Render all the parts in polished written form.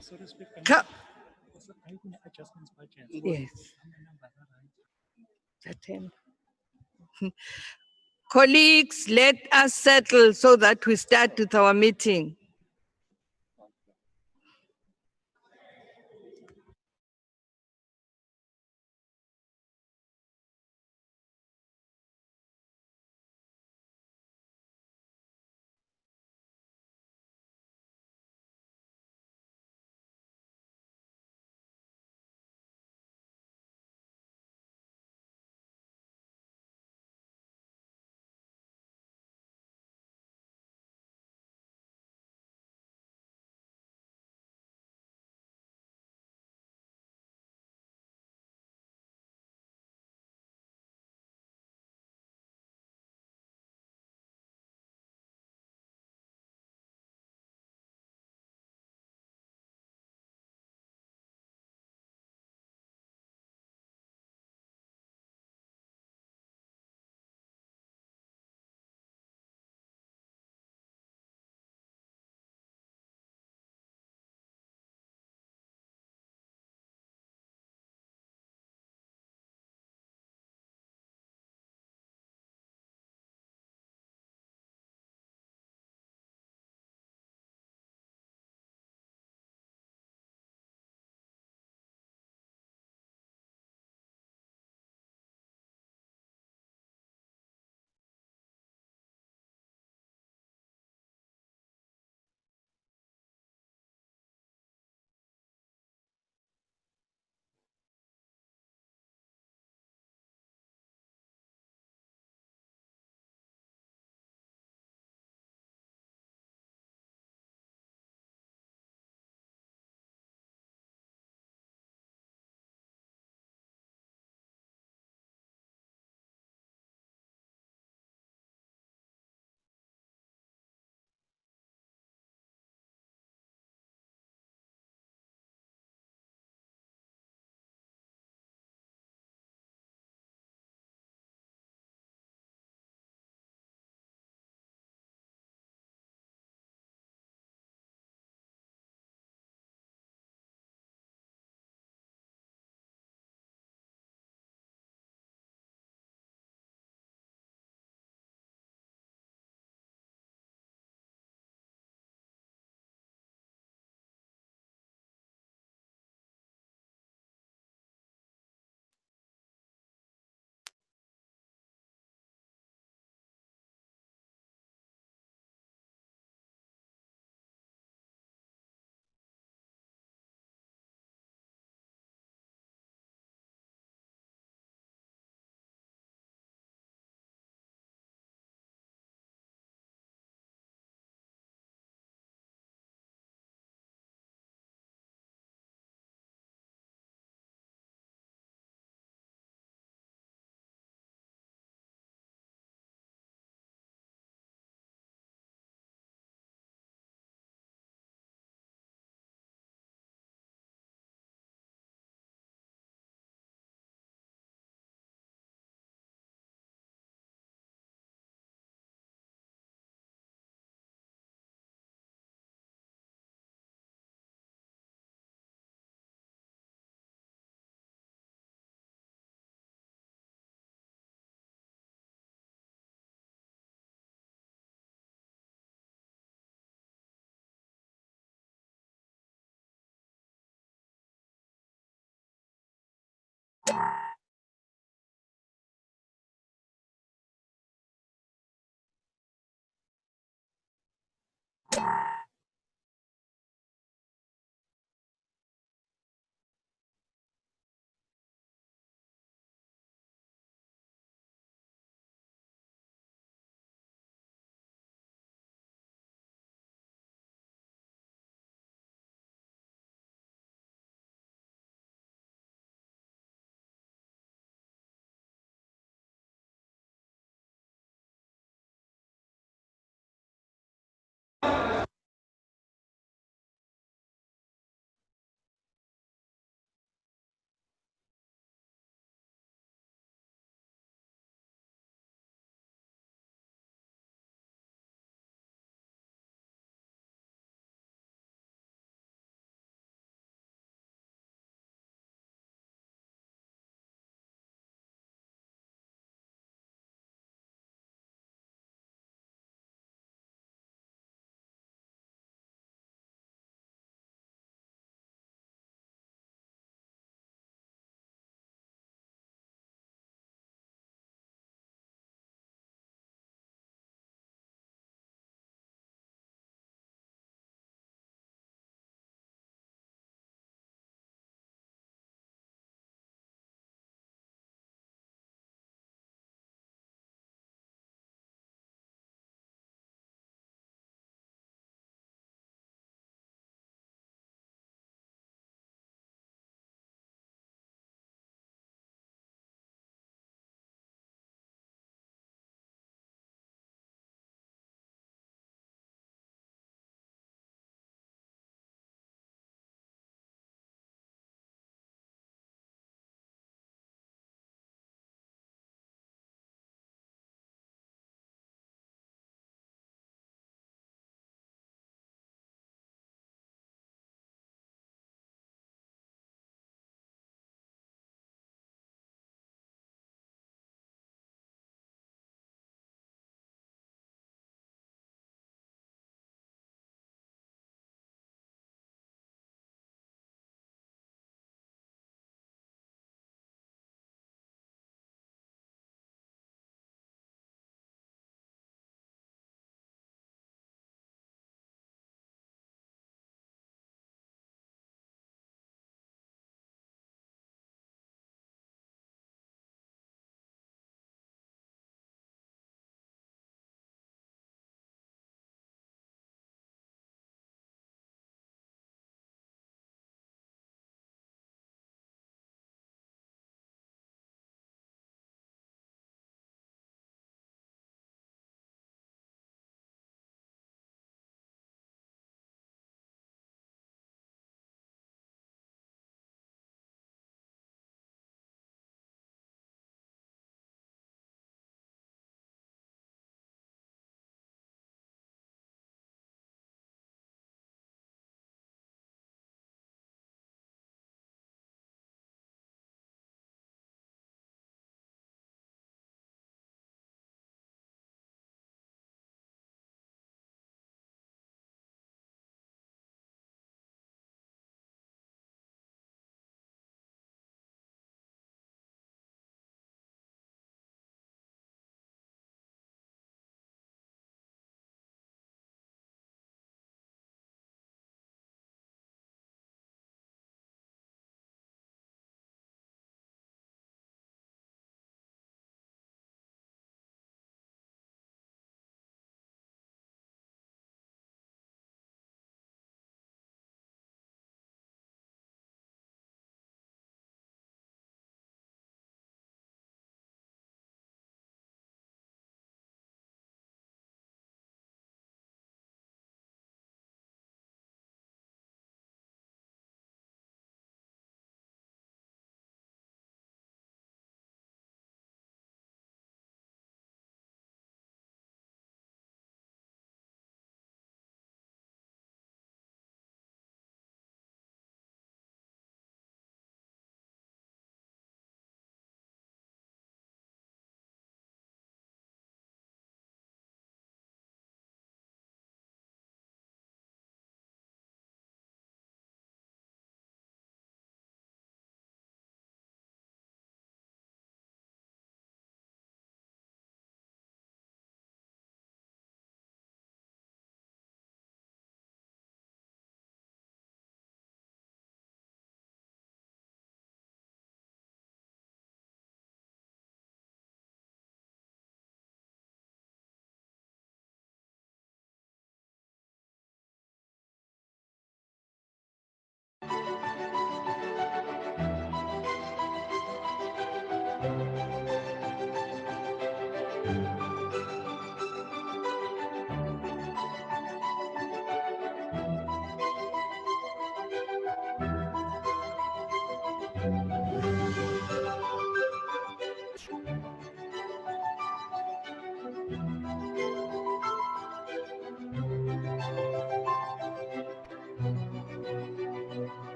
So to speak, Ka- adjustments budget. yes. Attend. Colleagues, let us settle so that we start with our meeting.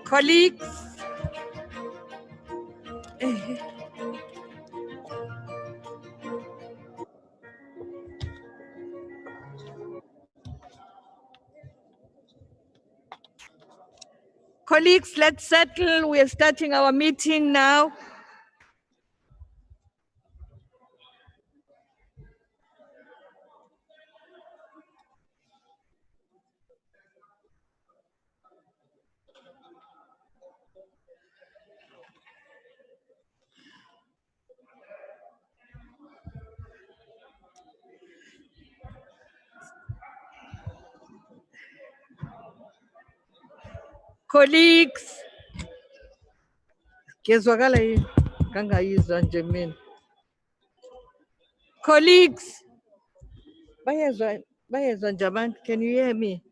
Colleagues, colleagues, let's settle. We are starting our meeting now. Colleagues, kezwakala yini? Ngangayizwa nje mina. Colleagues, bayezwa nje abantu. Can you hear me?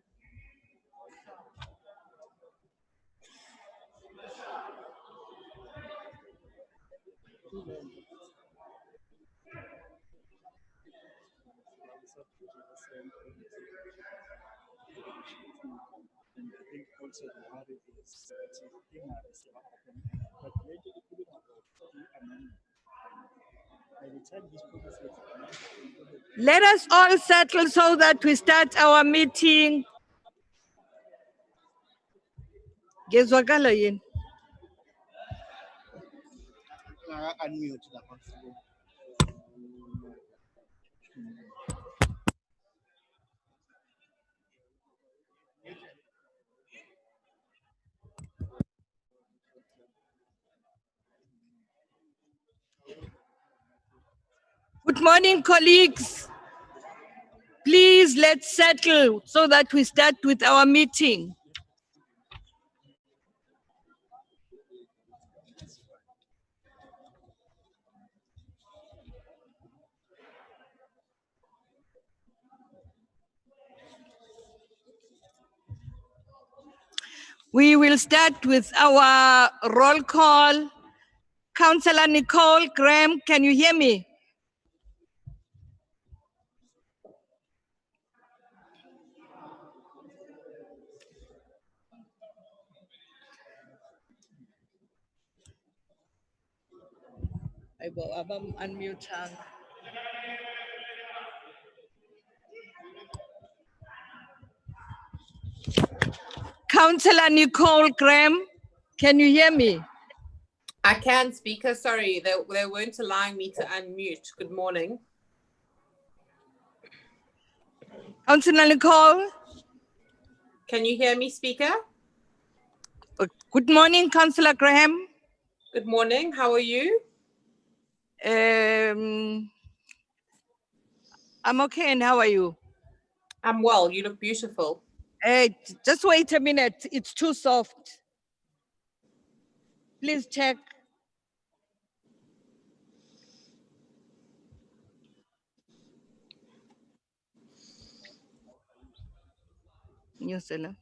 And I think also the worry is but later if you look at the amendment, by the time this policy is amended, Let us all settle so that we start our meeting. Kezwakala yini? Unmute that one. Good morning, colleagues. Please, let's settle so that we start with our meeting. We will start with our roll call. Councillor Nicole Graham, can you hear me? I'm unmute. Councillor Nicole Graham, can you hear me? I can, Speaker. Sorry, they weren't allowing me to unmute. Good morning. Councillor Nicole. Can you hear me, Speaker? Good morning, Councillor Graham. Good morning. How are you? I'm okay, and how are you? I'm well. You look beautiful. Just wait a minute. It's too soft. Please check. New Zealand.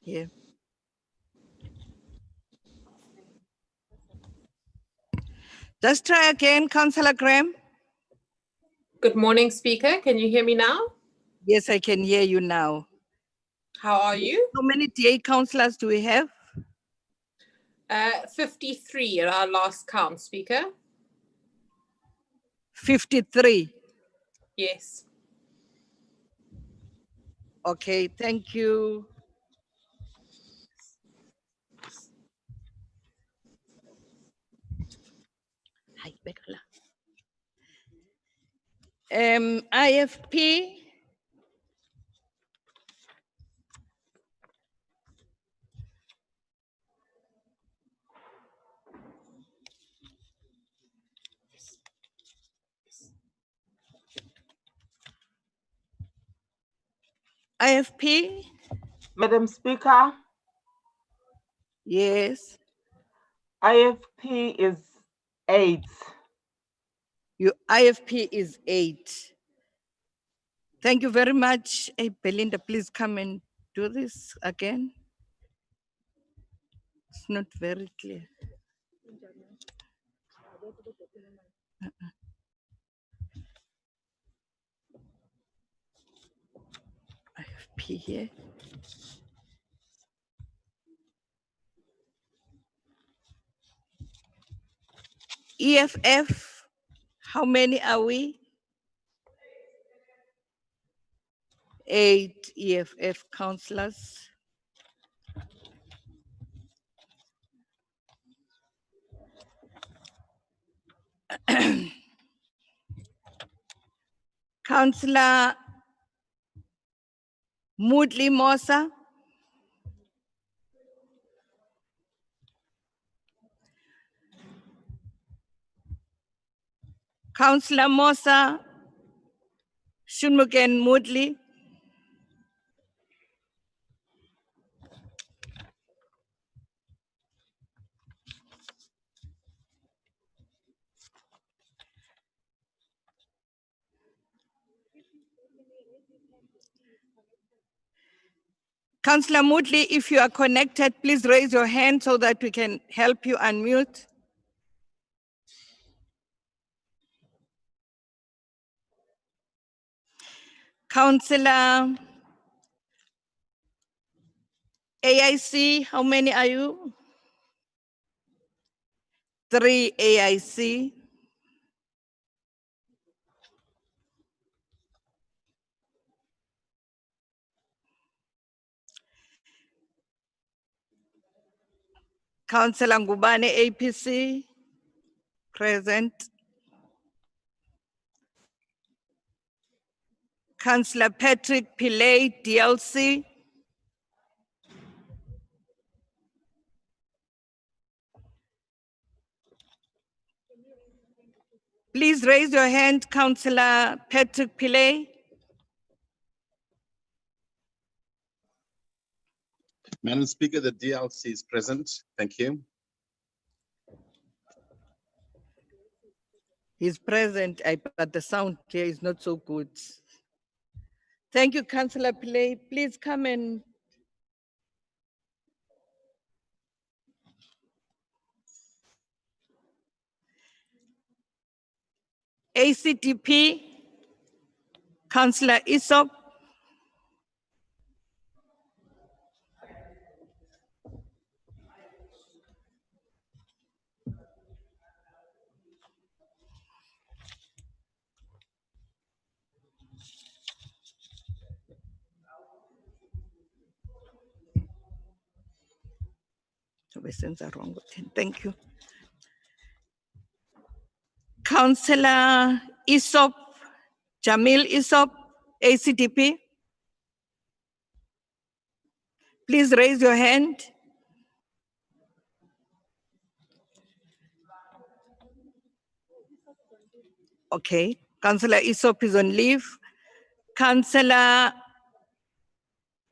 Yeah. Just try again, Councillor Graham. Good morning, Speaker. Can you hear me now? Yes, I can hear you now. How are you? How many DA councillors do we have? 53 at our last count, Speaker. 53. Yes. Okay, thank you. Hi, Bekala. IFP. IFP. Madam Speaker, Yes. IFP is 8. Your IFP is 8. Thank you very much. Hey, Belinda, please come and do this again. It's not very clear. IFP here. EFF, how many are we? 8 EFF councillors. Councillor Moodley Mosa. Councillor Mosa Shunmugen Moodley. Councillor Moodley, if you are connected, please raise your hand so that we can help you unmute. Councillor AIC, how many are you? 3 AIC. Councillor Ngubane APC, present. Councillor Patrick Pillay, DLC. Please raise your hand, Councillor Patrick Pillay. Madam Speaker, the DLC is present. Thank you. He's present, but the sound here is not so good. Thank you, Councillor Pillay. Please come and ACTP, Councillor Isop. questions are wrong. Thank you. Councillor Isop, Jamil Isop, ACDP. Please raise your hand. Okay, Councillor Isop is on leave. Councillor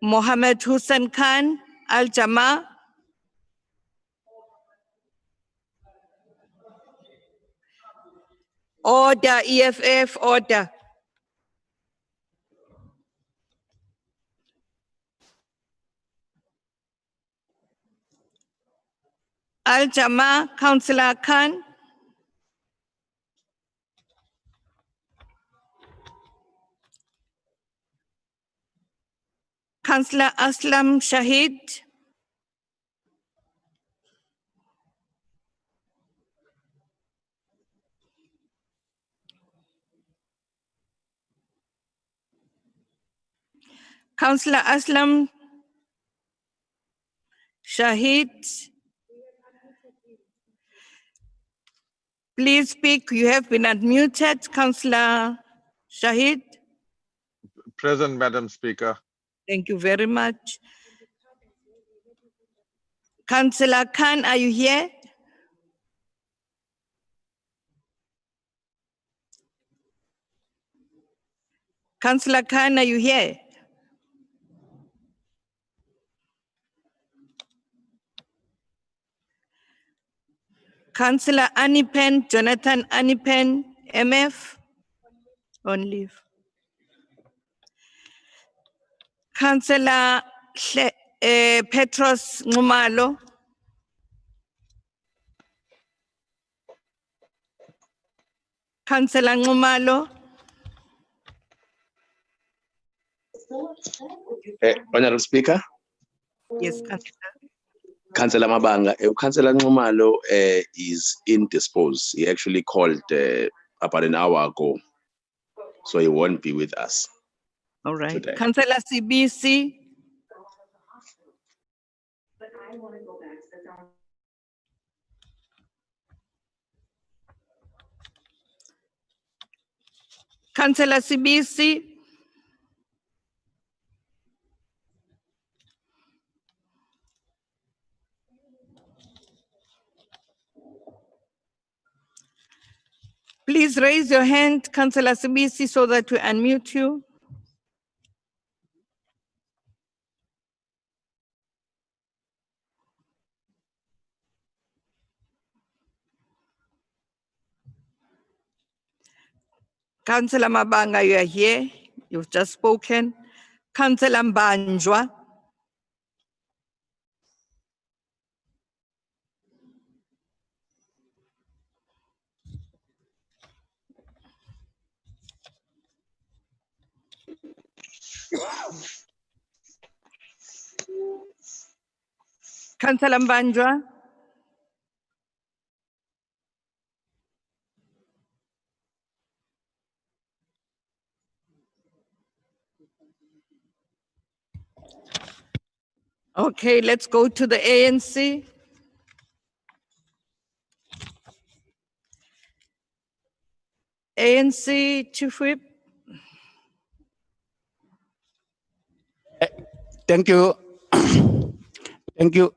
Mohammed Hussein Khan, Al Jama. Order, EFF, order. Al Jama, Councillor Khan. Councillor Aslam Shahid. Councillor Aslam Shahid. Please speak. You have been unmuted, Councillor Shahid. Present, Madam Speaker. Thank you very much. Councillor Khan, are you here? Councillor Khan, are you here? Councillor Anipen, Jonathan Anipen, MF, on leave. Councillor Petros Ngumalo. Councillor Ngumalo. Honorable Speaker, Yes, Councillor. Councillor Mabanga, Councillor Ngumalo is indisposed. He actually called about an hour ago, so he won't be with us. All right. Today. Councillor CBC. Councillor CBC. Please raise your hand, Councillor CBC, so that we unmute you. Councillor Mabanga, you are here. You've just spoken. Councillor Mbanjwa. Councillor Mbanjwa. Okay, let's go to the ANC. ANC Chief Whip. Thank you. Thank you.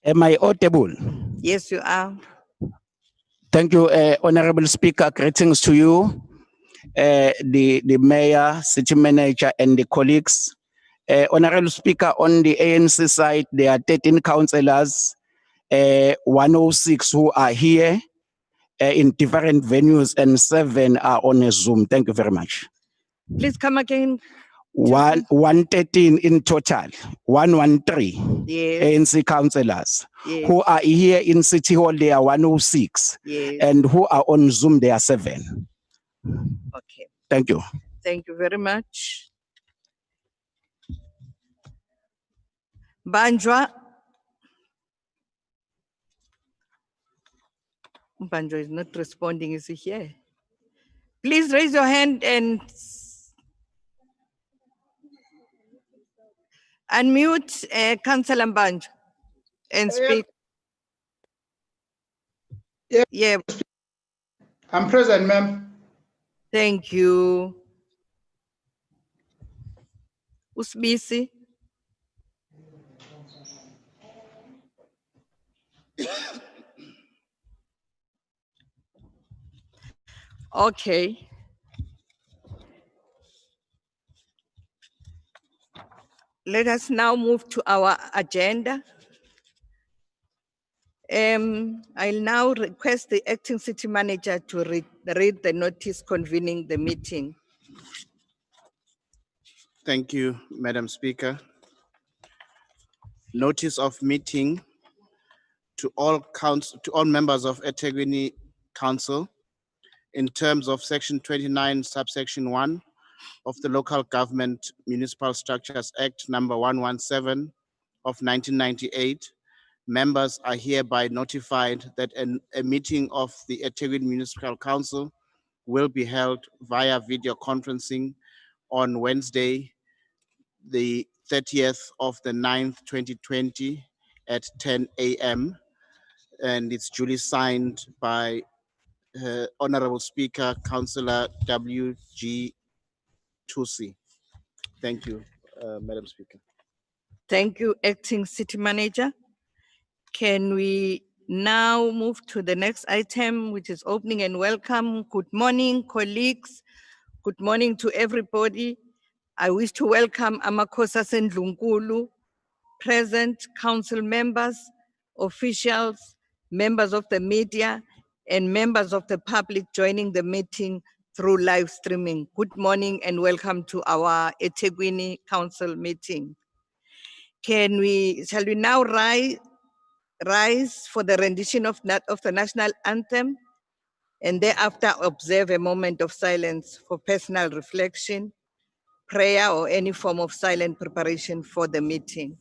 Am I audible? Yes, you are. Thank you, Honorable Speaker. Greetings to you, the Mayor, City Manager, and the colleagues. Honorable Speaker, on the ANC side, there are 13 councillors, 106 who are here in different venues, and 7 are on a Zoom. Thank you very much. Please come again. 113 in total, 113 Yes. ANC councillors. Yes. Who are here in City Hall, they are 106. Yes. And who are on Zoom, they are 7. Okay. Thank you. Thank you very much. Banjwa. Banjwa is not responding. Is he here? Please raise your hand and unmute Councillor Banjwa. and Yep. speak. Yep. Yeah, I'm present, ma'am. thank you. Usbisi. Okay. Let us now move to our agenda. I'll now request the acting city manager to read the notice convening the meeting. Thank you, Madam Speaker. Notice of meeting to all members of EThekwini Council in terms of Section 29, subsection 1 of the Local Government Municipal Structures Act number 117 of 1998. Members are hereby notified that a meeting of the EThekwini Municipal Council will be held via video conferencing on Wednesday, the 30th of the 9th, 2020 at 10 a.m. And it's duly signed by Honorable Speaker, Councillor W.G. Tusi. Thank you, Madam Speaker. Thank you, acting city manager. Can we now move to the next item, which is opening and welcome. Good morning, colleagues. Good morning to everybody. I wish to welcome Amakhosa Sendlunkulu, present council members, officials, members of the media, and members of the public joining the meeting through live streaming. Good morning and welcome to our EThekwini Council meeting. Shall we now rise for the rendition of the national anthem and thereafter observe a moment of silence for personal reflection, prayer, or any form of silent preparation for the meeting.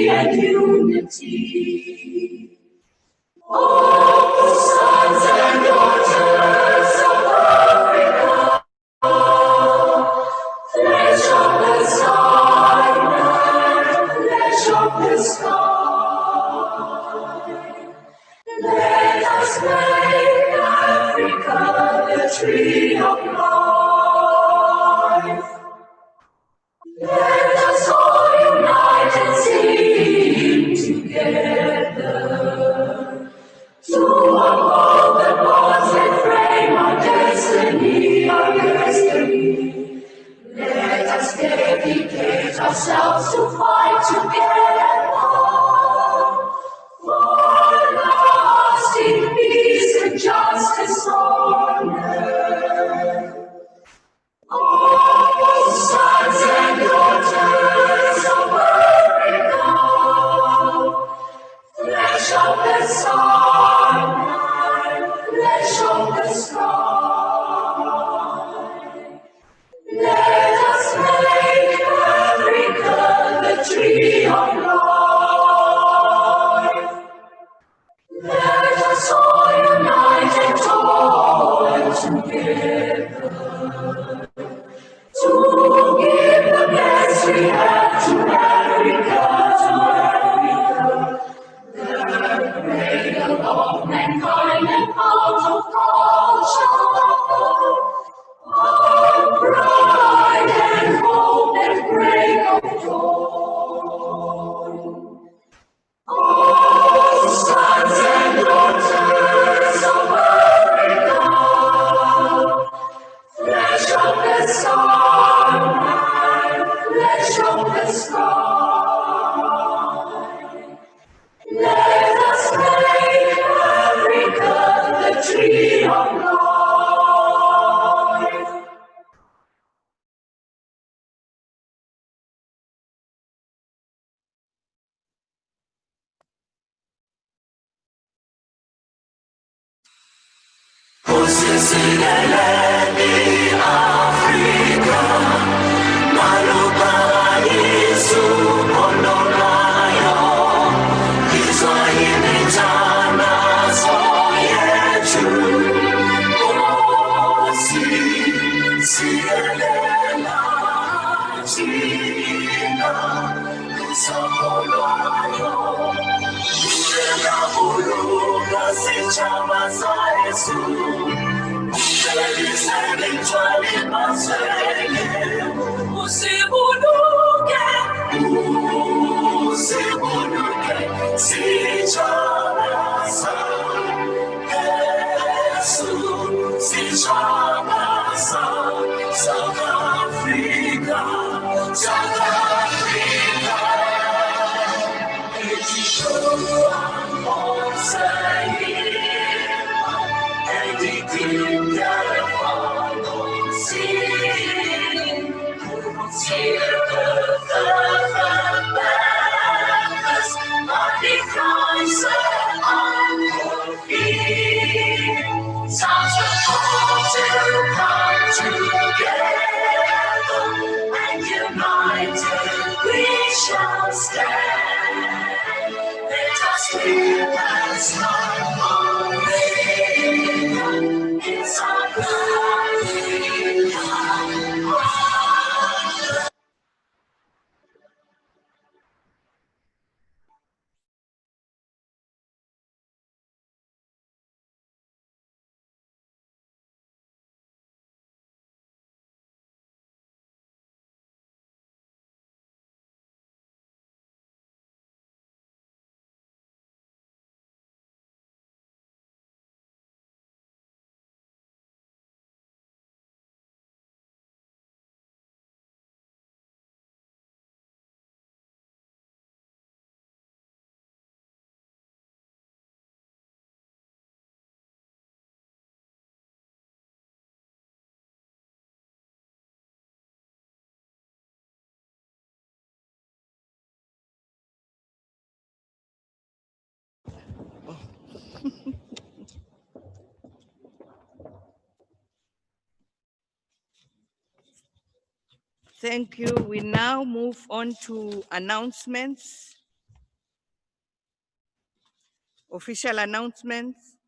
And unity. Oh, sons and daughters of Africa, flesh of the sky, flesh of the sky. Let us make Africa the tree of life. Let us all unite and sing together to uphold the bonds that frame our destiny, Let us dedicate ourselves to fight together for lasting peace and justice on earth. Oh, sons and daughters of Africa, flesh of the sun, flesh of the sky. Let us make Africa the tree of life. Let us all unite and toil usisileleni Afrika, maluka Yesu ondolayo, izwa imithandazo yethu, Nkosi siyelela thina, lusapho lwayo, luvela kuluka sitshaba sa Yesu, usibuluke, usibuluke, sitshaba sa Yesu, sitshaba sa South Africa, South Africa. Sounds of call to come together, and united we shall stand. Let us live as one in South Africa. Thank you. We now move on to announcements, official announcements.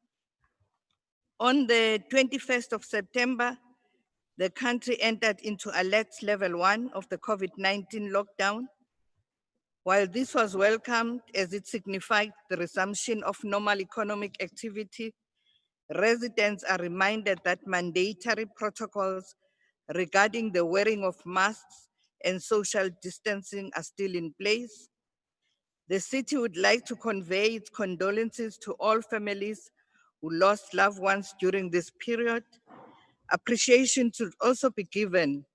On the 21st of September, the country entered into alert level 1 of the COVID-19 lockdown. While this was welcomed as it signified the resumption of normal economic activity, residents are reminded that mandatory protocols regarding the wearing of masks and social distancing are still in place. The city would like to convey its condolences to all families who lost loved ones during this period. Appreciation should also be given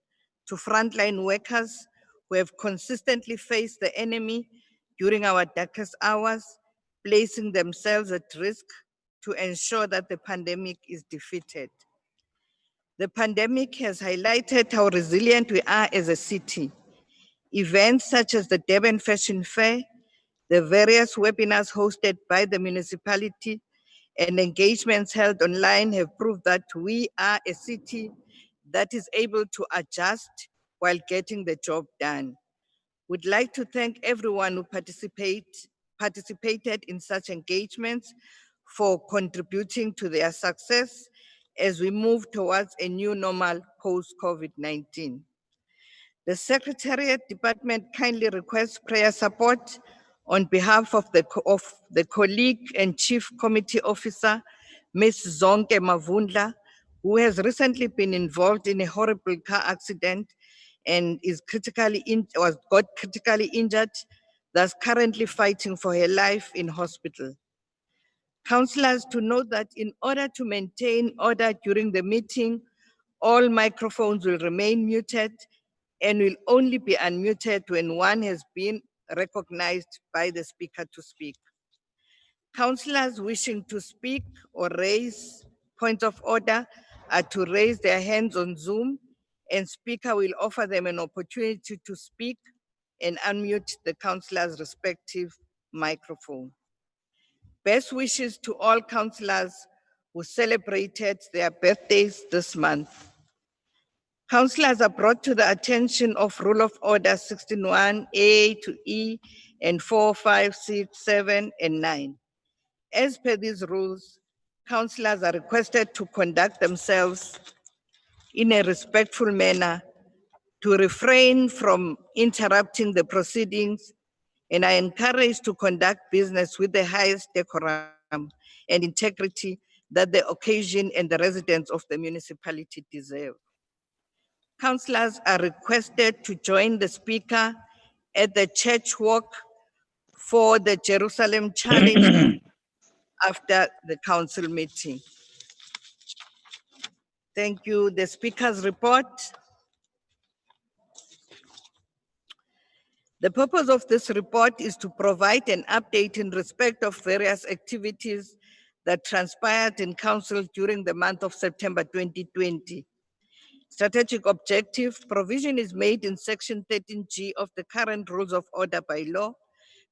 to frontline workers who have consistently faced the enemy during our darkest hours, placing themselves at risk to ensure that the pandemic is defeated. The pandemic has highlighted how resilient we are as a city. Events such as the Durban Fashion Fair, the various webinars hosted by the municipality, and engagements held online have proved that we are a city that is able to adjust while getting the job done. We'd like to thank everyone who participated in such engagements for contributing to their success as we move towards a new normal post-COVID-19. The Secretariat Department kindly requests prayer support on behalf of the colleague and Chief Committee Officer, Ms. Zonke Mavundla, who has recently been involved in a horrible car accident and got critically injured, thus currently fighting for her life in hospital. Councillors, to note that in order to maintain order during the meeting, all microphones will remain muted and will only be unmuted when one has been recognized by the speaker to speak. Councillors wishing to speak or raise points of order are to raise their hands on Zoom, and speaker will offer them an opportunity to speak and unmute the councillor's respective microphone. Best wishes to all councillors who celebrated their birthdays this month. Councillors are brought to the attention of Rule of Order 16(1)A to E and 4, 5, 6, 7, and 9. As per these rules, councillors are requested to conduct themselves in a respectful manner, to refrain from interrupting the proceedings, and are encouraged to conduct business with the highest decorum and integrity that the occasion and the residents of the municipality deserve. Councillors are requested to join the Speaker at the church walk for the Jerusalem Challenge after the council meeting. Thank you. The Speaker's report. The purpose of this report is to provide an update in respect of various activities that transpired in Council during the month of September 2020. Strategic objective provision is made in Section 13G of the current Rules of Order by law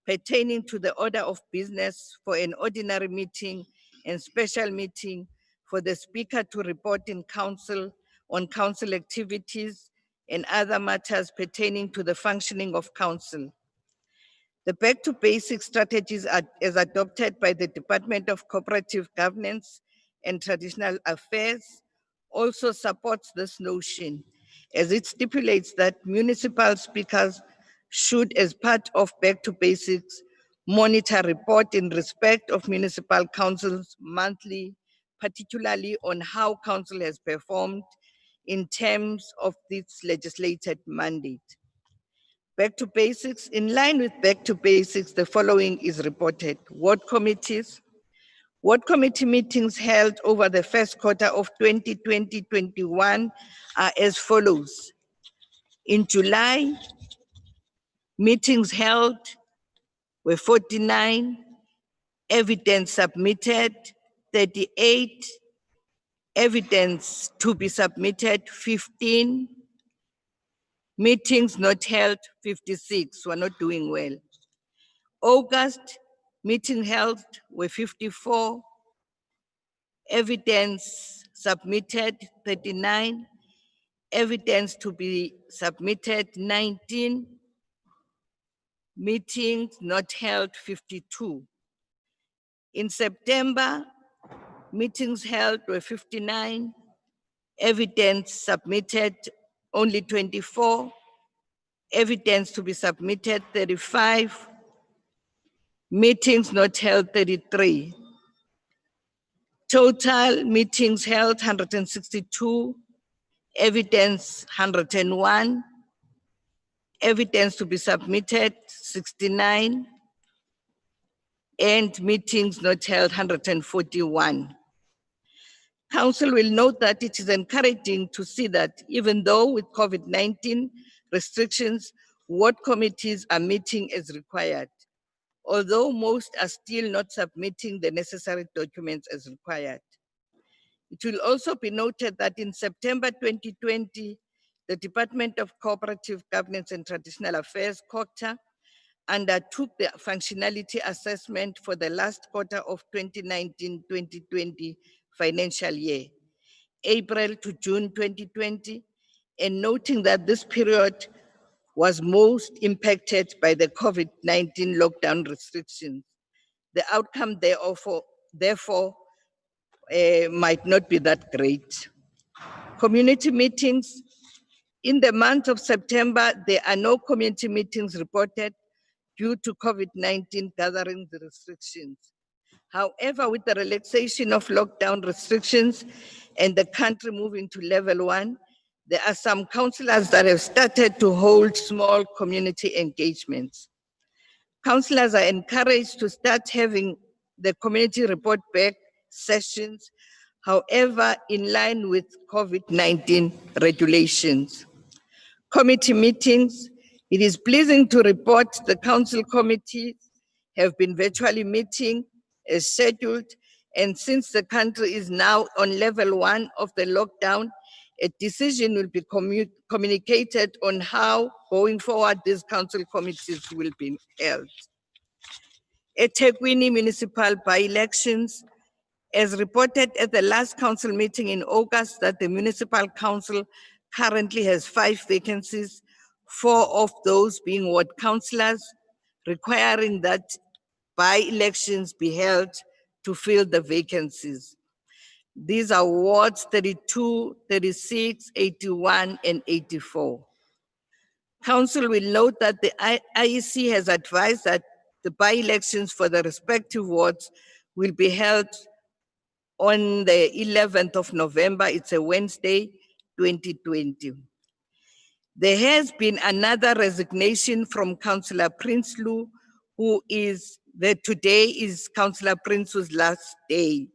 pertaining to the order of business for an ordinary meeting and special meeting for the Speaker to report in Council on Council activities and other matters pertaining to the functioning of Council. The Back to Basics strategies as adopted by the Department of Cooperative Governance and Traditional Affairs also supports this notion, as it stipulates that municipal speakers should, as part of Back to Basics, monitor report in respect of municipal councils monthly, particularly on how council has performed in terms of its legislated mandate. Back to Basics, in line with Back to Basics, the following is reported. Ward committees. Ward committee meetings held over the first quarter of 2020-21 are as follows. In July, meetings held were 49, evidence submitted 38, evidence to be submitted 15, meetings not held 56. We're not doing well. August, meeting held were 54, evidence submitted 39, evidence to be submitted 19, meetings not held 52. In September, meetings held were 59, evidence submitted only 24, evidence to be submitted 35, meetings not held 33. Total meetings held 162, evidence 101, evidence to be submitted 69, and meetings not held 141. Council will note that it is encouraging to see that even though with COVID-19 restrictions, ward committees are meeting as required, although most are still not submitting the necessary documents as required. It will also be noted that in September 2020, the Department of Cooperative Governance and Traditional Affairs, COGTA, undertook the functionality assessment for the last quarter of 2019-2020 financial year, April to June 2020, and noting that this period was most impacted by the COVID-19 lockdown restrictions. The outcome therefore might not be that great. Community meetings. In the month of September, there are no community meetings reported due to COVID-19 gathering restrictions. However, with the relaxation of lockdown restrictions and the country moving to level 1, there are some councillors that have started to hold small community engagements. Councillors are encouraged to start having the community report back sessions, however, in line with COVID-19 regulations. Committee meetings. It is pleasing to report the council committees have been virtually meeting as scheduled, and since the country is now on level 1 of the lockdown, a decision will be communicated on how going forward these council committees will be held. EThekwini municipal by-elections. As reported at the last council meeting in August, that the municipal council currently has 5 vacancies, 4 of those being ward councillors, requiring that by-elections be held to fill the vacancies. These are wards 32, 36, 81, and 84. Council will note that the IEC has advised that the by-elections for the respective wards will be held on the 11th of November. It's a Wednesday, 2020. There has been another resignation from Councillor Prinsloo, who is there today is Councillor Prinsloo's last day.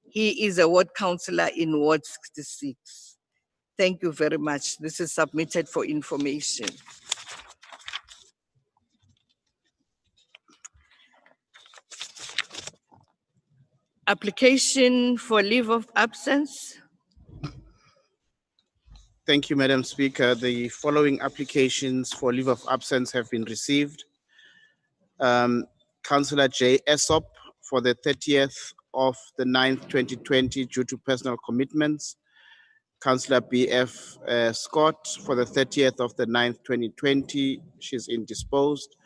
He is a ward councillor in Ward 66. Thank you very much. This is submitted for information. Application for leave of absence. Thank you, Madam Speaker. The following applications for leave of absence have been received. Councillor J. Esop for the 30th of the 9th, 2020 due to personal commitments. Councillor B.F. Scott for the 30th of the 9th, 2020, she's indisposed.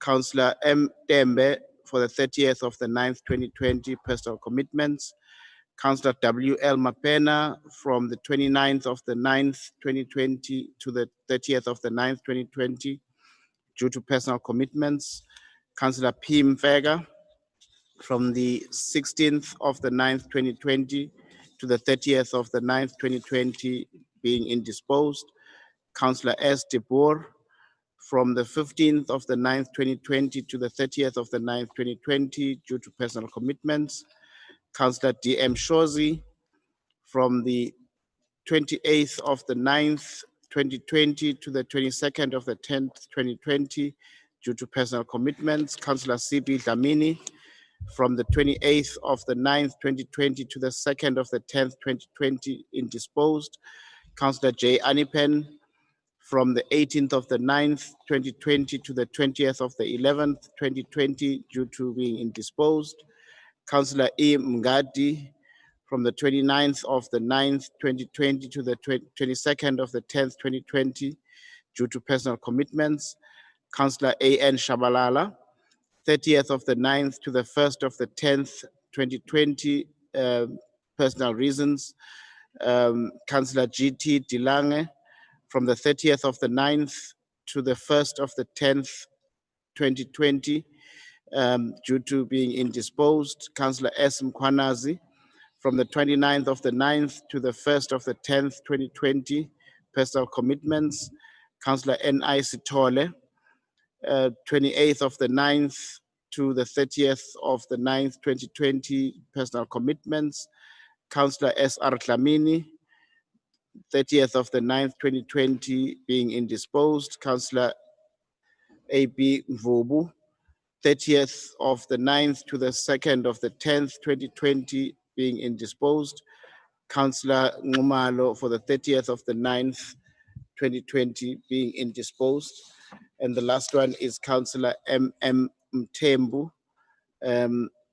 Councillor M. Tembe for the 30th of the 9th, 2020, personal commitments. Councillor W.L. Mapena from the 29th of the 9th, 2020 to the 30th of the 9th, 2020, due to personal commitments. Councillor P. Mfega from the 16th of the 9th, 2020 to the 30th of the 9th, 2020, being indisposed. Councillor S. De Boer from the 15th of the 9th, 2020 to the 30th of the 9th, 2020, due to personal commitments. Councillor D.M. Shozi from the 28th of the 9th, 2020 to the 22nd of the 10th, 2020, due to personal commitments. Councillor C.B. Dlamini from the 28th of the 9th, 2020 to the 2nd of the 10th, 2020, indisposed. Councillor J. Anipen from the 18th of the 9th, 2020 to the 20th of the 11th, 2020, due to being indisposed. Councillor E. Mngadi from the 29th of the 9th, 2020 to the 22nd of the 10th, 2020, due to personal commitments. Councillor A.N. Shabalala, 30th of the 9th to the 1st of the 10th, 2020, personal reasons. Councillor G.T. Dilange from the 30th of the 9th to the 1st of the 10th, 2020, due to being indisposed. Councillor S. Mkwanazi from the 29th of the 9th to the 1st of the 10th, 2020, personal commitments. Councillor N.I. Sitole, 28th of the 9th to the 30th of the 9th, 2020, personal commitments. Councillor S.R. Dlamini, 30th of the 9th, 2020, being indisposed. Councillor A.B. Mvubu, 30th of the 9th to the 2nd of the 10th, 2020, being indisposed. Councillor Ngumalo for the 30th of the 9th, 2020, being indisposed. And the last one is Councillor M.M. Mtembu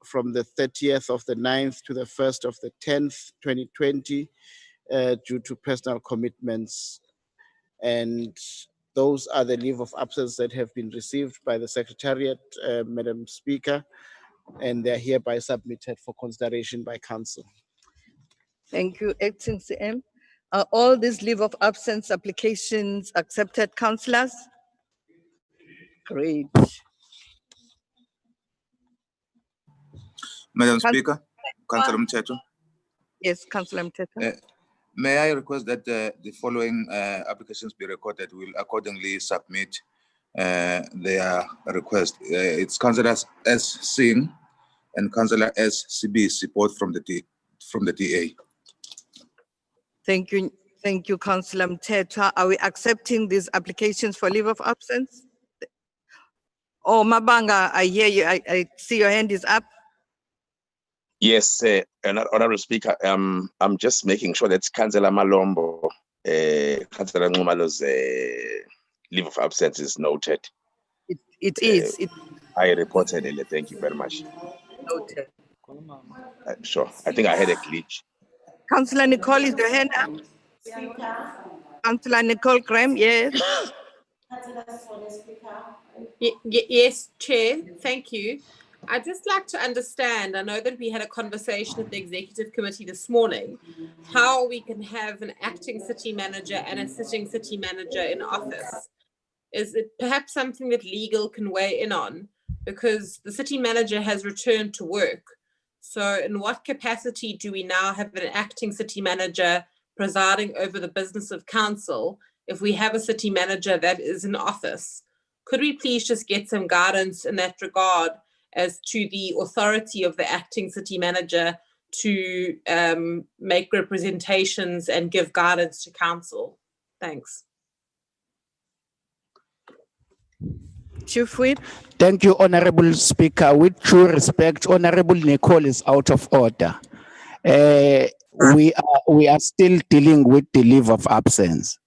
from the 30th of the 9th to the 1st of the 10th, 2020, due to personal commitments. And those are the leave of absence that have been received by the Secretariat, Madam Speaker, and they're hereby submitted for consideration by Council. Thank you, Acting CM. Are all these leave of absence applications accepted, councillors? Great. Madam Speaker, Councillor Mteto. Yes, Councillor Mteto. May I request that the following applications be recorded? We'll accordingly submit their request. It's Councillor S. Singh and Councillor S. CBC, both from the DA. Thank you, Councillor Mteto. Are we accepting these applications for leave of absence? Oh, Mabanga, I hear you. I see your hand is up. Yes, Honorable Speaker, I'm just making sure that Councillor Malombo, Councillor Ngumalo's leave of absence is noted. It is. I reported it. Thank you very much. Noted. Sure, I think I had a glitch. Councillor Nicole, is your hand up? Councillor Nicole Graham, yes. Yes, Chair, thank you. I'd just like to understand, I know that we had a conversation at the Executive Committee this morning, how we can have an acting city manager and a sitting city manager in office. Is it perhaps something that legal can weigh in on? Because the city manager has returned to work. So in what capacity do we now have an acting city manager presiding over the business of council if we have a city manager that is in office? Could we please just get some guidance in that regard as to the authority of the acting city manager to make representations and give guidance to council? Thanks. Chief Whip. Thank you, Honorable Speaker. With due respect, Honorable Nicole is out of order. We are still dealing with the leave of absence,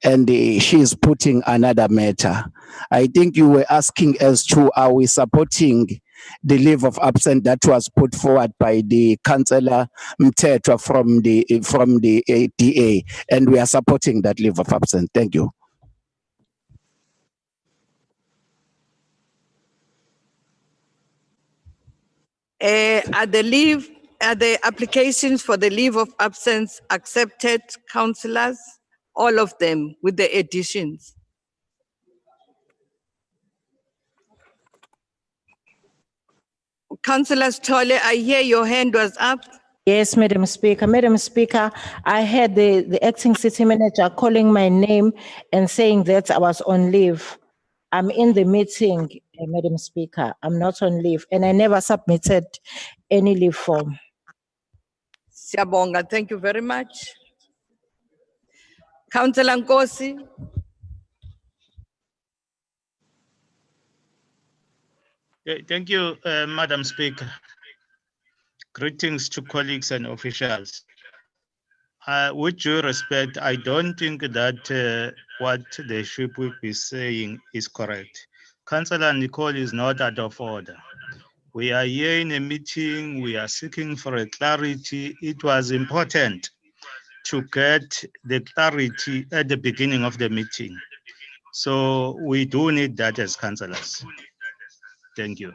and she is putting another matter. I think you were asking as to are we supporting the leave of absence that was put forward by the Councillor Mtetwa from the DA, and we are supporting that leave of absence. Thank you. Are the applications for the leave of absence accepted, councillors? All of them with the additions? Councillor Tole, I hear your hand was up. Yes, Madam Speaker. Madam Speaker, I heard the acting city manager calling my name and saying that I was on leave. I'm in the meeting, Madam Speaker. I'm not on leave, and I never submitted any leave form. Siyabonga, thank you very much. Councillor Nkosi. Thank you, Madam Speaker. Greetings to colleagues and officials. With due respect, I don't think that what the Chief Whip is saying is correct. Councillor Nicole is not out of order. We are here in a meeting, we are seeking for a clarity. It was important to get the clarity at the beginning of the meeting. So we do need that as councillors. Thank you.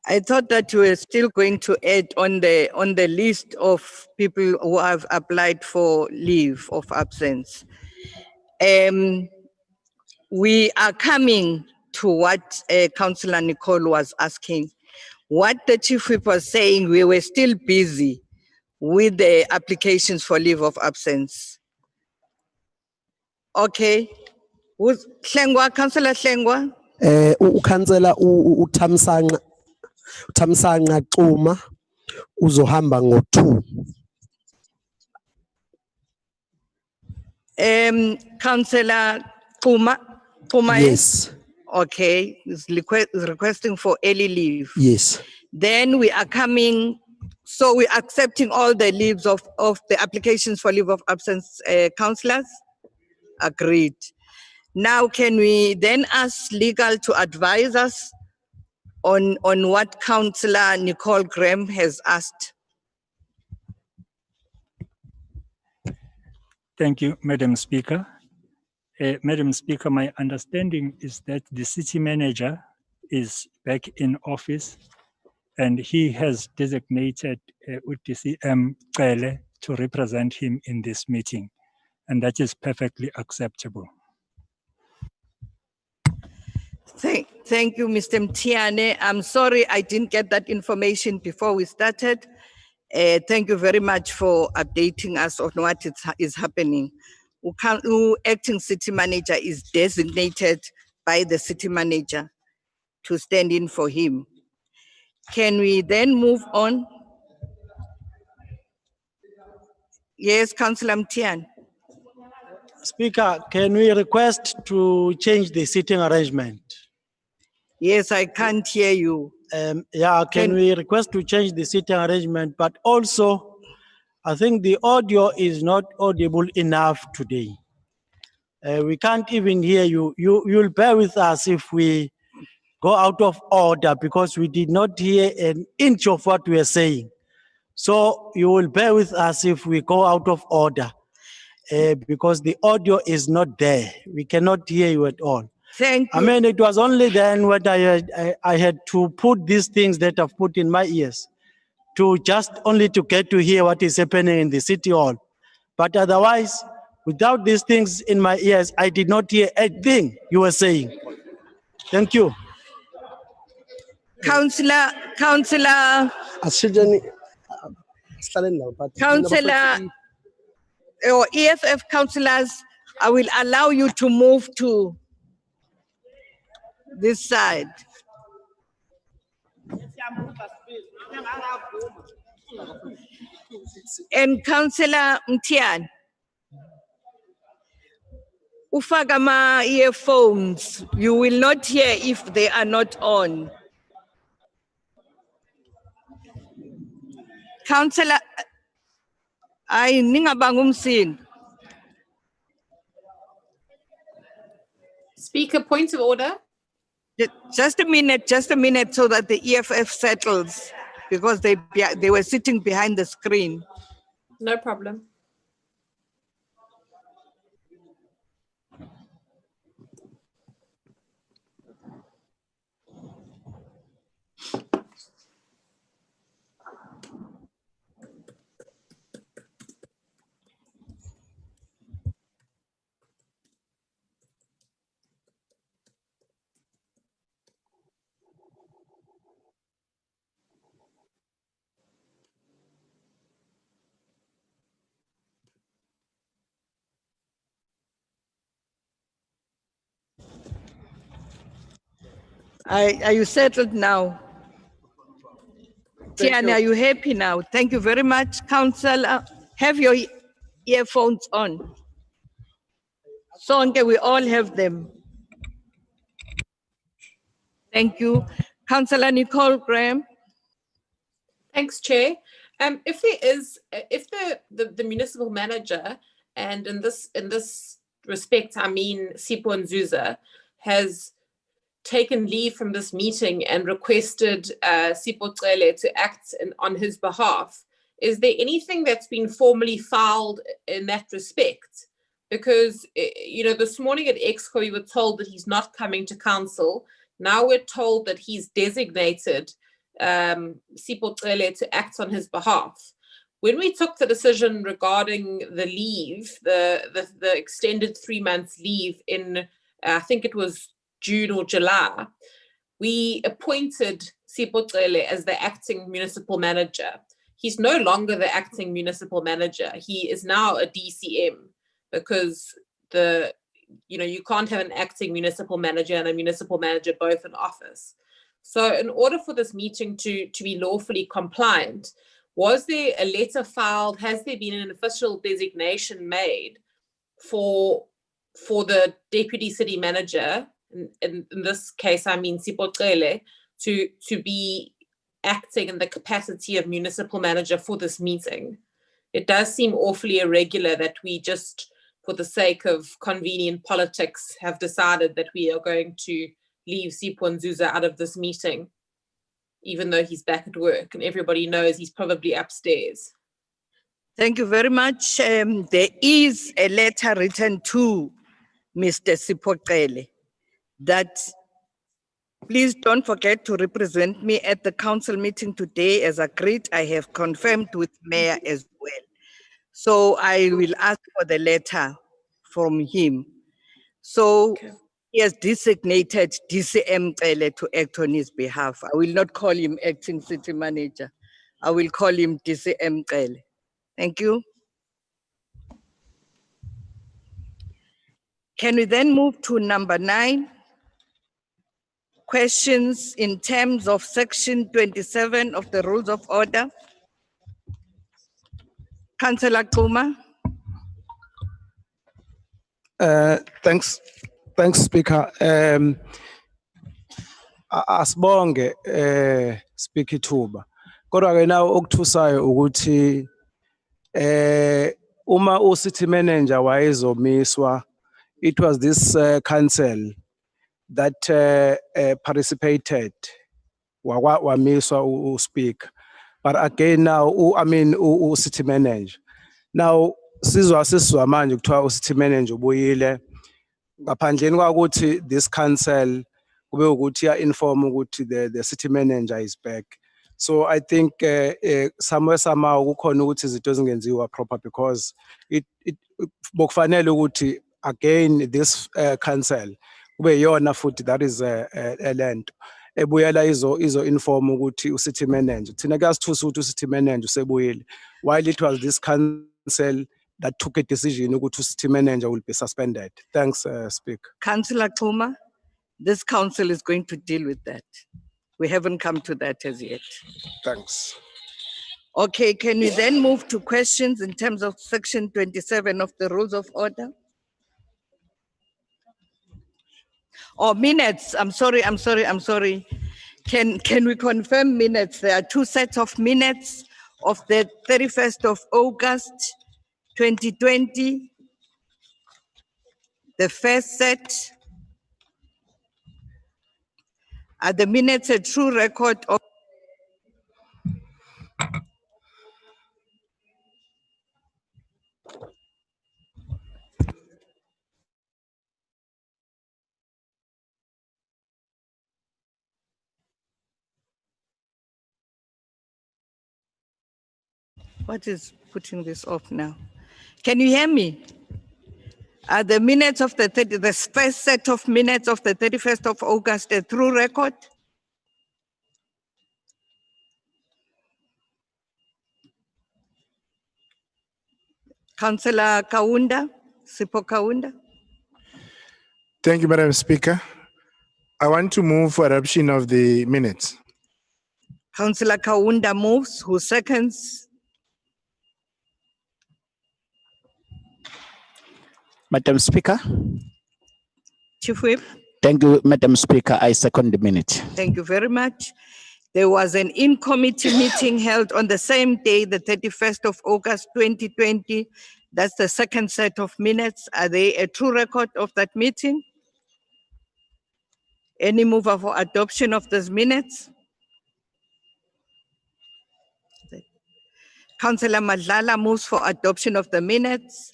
I thought that you were still going to add on the list of people who have applied for leave of absence. We are coming to what Councillor Nicole was asking. What the Chief Whip was saying, we were still busy with the applications for leave of absence. Okay. Who's Hlengwa, Councillor Hlengwa? Ukhansela uThamsanqa Xuma uzohamba ngo-2. Councillor Xuma, Yes. Okay, is requesting for early leave. Yes. Then we are coming, so we're accepting all the leaves of the applications for leave of absence, councillors? Agreed. Now, can we then ask legal to advise us on what Councillor Nicole Graham has asked? Thank you, Madam Speaker. Madam Speaker, my understanding is that the city manager is back in office and he has designated UTCM Cele to represent him in this meeting, and that is perfectly acceptable. Thank you, Mr. Mtiane. I'm sorry I didn't get that information before we started. Thank you very much for updating us on what is happening. Acting city manager is designated by the city manager to stand in for him. Can we then move on? Yes, Councillor Mtiane. Speaker, can we request to change the seating arrangement? Yes, I can't hear you. Can we request to change the seating arrangement? But also, I think the audio is not audible enough today. We can't even hear you. You'll bear with us if we go out of order because we did not hear an inch of what we were saying. So you will bear with us if we go out of order because the audio is not there. We cannot hear you at all. Thank I you. mean, it was only then when I had to put these things that I've put in my ears to just only to get to hear what is happening in the city hall. But otherwise, without these things in my ears, I did not hear a thing you were saying. Thank you. Councillor, Asishintsheni sihlaleni nawo but Councillor, or EFF councillors, I will allow you to move to this side. And Councillor Mtian, ufaka ma earphones, you will not hear if they are not on. Councillor, ay ningabangumsin. Speaker, point of order. Just a minute, so that the EFF settles, because they were sitting behind the screen. No problem. Are you settled now? Tiana, are you happy now? Thank you very much, Councillor. Have your earphones on. Sonke, we all have them. Thank you. Councillor Nicole Graham. Thanks, Chair. If the municipal manager, and in this respect, I mean Sipho Nzuza, has taken leave from this meeting and requested Sipho Cele to act on his behalf, is there anything that's been formally filed in that respect? Because this morning at Exco, we were told that he's not coming to council. Now we're told that he's designated Sipho Cele to act on his behalf. When we took the decision regarding the leave, the extended 3 months leave in, I think it was June or July, we appointed Sipho Cele as the acting municipal manager. He's no longer the acting municipal manager. He is now a DCM, because you can't have an acting municipal manager and a municipal manager both in office. So in order for this meeting to be lawfully compliant, was there a letter filed? Has there been an official designation made for the deputy city manager, in this case I mean Sipho Cele, to be acting in the capacity of municipal manager for this meeting? It does seem awfully irregular that we just, for the sake of convenient politics, have decided that we are going to leave Sipho Nzuza out of this meeting, even though he's back at work and everybody knows he's probably upstairs. Thank you very much. There is a letter written to Mr. Sipho Cele that please don't forget to represent me at the council meeting today. As agreed, I have confirmed with Mayor as well. So I will ask for the letter from him. So he has designated DCM Cele to act on his behalf. I will not call him acting city manager. I will call him DCM Cele. Thank you. Can we then move to number 9? Questions in terms of section 27 of the Rules of Order. Councillor Kuma. Thanks, Speaker. Asibonge Speaker ithuba. Kodwa ke nawo okuthusayo ukuthi uma u city manager wayezomiswa, it was this council that participated wamiswa speak. But again now, I mean, city manager. Now, sizwa manje kuthiwa city manager ubuyile. Ngaphandleni kwakuthi this council kube ukuthi inform ukuthi the city manager is back. So I think somewhere somehow kukhona ukuthi izinto zingenziwa proper because it bokufanele ukuthi again this council kube yona futhi that is a land ebuyela izo inform ukuthi u city manager thina kuyasithusa ukuthi u city manager usebuyile while it was this council that took a decision ukuthi u city manager will be suspended. Thanks, Speaker. Councillor Xuma, this council is going to deal with that. We haven't come to that as yet. Thanks. Okay, can we then move to questions in terms of section 27 of the Rules of Order? Or minutes, I'm sorry. Can we confirm minutes? There are two sets of minutes of the 31st of August, 2020. The first set are the minutes a true record of what is putting this off now? Can you hear me? Are the minutes of the first set of minutes of the 31st of August a true record? Councillor Kaunda, Sipo Kaunda. Thank you, Madam Speaker. I want to move for adoption of the minutes. Councillor Kaunda moves. Who seconds? Madam Speaker. Chief Whip. Thank you, Madam Speaker. I second the minute. Thank you very much. There was an in-committee meeting held on the same day, the 31st of August, 2020. That's the second set of minutes. Are they a true record of that meeting? Any mover for adoption of those minutes? Councillor Madlala moves for adoption of the minutes.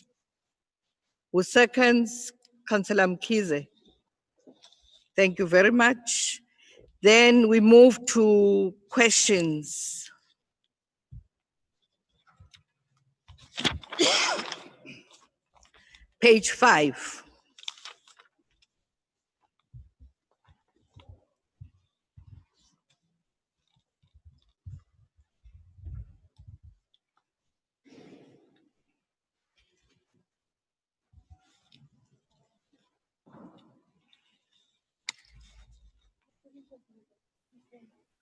Who seconds? Councillor Mkhize. Thank you very much. Then we move to questions. Page 5.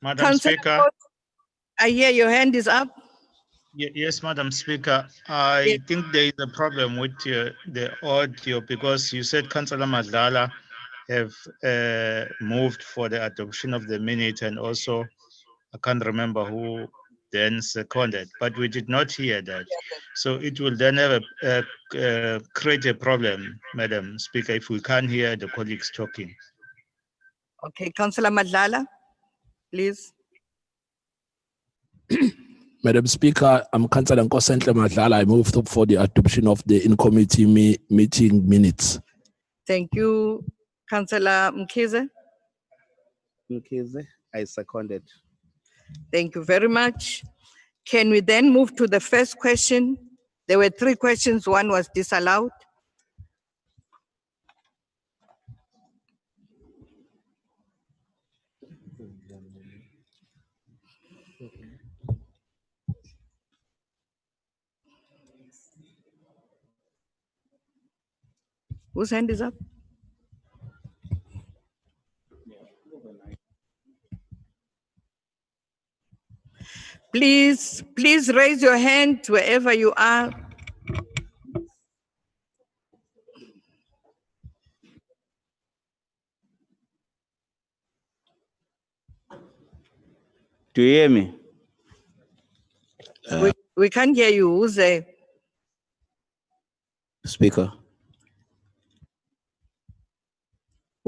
Madam Councillor Speaker. Court, I hear your hand is up. Yes, Madam Speaker. I think there is a problem with the audio because you said Councillor Madlala have moved for the adoption of the minute, and also I can't remember who then seconded, but we did not hear that. So it will then have create a problem, Madam Speaker, if we can't hear the colleagues talking. Okay, Councillor Madlala, please. Madam Speaker, I'm Councillor Nkosenhle Madlala. I moved up for the adoption of the in-committee meeting minutes. Thank you, Councillor Mkhize. Mkhize, I seconded. Thank you very much. Can we then move to the first question? There were 3 questions, one was disallowed. Whose hand is up? Please raise your hand wherever you are. Do you hear me? We can't hear you. Who's there? Speaker.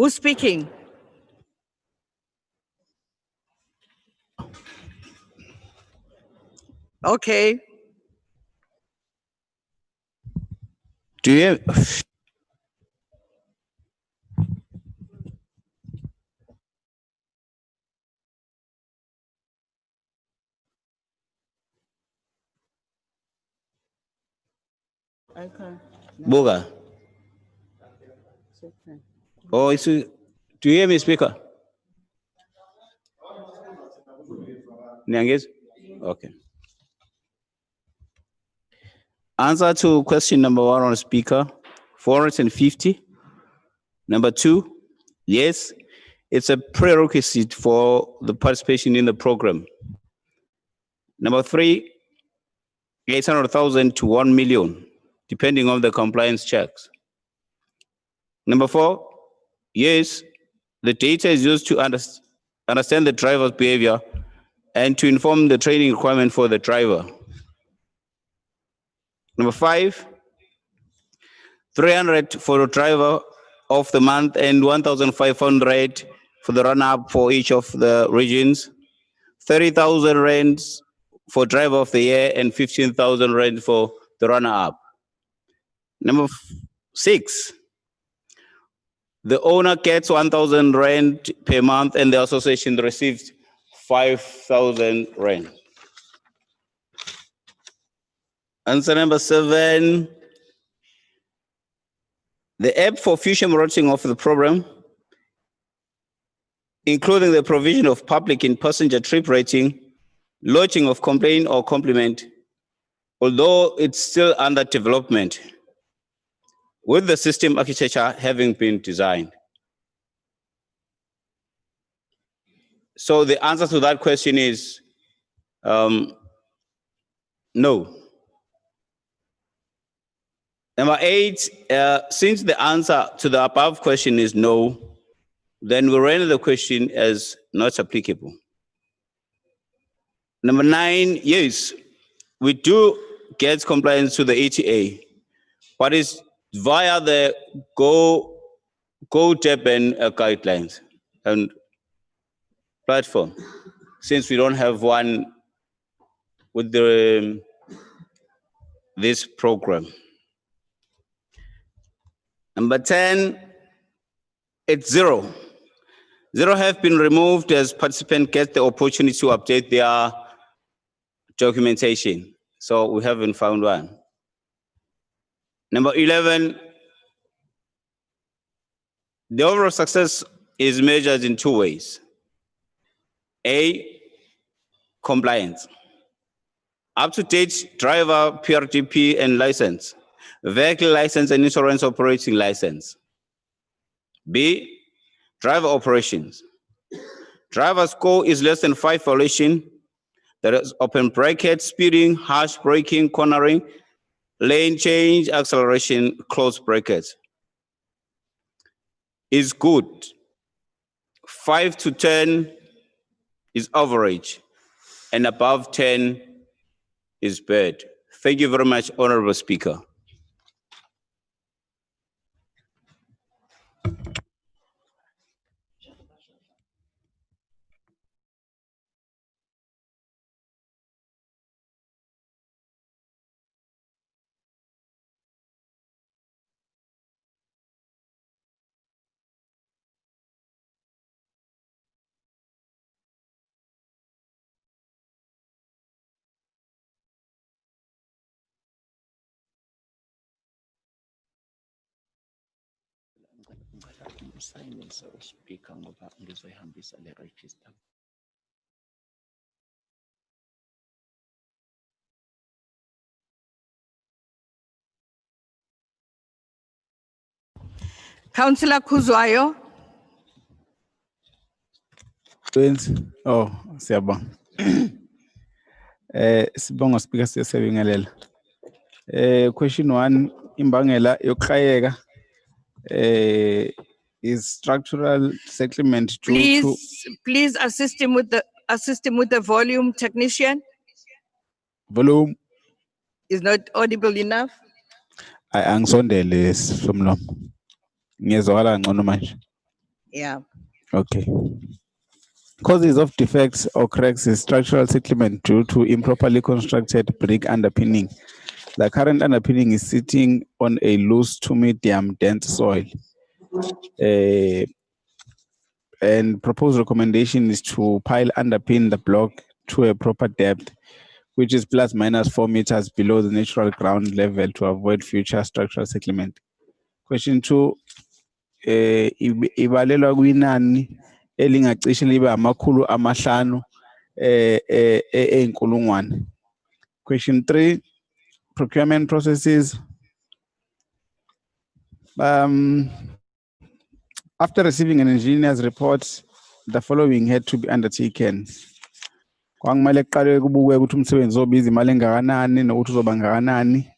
Who's speaking? Okay. Do you? Boga. Oh, do you hear me, Speaker? Nyangezi? Okay. Answer to question number 1 on Speaker, 450. Number 2, yes, it's a prerequisite for the participation in the program. Number 3, 800,000 to 1 million, depending on the compliance checks. Number 4, yes, the data is used to understand the driver's behavior and to inform the training requirement for the driver. Number 5, 300 for the driver of the month and 1,500 for the run-up for each of the regions. 30,000 rands for driver of the year and 15,000 rand for the runner-up. Number 6, the owner gets 1,000 rand per month and the association receives 5,000 rand. Answer number 7, the app for future routing of the program, including the provision of public and passenger trip rating, lodging of complaint or compliment, although it's still under development, with the system architecture having been designed. So the answer to that question is no. Number 8, since the answer to the above question is no, then we render the question as not applicable. Number 9, yes, we do get compliance to the ETA, but it's via the Go Japan guidelines and platform, since we don't have one with this program. Number 10, it's 0. 0 have been removed as participants get the opportunity to update their documentation. So we haven't found one. Number 11, the overall success is measured in 2 ways. A, compliance. Up-to-date driver PRTP and license, vehicle license and insurance operating license. B, driver operations. Driver score is less than 5 violation. That is open bracket, speeding, harsh braking, cornering, lane change, acceleration, close brackets. Is good. 5 to 10 is average, and above 10 is bad. Thank you very much, Honorable Speaker. Councillor Kuzwayo. Oh, siyabonga. Sibonga Speaker siyasebingelela. Question 1, imbangela yokuxayeka is structural settlement due to Please assist him with the volume, technician. volume. Is not audible enough. Angisondele somlomo. Ngiyezwakala ngcono manje. Yeah. Okay. Causes of defects or cracks is structural settlement due to improperly constructed brick underpinning. The current underpinning is sitting on a loose to medium dense soil. And proposed recommendation is to pile underpin the block to a proper depth, which is plus minus 4 meters below the natural ground level to avoid future structural settlement. Question 2, ibalelwa kwinani elingacishe libe amakhulu amahlanu eyinkulungwane. Question 3, procurement processes. After receiving an engineer's report, the following had to be undertaken. Kwangimele kuqalwe kubukwe ukuthi umsebenzi obiza imali engakanani nokuthi uzoba ngakanani.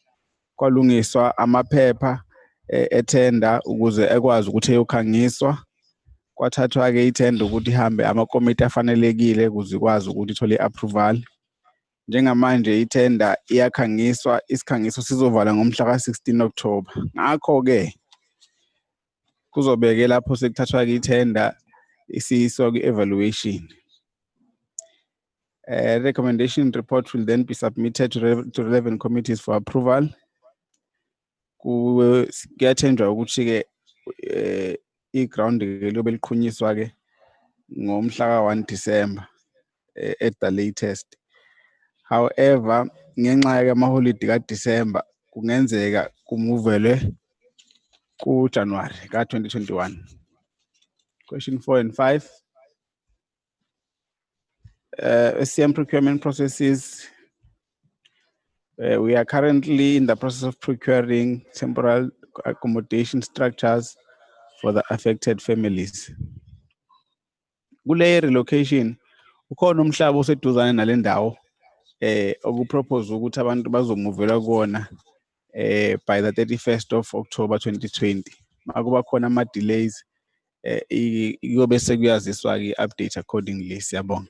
Kwalungiswa amaphepha ethenda ukuze ekwazi ukuthi eyokhangiswa. Kwathathwa ke ithenda ukuthi ihambe amakomiti afanelekile ukuze ikwazi ukuthi ithole approval. Njengamanje ithenda iyakhangiswa, isikhangiso sizovala ngomhla ka-16 October. Ngakho ke kuzobeke lapho sekuthathwa ke ithenda isiyiswa kwi-evaluation. Recommendation report will then be submitted to relevant committees for approval. Kuyathenjwa ukuthi ke i-ground ke liyobe liqhunyiswa ke ngomhla ka-1 December at the latest. However, ngenxa yamaholidi ka-December kungenzeka kumuvelwe ku-January ka-2021. Question 4 and 5. SCM procurement processes. We are currently in the process of procuring temporal accommodation structures for the affected families. Kule relocation, ukhona umhlaba oseduzane nale ndawo okupropose ukuthi abantu bazomuvelwa kuwona by the 31st of October 2020. Makuba khona ama delays iyobe sekuyaziswa ke update accordingly. Siyabonga.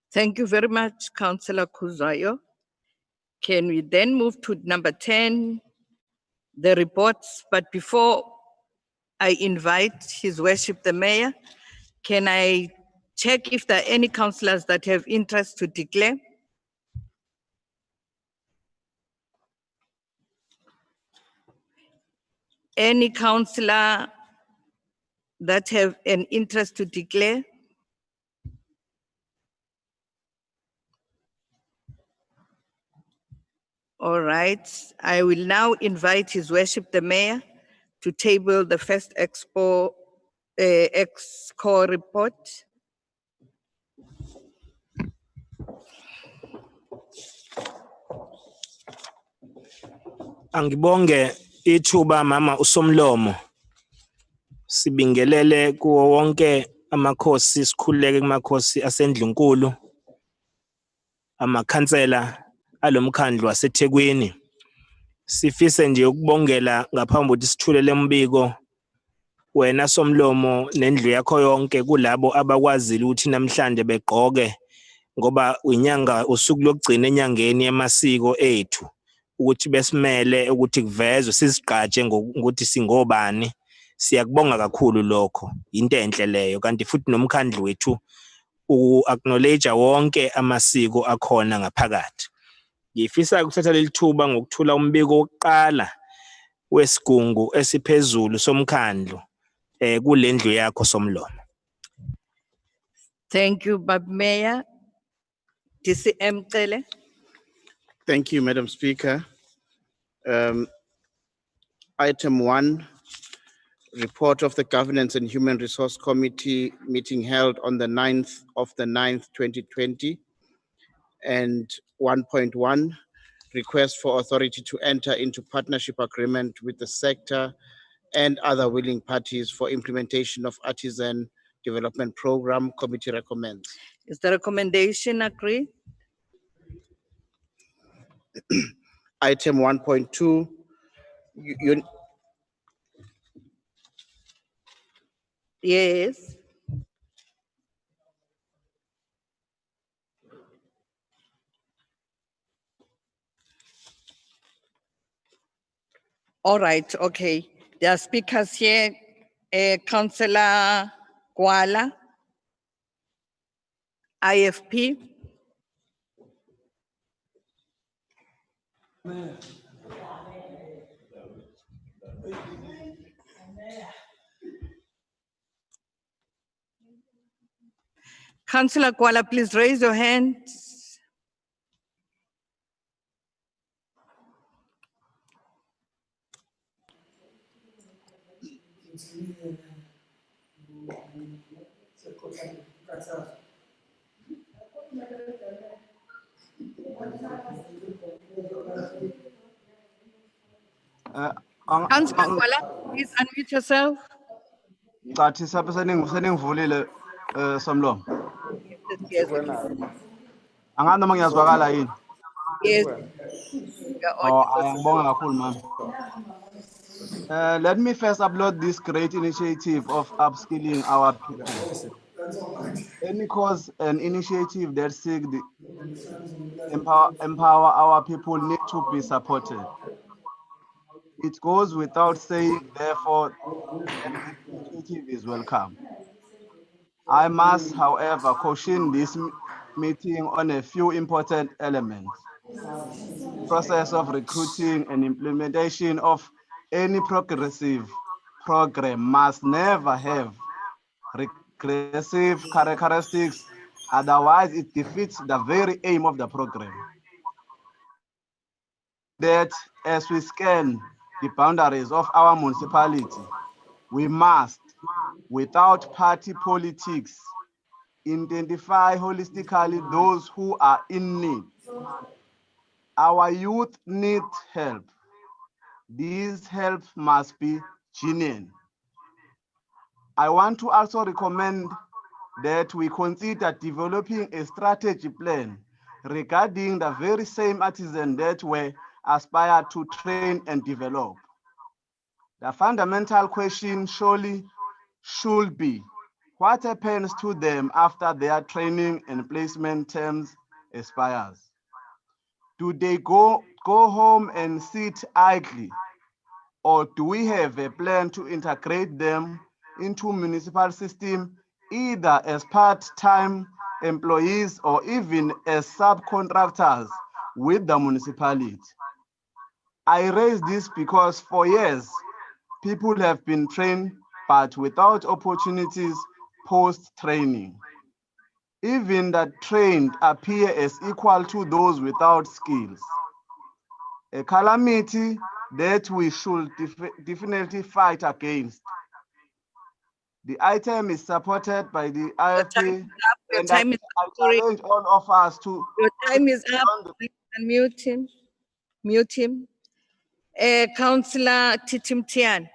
Thank you very much, Councillor Kuzayo. Can we then move to number 10, the reports? But before I invite His Worship the Mayor, can I check if there are any councillors that have interest to declare? Any councillor that have an interest to declare? All right, I will now invite His Worship the Mayor to table the first exco report. Angibonge ithuba mama uSomlomo. Sibingelele kuwo wonke amakhosi, sikhuleke kumakhosi asendlunkulu, amakhansela alomkhandlu waseThekwini. Sifise nje ukubongela ngaphambi ukuthi sithulele umbiko wena Somlomo nendlu yakho yonke kulabo abakwazile ukuthi namhlanje begqoke ngoba unyanga usuku lokugcina enyangeni yamasiko ethu ukuthi besimele ukuthi kuvezwe sizigqaje ngokuthi singobani. Siyakubonga kakhulu lokho, into enhle leyo, kanti futhi nomkhandlu wethu u-acknowledge wonke amasiko akhona ngaphakathi. Ngifisa ukuthatha leli thuba ngokuthula umbiko wokuqala wesigungu esiphezulu somkhandlu kule ndlu yakho Somlomo. Thank you, Bab Mayor. DCM Cele. Thank you, Madam Speaker. Item 1, report of the Governance and Human Resource Committee meeting held on the 9th of the 9th, 2020. And 1.1, request for authority to enter into partnership agreement with the sector and other willing parties for implementation of artisan development program. Committee recommends. Is the recommendation agreed? Item 1.2, Yes. All right, okay. There are speakers here Councillor Gwala, IFP. Councillor Gwala, please raise your hand. Councillor Gwala, please unmute yourself. Ngathi saphe seningivulile somlomo. Yes, Angani noma ngiyazwakala yini? yes. Oh, ngibonga kakhulu mama. Let me first applaud this great initiative of upskilling our people. Any cause and initiative that seek the empower our people need to be supported. It goes without saying, therefore, that this initiative is welcome. I must, however, caution this meeting on a few important elements. Process of recruiting and implementation of any progressive program must never have regressive characteristics, otherwise it defeats the very aim of the program. That as we scan the boundaries of our municipality, we must, without party politics, identify holistically those who are in need. Our youth need help. This help must be genuine. I want to also recommend that we consider developing a strategy plan regarding the very same artisans that we aspire to train and develop. The fundamental question surely should be, what happens to them after their training and placement terms expires? Do they go home and sit idly? Or do we have a plan to integrate them into municipal system, either as part-time employees or even as subcontractors with the municipality? I raise this because for years, people have been trained, but without opportunities post-training. Even the trained appear as equal to those without skills. A calamity that we should definitely fight against. The item is supported by the IFP, and I challenge all of us to— Your time is up. Unmute him. Mute him. Councillor Titimtian.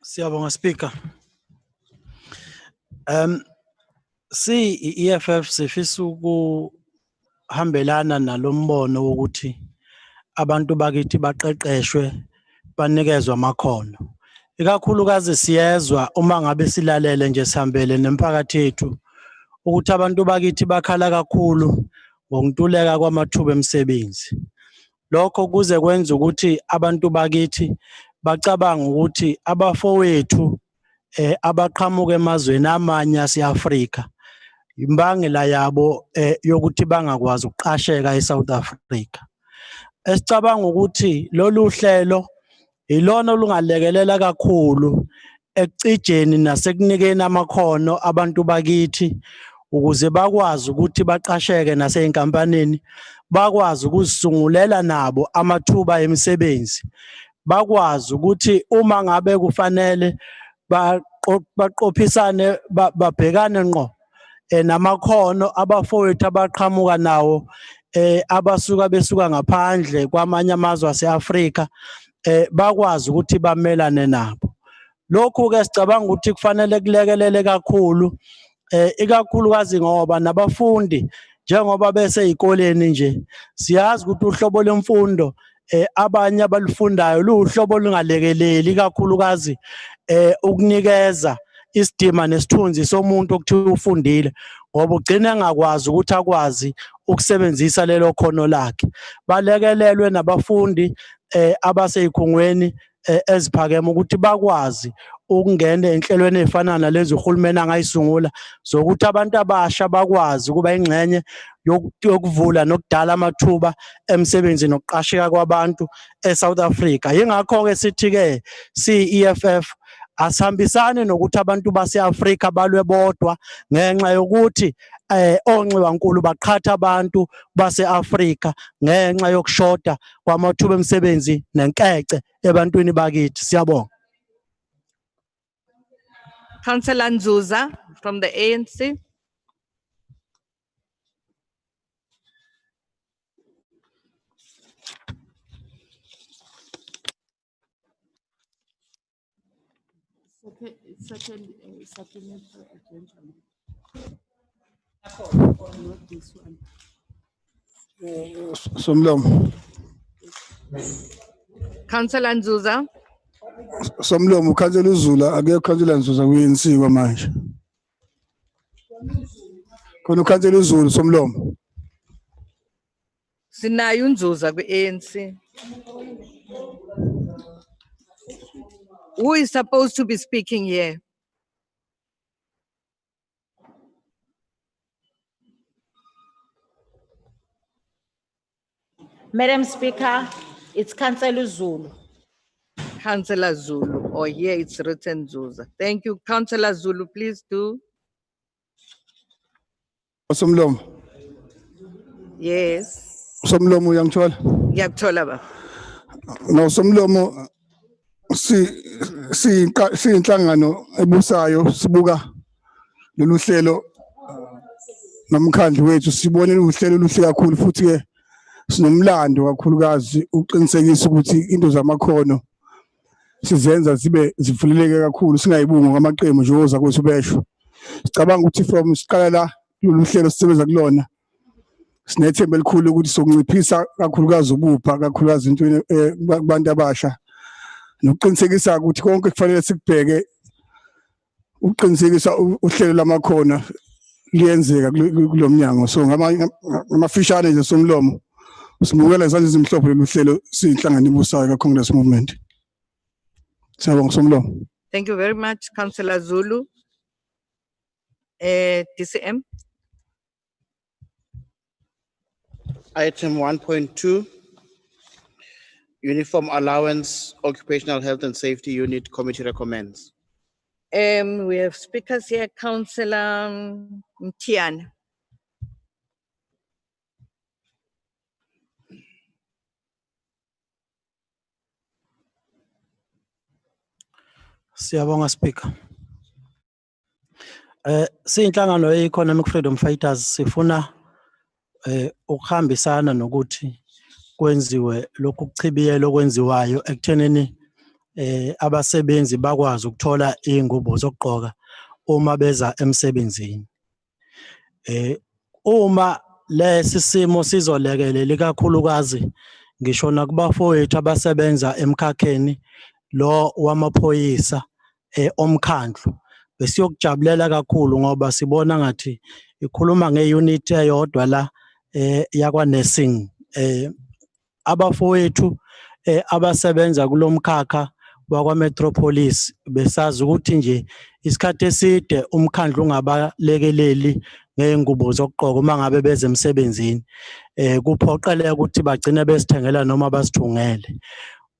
Siyabonga Speaker. EFF sifisa ukuhambelana nalombono wokuthi abantu bakithi baqeqeshwe banikezwe amakhono. Ikakhulukazi siyezwa uma ngabe silalele nje sihambele nemphakathi yethu ukuthi abantu bakithi bakhala kakhulu ngokuntuleka kwamathuba emisebenzi. Lokho kuze kwenze ukuthi abantu bakithi bacabanga ukuthi abafowethu abaqhamuka emazweni amanye ase-Afrika imbangela yabo yokuthi bangakwazi ukuqasheka eSouth Africa. Esicabanga ukuthi lolu hlelo ilona olungalekelela kakhulu ekucijeni nasekunikeni amakhono abantu bakithi ukuze bakwazi ukuthi baqasheke nasey'nkampanini, bakwazi ukuzisungulela nabo amathuba emisebenzi, bakwazi ukuthi uma ngabe kufanele baqophisane babhekane ngqo namakhono abafowethu abaqhamuka nawo besuka ngaphandle kwamanye amazwe ase-Afrika bakwazi ukuthi bamelane nabo. Lokhu-ke sicabanga ukuthi kufanele kulekelele kakhulu ikakhulukazi ngoba nabafundi njengoba besey'koleni nje siyazi ukuthi uhlobo lemfundo abanye abalifundayo luhlobo olungalekeleli ikakhulukazi ukunikeza isidima nesithunzi somuntu okuthiwa ufundile, ngoba ugcina engakwazi ukuthi akwazi ukusebenzisa lelo khono lakhe. Balekelelwe nabafundi abaseyikhungweni eziphakeme ukuthi bakwazi ukungena enhlelweni ezifana nalezi uhulumeni angayisungula zokuthi abantu abasha bakwazi ukuba ingxenye yokuvula nokudala amathuba emsebenzi nokuqasheka kwabantu eSouth Africa. Yingakho ke sithi ke si-EFF asihambisane nokuthi abantu base-Afrika balwe bodwa ngenxa yokuthi onxiwankulu baqhatha abantu base-Afrika ngenxa yokushoda kwamathuba emsebenzi nenkece ebantwini bakithi. Siyabonga. Councillor Nzuza from the ANC. Somlomo. Councillor Nzuza. Somlomo ukhansela uZulu akekho ukhansela Nzuza ku-ANC kwamanje. Khona ukhansela uZulu Somlomo. Sinayo uNzuza kwi-ANC. Who is supposed to be speaking here? Madam Speaker, it's Councillor Zulu. Councillor Zulu. Oh, here it's written Zuza. Thank you. Councillor Zulu, please do. Somlomo. Yes. Somlomo uyangithola? Ngiyakuthola baba. No Somlomo siyinhlangano ebusayo sibuka lolu hlelo nomkhandlu wethu sibone uhlelo oluhle kakhulu futhi ke sinomlando kakhulukazi uqinisekisa ukuthi into zamakhono sizenza zibe zivuleleke kakhulu singayibungu ngamaqembu njengoza kwethu besho. Sicabanga ukuthi from siqala la lolu hlelo sisebenza kulona sinethemba elikhulu ukuthi sokunciphisa kakhulukazi ubupha kakhulukazi into kubantu abasha nokuqinisekisa ukuthi konke kufanele sikubheke uqinisekisa uhlelo lamakhono liyenzeka kulomnyango. So ngamafishane nje Somlomo simukela izandla ezimhlophe lolu hlelo siyinhlangano ebusayo ka-Congress Movement. Siyabonga Somlomo. Thank you very much, Councillor Zulu. DCM. Item 1.2, Uniform Allowance, Occupational Health and Safety Unit Committee recommends. We have speakers here, Councillor Mtiana. Siyabonga Speaker. Siyinhlangano ye-Economic Freedom Fighters sifuna ukuhambisana nokuthi kwenziwe lokhu kuchibiyelo okwenziwayo ekuthenini abasebenzi bakwazi ukuthola ingubo zokugqoka uma beza emsebenzini. Uma lesi simo sizolekelela ikakhulukazi ngisho nakubafowethu abasebenza emkhakheni lo wamaphoyisa omkhandlu besiyokujabulela kakhulu ngoba sibona ngathi ikhuluma ngeunit eyodwa la yakwa nursing. Abafowethu abasebenza kulomkhakha wakwa Metropolis besazi ukuthi nje isikhathi eside umkhandlu ungabalekeleli ngeengubo zokugqoka uma ngabe beze emsebenzini kuphoqeleka ukuthi bagcine besithengela noma basithungele.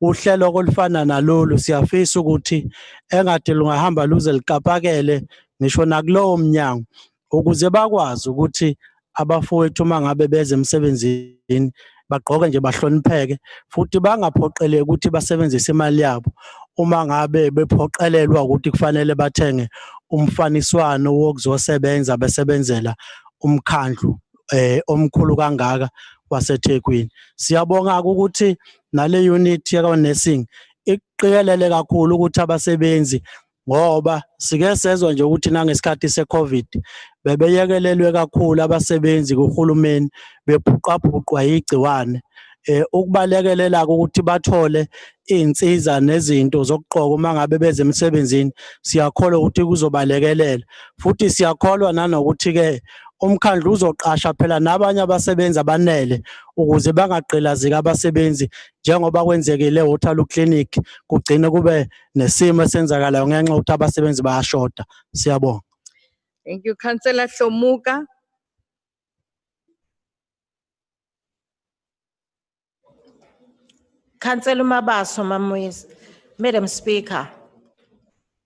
Uhlelo olufana nalolu siyafisa ukuthi engathi lungahamba luze likapakele ngisho nakulowo mnyango ukuze bakwazi ukuthi abafowethu uma ngabe beze emsebenzini bagqoke nje bahlonipheke futhi bangaphoqeleki ukuthi basebenzise imali yabo uma ngabe bephoqelelwa ukuthi kufanele bathenge umfaniswano wokuzosebenza besebenzela umkhandlu omkhulu kangaka waseThekwini. Siyabonga ukuthi nale unit yakwa nursing iqikelele kakhulu ukuthi abasebenzi ngoba sike sezwe nje ukuthi nangesikhathi seCovid bebeyekelelwe kakhulu abasebenzi kuhulumeni bephuqaphuqwa igciwane. Ukubalekelela ukuthi bathole izinsiza nezinto zokugqoka uma ngabe beze emsebenzini siyakholwa ukuthi kuzobalekelela futhi siyakholwa nanokuthi ke umkhandlu uzoqasha phela nabanye abasebenzi abanele ukuze bangagqilazeki abasebenzi njengoba kwenzekile eWaterloo Clinic kugcine kube nesimo esenzakalayo ngenxa yokuthi abasebenzi bayashoda. Siyabonga. Thank you, Councillor Hlomuka. Councillor Mabaso, Mamoyes. Madam Speaker.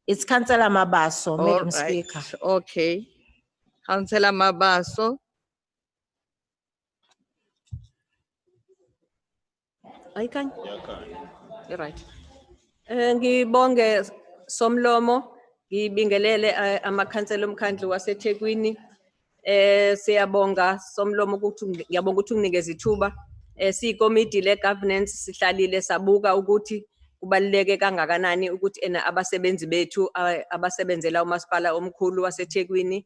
It's Councillor Mabaso, All Madam right, Speaker. okay. Councillor Mabaso. Ayikanye? Right. Ngibonge Somlomo, ngibingelele amakhansela omkhandlu waseThekwini. Siyabonga Somlomo ukuthi ngiyabonga ukuthi unginikeza ithuba. Siyikomiti le-governance sihlalile sabuka ukuthi kubaluleke kangakanani ukuthi abasebenzi bethu abasebenzela umasipala omkhulu waseThekwini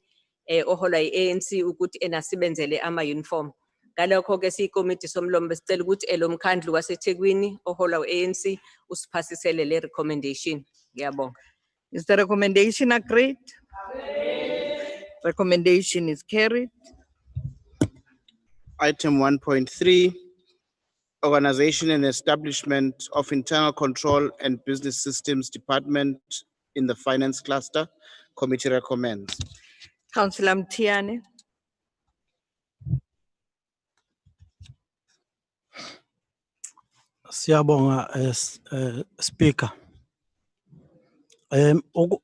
oholwa yi-ANC ukuthi sibenzele ama-uniform. Ngalokho ke siyikomiti Somlomo besicela ukuthi lo mkhandlu waseThekwini oholwa u-ANC usiphasisele le recommendation. Ngiyabonga. Is the recommendation agreed? Recommendation is carried. Item 1.3, Organization and Establishment of Internal Control and Business Systems Department in the Finance Cluster. Committee recommends. Councillor Mtiane. Siyabonga Speaker.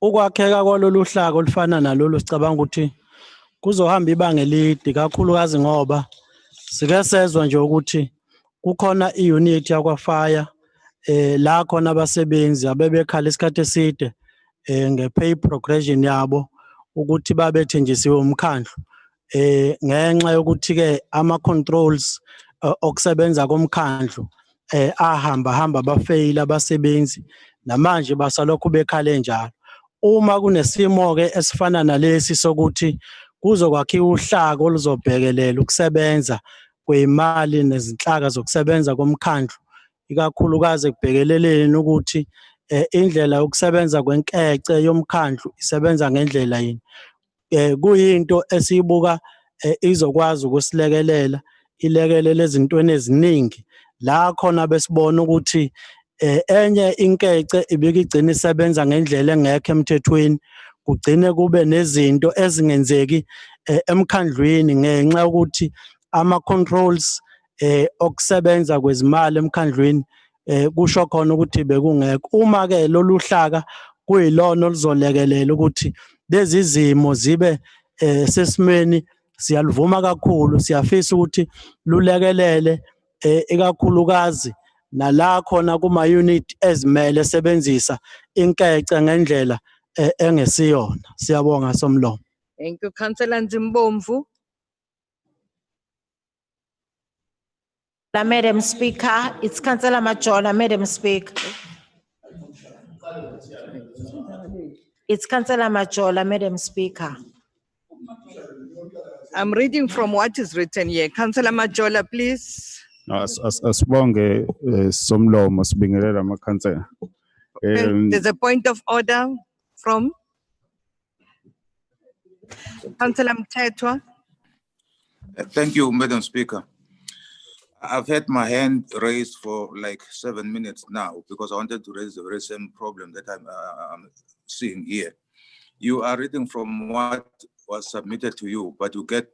Ukwakheka kwalolu hlaka olufana nalolu sicabanga ukuthi kuzohamba ibanga elide kakhulukazi ngoba sike sezwe nje ukuthi kukhona iunit yakwa-fire la khona abasebenzi abebekhala isikhathi eside nge-pay progression yabo ukuthi babethenjisiwe umkhandlu ngenxa yokuthi ke ama-controls okusebenza komkhandlu hamba bafeyila abasebenzi namanje basalokhu bekhale njalo. Uma kunesimo ke esifana nalesi sokuthi kuzokwakhiwa uhlaka oluzobhekelela ukusebenza kwezimali nezinhlaka zokusebenza komkhandlu ikakhulukazi ekubhekeleleni ukuthi indlela yokusebenza kwenkece yomkhandlu isebenza ngendlela yini. Kuyinto esiyibuka izokwazi ukusilekelela ilekelele ezintweni eziningi la khona besibona ukuthi enye inkece ibikigcina isebenza ngendlela engekho emthethweni kugcine kube nezinto ezingenzeki emkhandlwini ngenxa yokuthi ama-controls okusebenza kwezimali emkhandlwini kusho khona ukuthi bekungekho. Uma-ke lolu hlaka kuyilona oluzolekelela ukuthi lezi zimo zibe sesimeni siyaluvuma kakhulu, siyafisa ukuthi lulekelele ikakhulukazi nala khona kuma-unit ezimele sebenzisa inkece ngendlela engesiyona. Siyabonga Somlomo. Thank you, Councillor Nzimbomvu. Madam Speaker, it's Councillor Majola, Madam Speaker. It's Councillor Majola, Madam Speaker. I'm reading from what is written here. Councillor Majola, please. Asibonge Somlomo sibingelela amakhansela. There's a point of order from Councillor Mthethwa. Thank you, Madam Speaker. I've had my hand raised for like 7 minutes now because I wanted to raise the very same problem that I'm seeing here. You are reading from what was submitted to you, but you get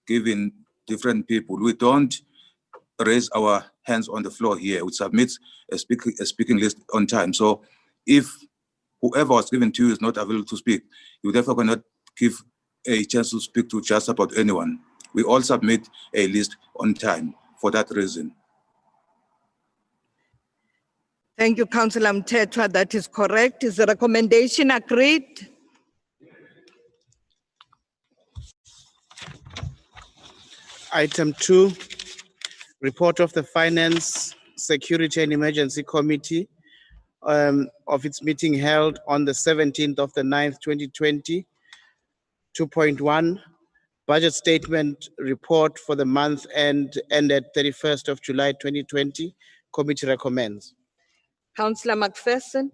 given different people. We don't raise our hands on the floor here. We submit a speaking list on time. So if whoever was given to you is not available to speak, you therefore cannot give a chance to speak to just about anyone. We all submit a list on time for that reason. Thank you, Councillor Mthethwa. That is correct. Is the recommendation agreed? Item 2, report of the Finance, Security and Emergency Committee of its meeting held on the 17th of the 9th, 2020. 2.1, budget statement report for the month ended 31st of July, 2020. Committee recommends. Councillor McPherson.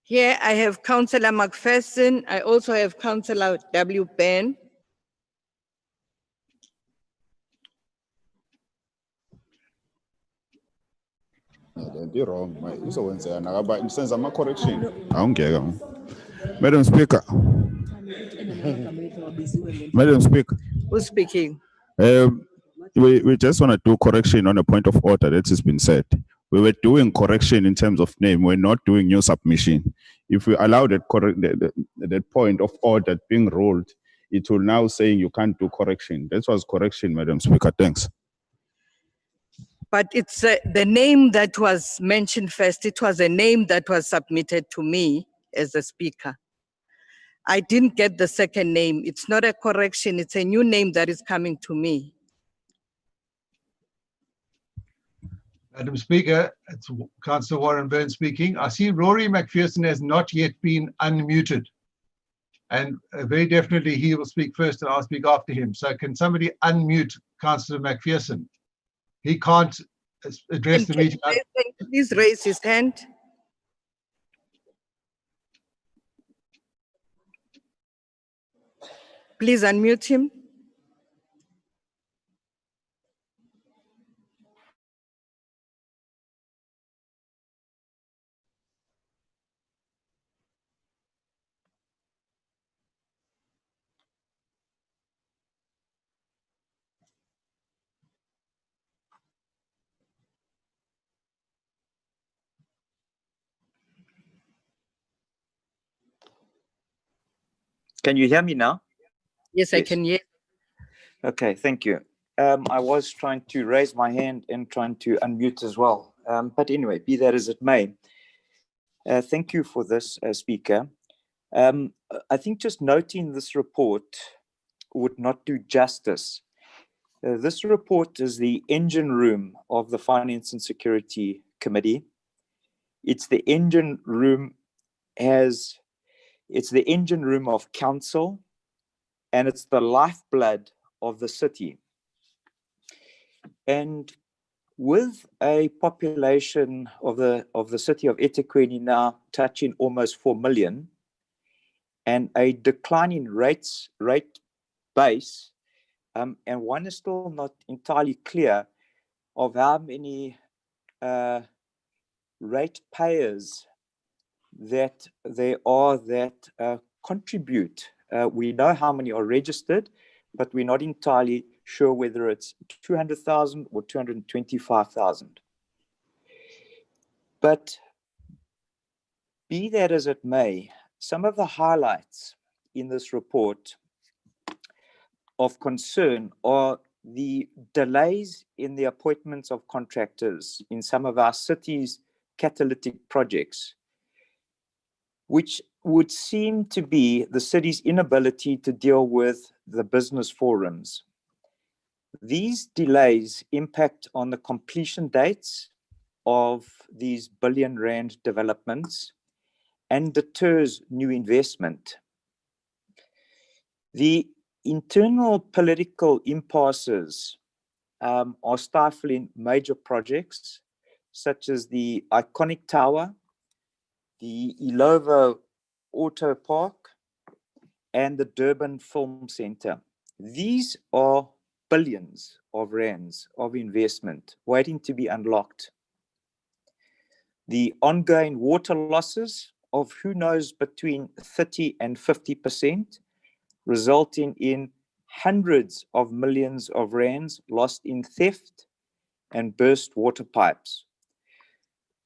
Here I have Councillor McPherson. I also have Councillor W. Ben. They're wrong. Izowenzeka nakaba senza ama correction. Awungeka. Madam Speaker. Madam Speaker. Who's speaking? We just want to do correction on a point of order that has been said. We were doing correction in terms of name. We're not doing new submission. If we allow that that point of order being ruled, it will now saying you can't do correction. That was correction, Madam Speaker. Thanks. But it's the name that was mentioned first. It was a name that was submitted to me as a speaker. I didn't get the second name. It's not a correction. It's a new name that is coming to me. Madam Speaker, it's Councillor Warren Byrne speaking. I see Rory McPherson has not yet been unmuted. And very definitely he will speak first and I'll speak after him. So can somebody unmute Councillor McPherson? He can't address the meeting. Please raise his hand. Please unmute him. Can you hear me now? Yes, I can hear. Okay, thank you. I was trying to raise my hand and trying to unmute as well. But anyway, be that as it may, thank you for this, Speaker. I think just noting this report would not do justice. This report is the engine room of the Finance and Security Committee. It's the engine room of council, and it's the lifeblood of the city. And with a population of the city of EThekwini now touching almost 4 million, and a declining rate base, and one is still not entirely clear of how many rate payers that there are that contribute. We know how many are registered, but we're not entirely sure whether it's 200,000 or 225,000. But be that as it may, some of the highlights in this report of concern are the delays in the appointments of contractors in some of our city's catalytic projects, which would seem to be the city's inability to deal with the business forums. These delays impact on the completion dates of these billion-rand developments and deters new investment. The internal political impasses are stifling major projects such as the iconic tower, the Illovo Auto Park, and the Durban Film Centre. These are billions of rands of investment waiting to be unlocked. The ongoing water losses of who knows between 30 and 50%, resulting in hundreds of millions of rands lost in theft and burst water pipes.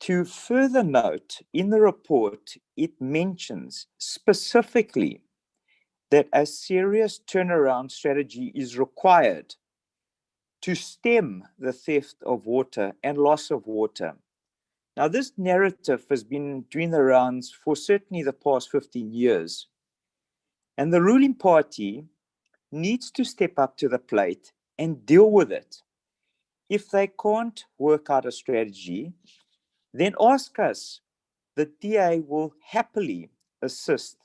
To further note, in the report, it mentions specifically that a serious turnaround strategy is required to stem the theft of water and loss of water. Now, this narrative has been doing the rounds for certainly the past 15 years. And the ruling party needs to step up to the plate and deal with it. If they can't work out a strategy, then ask us. The DA will happily assist.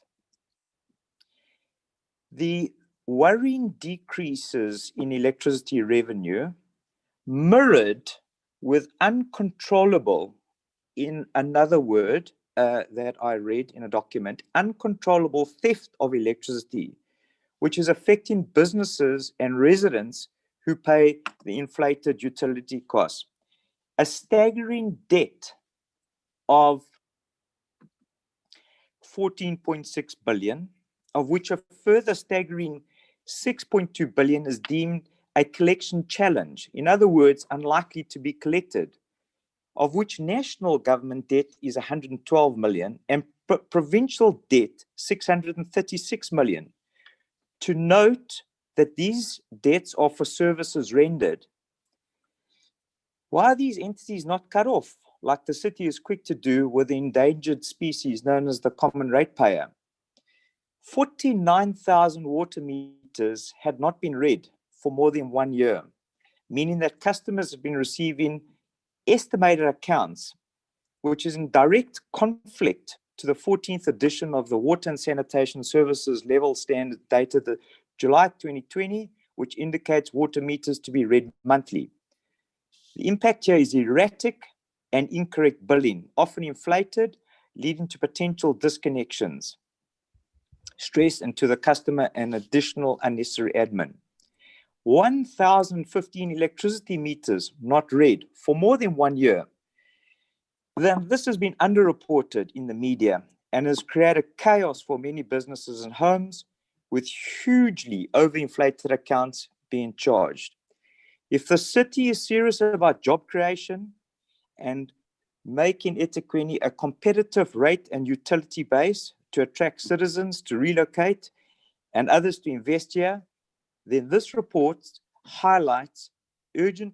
The worrying decreases in electricity revenue mirrored with uncontrollable, in another word, that I read in a document, uncontrollable theft of electricity, which is affecting businesses and residents who pay the inflated utility costs. A staggering debt of 14.6 billion, of which a further staggering 6.2 billion is deemed a collection challenge, in other words, unlikely to be collected, of which national government debt is 112 million and provincial debt 636 million. To note that these debts are for services rendered. Why are these entities not cut off, like the city is quick to do with the endangered species known as the common ratepayer? 49,000 water meters had not been read for more than 1 year, meaning that customers have been receiving estimated accounts, which is in direct conflict to the 14th edition of the Water and Sanitation Services Level Standard dated July 2020, which indicates water meters to be read monthly. The impact here is erratic and incorrect billing, often inflated, leading to potential disconnections, stress into the customer, and additional unnecessary admin. 1,015 electricity meters not read for more than 1 year. Then this has been underreported in the media and has created chaos for many businesses and homes, with hugely overinflated accounts being charged. If the city is serious about job creation and making EThekwini a competitive rate and utility base to attract citizens to relocate and others to invest here, then this report highlights urgent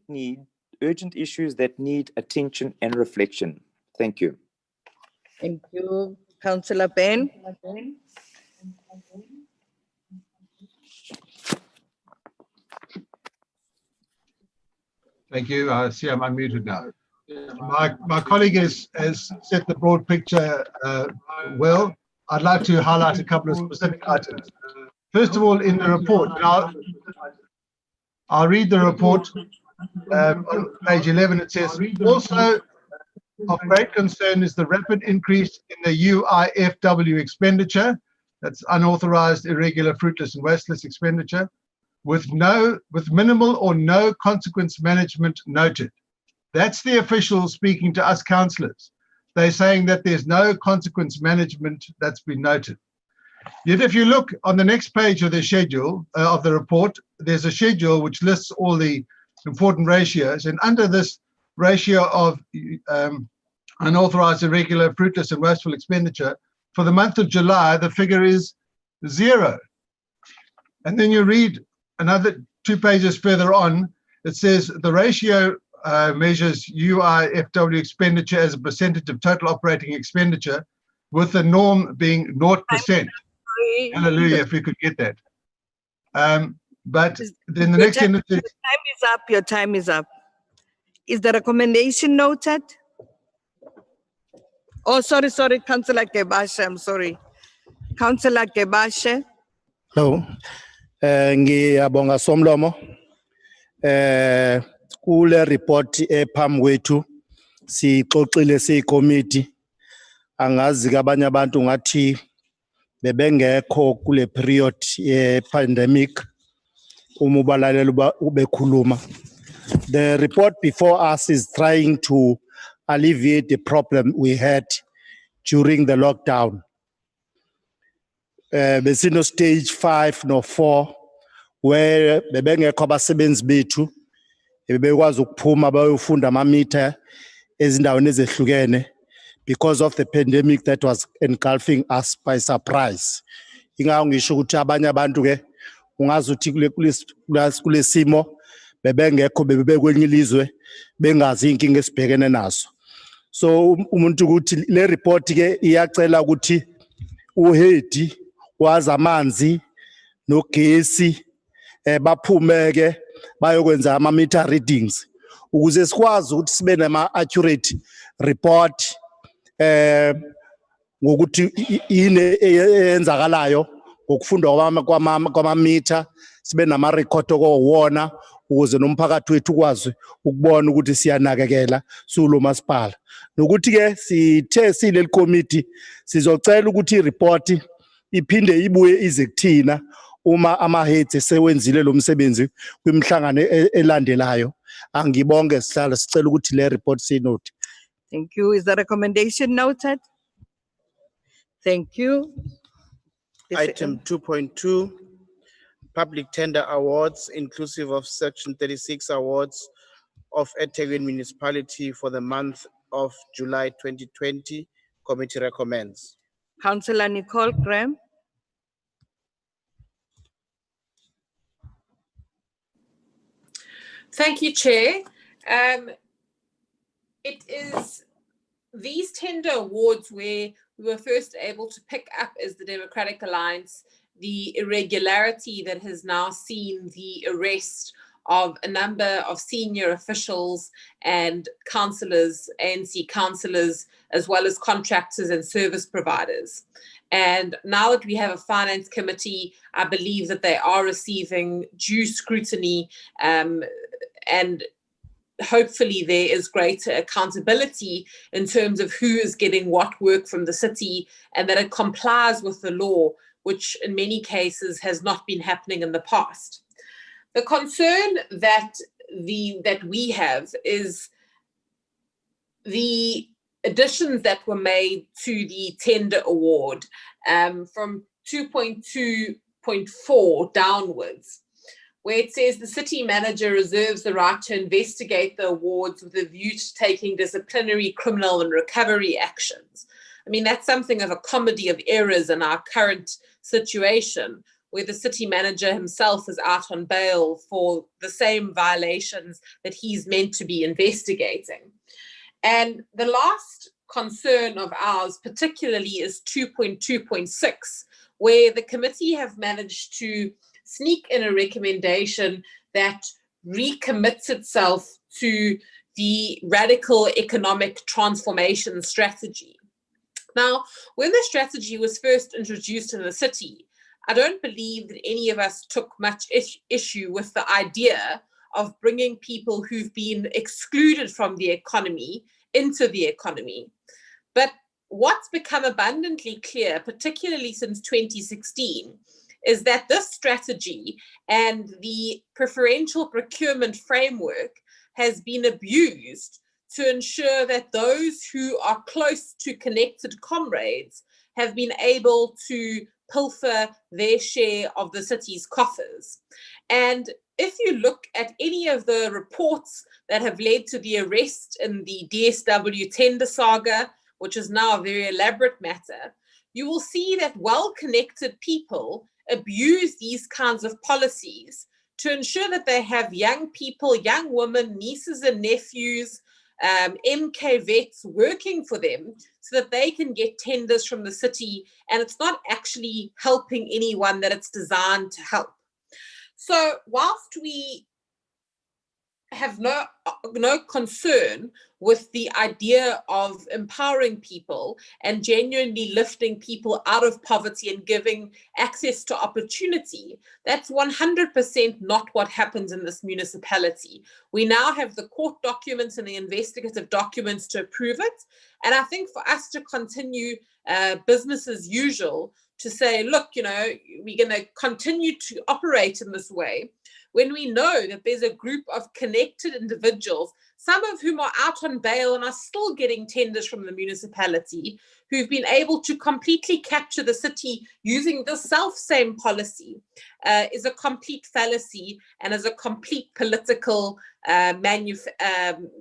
issues that need attention and reflection. Thank you. Thank you, Councillor Ben. Thank you. I see I'm unmuted now. My colleague has set the broad picture well. I'd like to highlight a couple of specific items. First of all, in the report, I'll read the report. On page 11, it says, also of great concern is the rapid increase in the UIFW expenditure, that's unauthorized, irregular, fruitless, and wasteless expenditure, with minimal or no consequence management noted. That's the officials speaking to us councillors. They're saying that there's no consequence management that's been noted. Yet if you look on the next page of the schedule of the report, there's a schedule which lists all the important ratios, and under this ratio of unauthorized, irregular, fruitless, and wasteful expenditure, for the month of July, the figure is 0. And then you read another 2 pages further on, it says the ratio measures UIFW expenditure as a percentage of total operating expenditure, with the norm being 0%. Hallelujah, if we could get that. But then the next sentence is... Your time is up. Is the recommendation noted? Oh, sorry, Councillor Gebashe, I'm sorry. Councillor Gebashe. Hello. Ngiyabonga Somlomo. Kule report ephambi kwethu sixoxile siyikomiti, angazi kabanye abantu ngathi bebengekho kule period ye pandemic umubalalela ubekhuluma. The report before us is trying to alleviate the problem we had during the lockdown. Besino stage 5 no 4 where bebengekho abasebenzi bethu bebekwazi ukuphuma bayofunda amamitha ezindaweni ezehlukene because of the pandemic that was engulfing us by surprise. Ingakho ngisho ukuthi abanye abantu ke ungazi ukuthi kule simo bebengekho bebekwenye ilizwe bengazi inkinga esibhekene nazo. So umuntu ukuthi le report ke iyacela ukuthi uhedi wazamanzi nogesi baphumeke bayokwenza ama meter readings ukuze sikwazi ukuthi sibe nama accurate report ngokuthi yini eyenzakalayo ngokufunda kwama meter, sibe nama record okuwona ukuze nomphakathi wethu ukwazi ukubona ukuthi siyanakekela sulo masipala. Nokuthi ke sithe sileli committee sizocela ukuthi ireport iphinde ibuye ize kuthina uma ama-heads sewenzile lo msebenzi kwimhlangano elandelayo. Angibonge sihlala sicela ukuthi le report sinote. Thank you. Is the recommendation noted? Thank you. Item 2.2, public tender awards inclusive of section 36 awards of EThekwini Municipality for the month of July 2020. Committee recommends. Councillor Nicole Graham. Thank you, Chair. It is these tender awards where we were first able to pick up as the Democratic Alliance the irregularity that has now seen the arrest of a number of senior officials and councillors, ANC councillors, as well as contractors and service providers. And now that we have a finance committee, I believe that they are receiving due scrutiny, and hopefully there is greater accountability in terms of who is getting what work from the city, and that it complies with the law, which in many cases has not been happening in the past. The concern that we have is the additions that were made to the tender award from 2.2.4 downwards, where it says the city manager reserves the right to investigate the awards with a view to taking disciplinary, criminal and recovery actions. I mean, that's something of a comedy of errors in our current situation, where the city manager himself is out on bail for the same violations that he's meant to be investigating. And the last concern of ours particularly is 2.2.6, where the committee have managed to sneak in a recommendation that recommits itself to the radical economic transformation strategy. Now, when the strategy was first introduced in the city, I don't believe that any of us took much issue with the idea of bringing people who've been excluded from the economy into the economy. But what's become abundantly clear, particularly since 2016, is that this strategy and the preferential procurement framework has been abused to ensure that those who are close to connected comrades have been able to pilfer their share of the city's coffers. And if you look at any of the reports that have led to the arrest in the DSW tender saga, which is now a very elaborate matter, you will see that well-connected people abuse these kinds of policies to ensure that they have young people, young women, nieces and nephews, MK vets working for them so that they can get tenders from the city, and it's not actually helping anyone that it's designed to help. So whilst we have no concern with the idea of empowering people and genuinely lifting people out of poverty and giving access to opportunity, that's 100% not what happens in this municipality. We now have the court documents and the investigative documents to approve it. And I think for us to continue business as usual, to say, look, you know, we're going to continue to operate in this way, when we know that there's a group of connected individuals, some of whom are out on bail and are still getting tenders from the municipality, who've been able to completely capture the city using the self-same policy, is a complete fallacy and is a complete political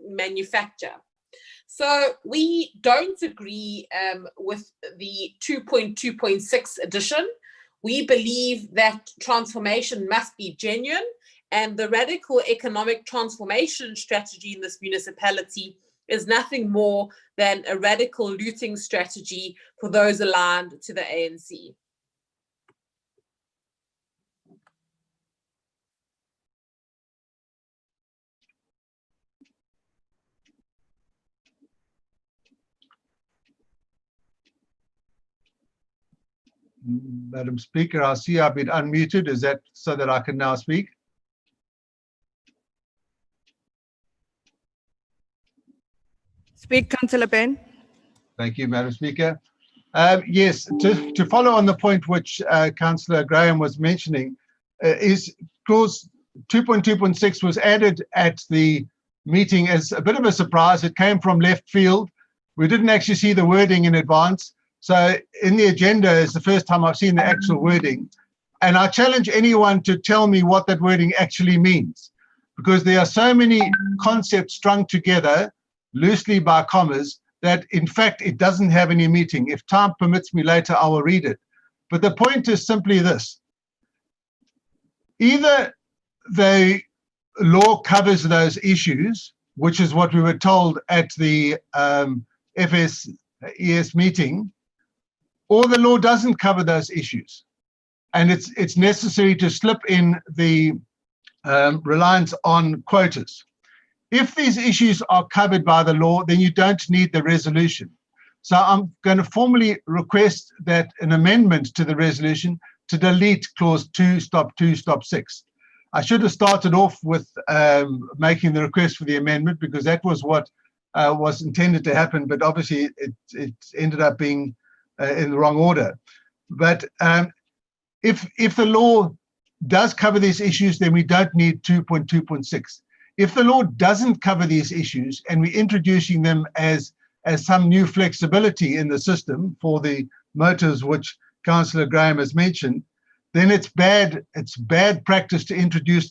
manufacture. So we don't agree with the 2.2.6 addition. We believe that transformation must be genuine, and the radical economic transformation strategy in this municipality is nothing more than a radical looting strategy for those aligned to the ANC. Madam Speaker, I see I've been unmuted. Is that so that I can now speak? Speak, Councillor Ben. Thank you, Madam Speaker. Yes, to follow on the point which Councillor Graham was mentioning, is clause 2.2.6 was added at the meeting as a bit of a surprise. It came from left field. We didn't actually see the wording in advance. So in the agenda is the first time I've seen the actual wording. And I challenge anyone to tell me what that wording actually means, because there are so many concepts strung together loosely by commas that in fact it doesn't have any meaning. If time permits me later, I will read it. But the point is simply this: either the law covers those issues, which is what we were told at the FSES meeting, or the law doesn't cover those issues. And it's necessary to slip in the reliance on quotas. If these issues are covered by the law, then you don't need the resolution. So I'm going to formally request that an amendment to the resolution to delete clause 2(2)(6). I should have started off with making the request for the amendment, because that was what was intended to happen, but obviously it ended up being in the wrong order. But if the law does cover these issues, then we don't need 2.2.6. If the law doesn't cover these issues and we're introducing them as some new flexibility in the system for the motives which Councillor Graham has mentioned, then it's bad practice to introduce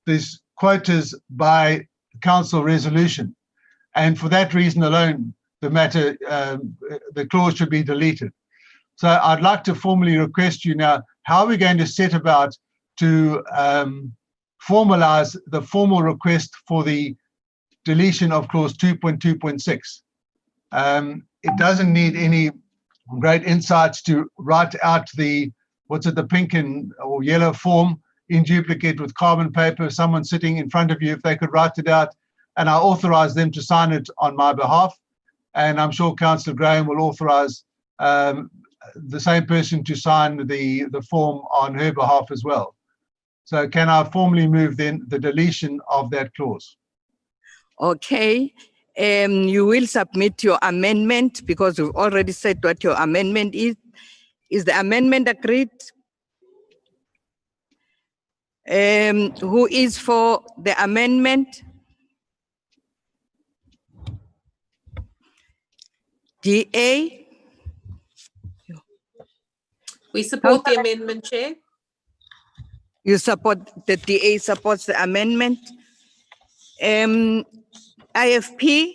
these quotas by council resolution. And for that reason alone, the clause should be deleted. So I'd like to formally request you now, how are we going to set about to formalize the formal request for the deletion of clause 2.2.6? It doesn't need any great insights to write out the pink or yellow form in duplicate with carbon paper, someone sitting in front of you, if they could write it out, and I authorize them to sign it on my behalf. And I'm sure Councillor Graham will authorize the same person to sign the form on her behalf as well. So can I formally move then the deletion of that clause? Okay. You will submit your amendment, because you've already said what your amendment is. Is the amendment agreed? Who is for the amendment? DA? We support the amendment, Chair. You support, the DA supports the amendment. IFP?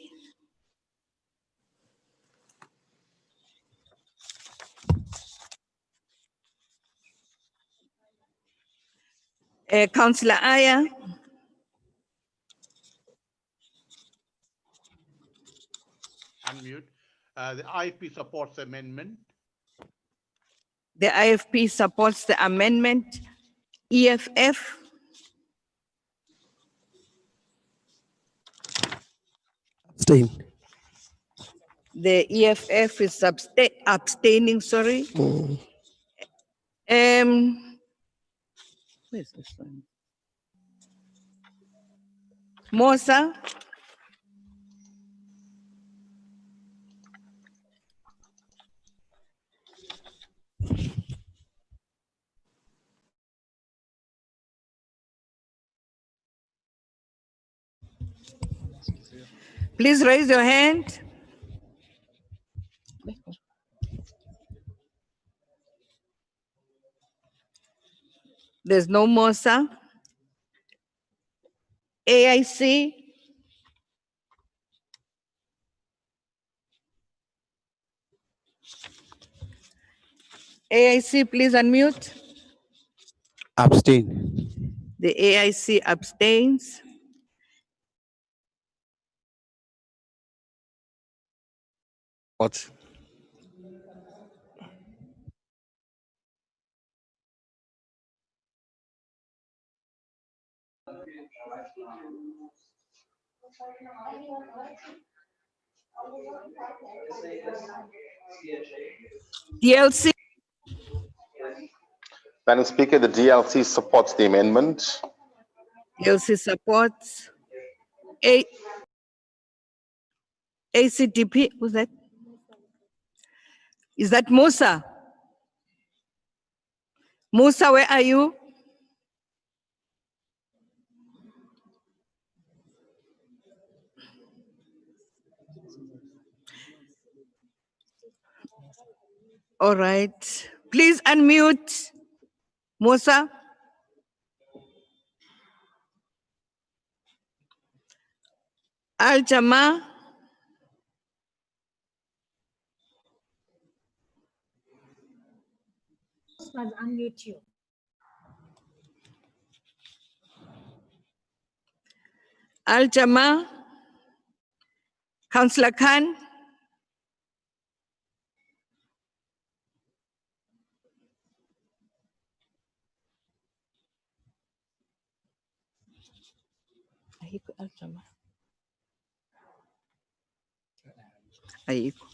Councillor Aya? Unmute. The IFP supports the amendment. The IFP supports the amendment. EFF? Abstain. The EFF is abstaining, sorry. Where's this one? Mosa? Please raise your hand. There's no Mosa. AIC? AIC, please unmute. Abstain. The AIC abstains. What? DLC? Madam Speaker, the DLC supports the amendment. DLC supports. ACDP, who's that? Is that Musa? Musa, where are you? All right. Please unmute. Musa. Al Jama. Must unmute you. Al Jama. Councillor Khan. Ayiko Al Jama. Ayiko.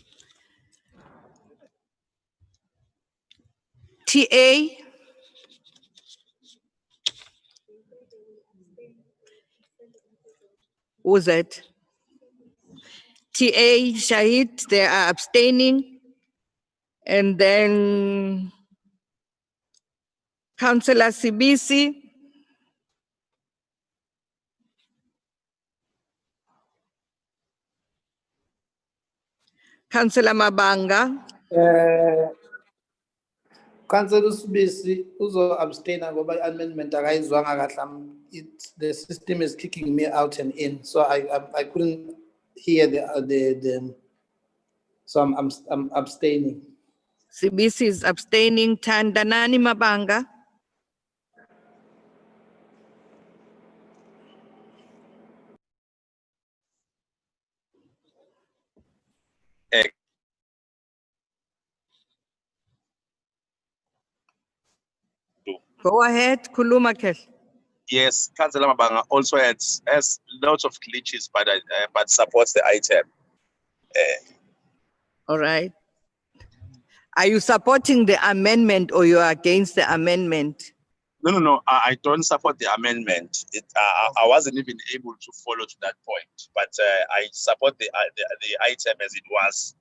TA. Who's that? TA, Shahid, they are abstaining. And then Councillor Sibisi. Councillor Mabanga. Councillor Sibisi uzo abstain ngoba amendment akayizwanga kahle. The system is kicking me out and in, so I couldn't hear the so I'm abstaining. Sibisi is abstaining. Tandanani Mabanga. Go ahead, Kuluma Kesh. Yes, Councillor Mabanga also has lots of glitches, but supports the item. All right. Are you supporting the amendment or you are against the amendment? No, I don't support the amendment. I wasn't even able to follow to that point, but I support the item as it was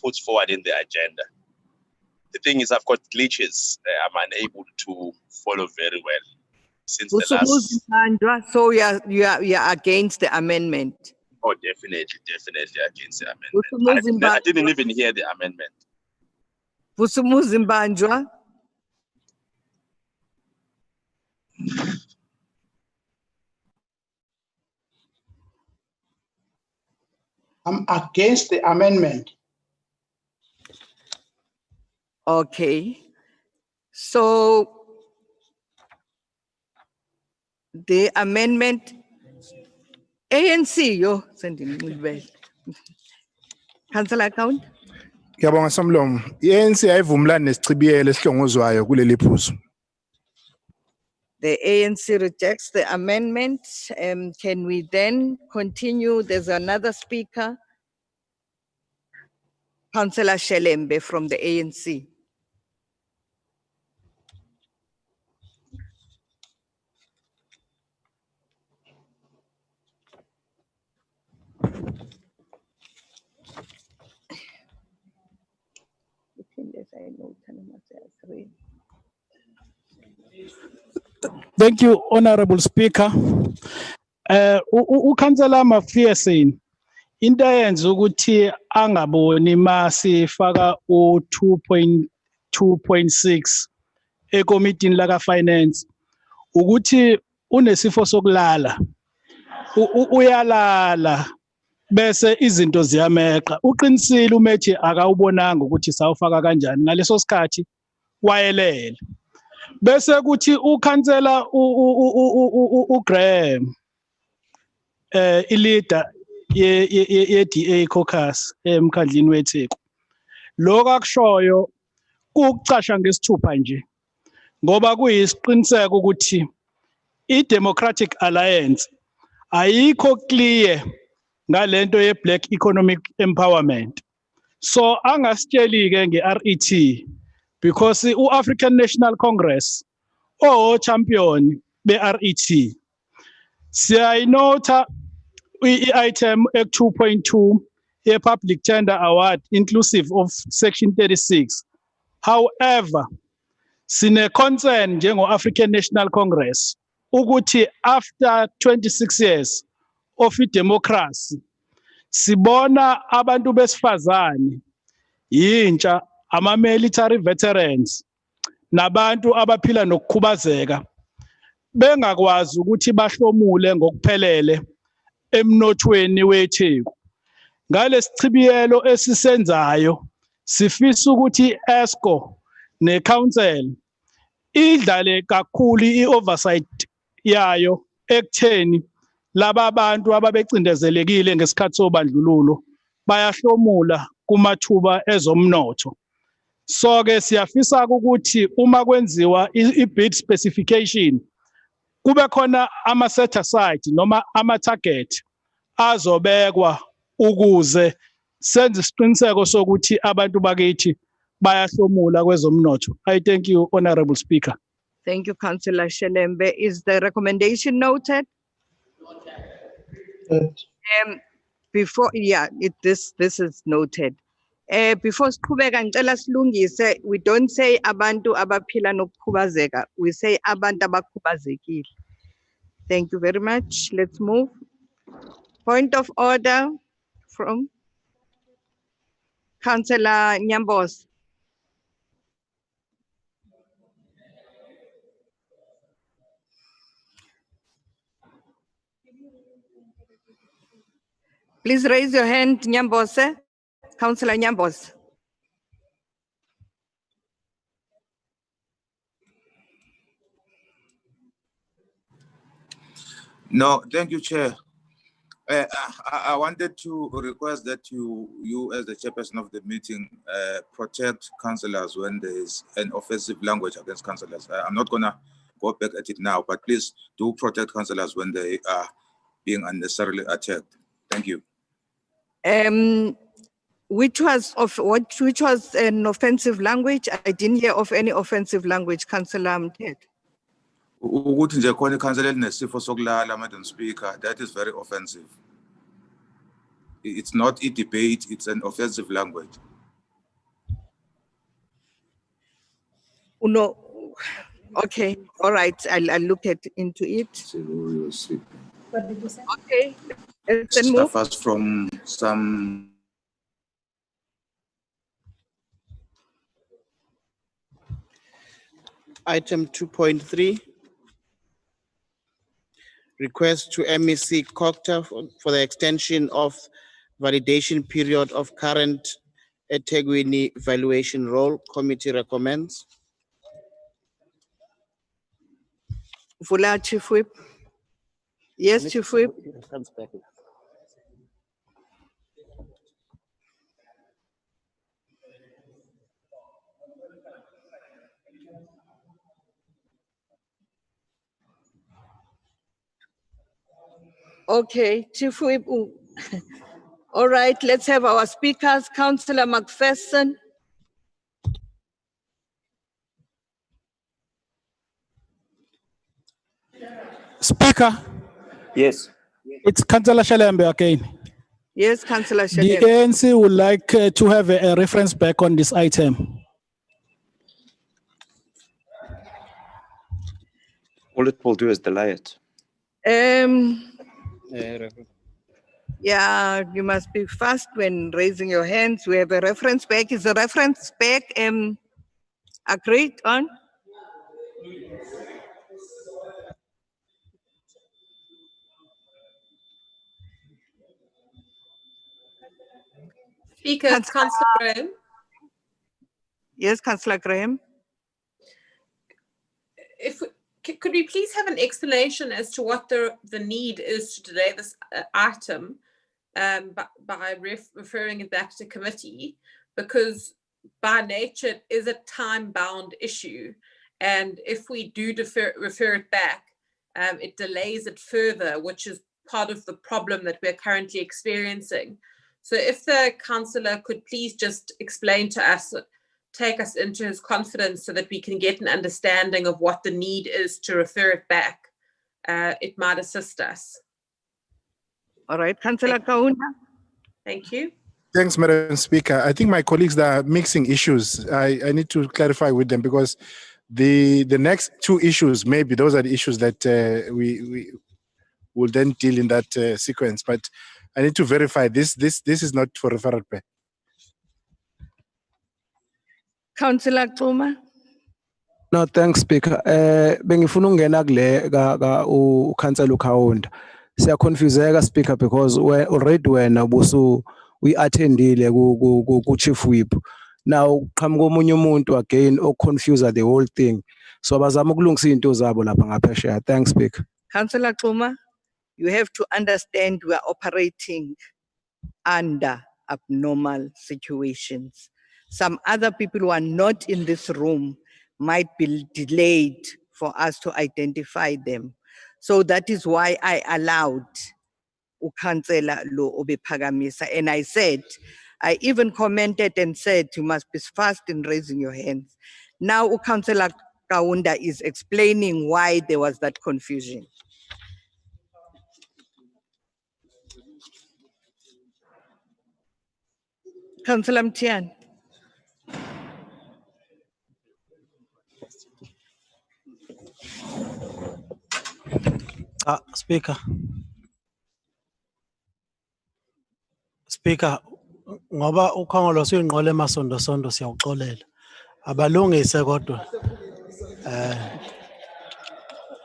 put forward in the agenda. The thing is, I've got glitches. I'm unable to follow very well since the last. So you are against the amendment. Oh, definitely against the amendment. I didn't even hear the amendment. Vusumuzimbanjwa. I'm against the amendment. Okay. So the amendment ANC yo sending Mulbel. Councillor Account. Ngiyabonga Somlomo. I-ANC ayivumelani nesichibiyelo esihlongozwayo kuleli phuzu. The ANC rejects the amendment. Can we then continue? There's another speaker. Councillor Shelembe from the ANC. Thank you, Honorable Speaker. Councillor McPherson, into eyenza ukuthi angaboni masifaka u2.2.6 ekomitini laka finance ukuthi unesifo sokulala. Uyalala bese izinto ziyameqa. Uqinisile umethi akawubonanga ukuthi sawufaka kanjani ngaleso sikhathi wayelele. Bese kuthi ukhansela uGraham ileader ye DA caucus emkhandlini weTheku. Lokho akushoyo ukucasha ngesithupha nje ngoba kuyisiqiniseko ukuthi iDemocratic Alliance ayikho clear ngalento ye-black economic empowerment. So angasitsheli ke nge-RET because u-African National Congress champion be-RET siyayinotha i-item eku-2.2 public tender award inclusive of section 36. However, sine concern njengo-African National Congress ukuthi after 26 years of democracy sibona abantu besifazane, yintsha, ama-military veterans nabantu abaphila nokukhubazeka bengakwazi ukuthi bahlomule ngokuphelele emnothweni weTheku. Ngalesichibiyelo esisenzayo sifisa ukuthi ESCO ne-council idlale kakhulu i-oversight yayo ekutheni laba bantu ababecindezelekile ngesikhathi sobandlululo bayahlomula kumathuba ezomnotho. So-ke siyafisa ukuthi uma kwenziwa i-bid specification kube khona ama-set aside noma ama-target azobekwa ukuze senze isiqiniseko sokuthi abantu bakithi bayahlomula kwezomnotho. I thank you, Honorable Speaker. Thank you, Councillor Shelembe. Is the recommendation noted? Before, yeah, this is noted. Before siqhubeka ngicela silungise, we don't say abantu abaphila nokukhubazeka, we say abantu abakhubazekile. Thank you very much. Let's move. Point of order from Councillor Nyambos. Please raise your hand, Nyambose. Councillor Nyambos. No, thank you, Chair. I wanted to request that you as the chairperson of the meeting, protect councillors when there is an offensive language against councillors. I'm not gonna go back at it now, but please do protect councillors when they are being unnecessarily attacked. Thank you. Which was an offensive language? I didn't hear of any offensive language, Councillor Mthetho. Ukuthi nje khona ikhansela elinesifo sokulala, Madam Speaker, that is very offensive. It's not a debate, it's an offensive language. No, okay, all right, I'll look into it. What did you say? Okay, let's then move. Suffers from some. Item 2.3. Request to MEC Cocta for the extension of validation period of current EThekwini valuation role. Committee recommends. Vula, Chief Whip. Yes, Chief Whip. Okay, Chief Whip. All right, let's have our speakers. Councillor McPherson. Speaker. Yes. It's Councillor Shelembe again. Yes, Councillor The Shelembe. ANC would like to have a reference back on this item. All it will do is delay it. Yeah, you must be fast when raising your hands. We have a reference back. Is the reference back agreed on? Speaker, Councillor Graham. Yes, Councillor Graham. Could we please have an explanation as to what the need is to delay this item by referring it back to committee? Because by nature it is a time-bound issue, and if we do refer it back, it delays it further, which is part of the problem that we're currently experiencing. So if the councillor could please just explain to us, take us into his confidence so that we can get an understanding of what the need is to refer it back, it might assist us. All right, Councillor Kaunda. Thank you. Thanks, Madam Speaker. I think my colleagues are mixing issues. I need to clarify with them because the next two issues, maybe those are the issues that we will then deal in that sequence. But I need to verify this is not for referral pay. Councillor Xuma. No, thanks, Speaker. Bengifuna ukungena kule ka uKhansela uKhawunda. Siya confuseka, Speaker, because we already wena busu we attendile ku Chief Whip. Now qhamuka omunye umuntu again o confuse the whole thing. So abazama ukulungisa into zabo lapha ngaphesheya. Thanks, Speaker. Councillor Xuma, you have to understand we are operating under abnormal situations. Some other people who are not in this room might be delayed for us to identify them. So that is why I allowed uKhansela Lo Obephakamisa. And I said, I even commented and said, you must be fast in raising your hands. Now uKhansela Kaunda is explaining why there was that confusion. Councillor Mtian. Speaker. Speaker, ngoba ukhongolo suyinqola emasondo siyawuxolela. Abalungise kodwa.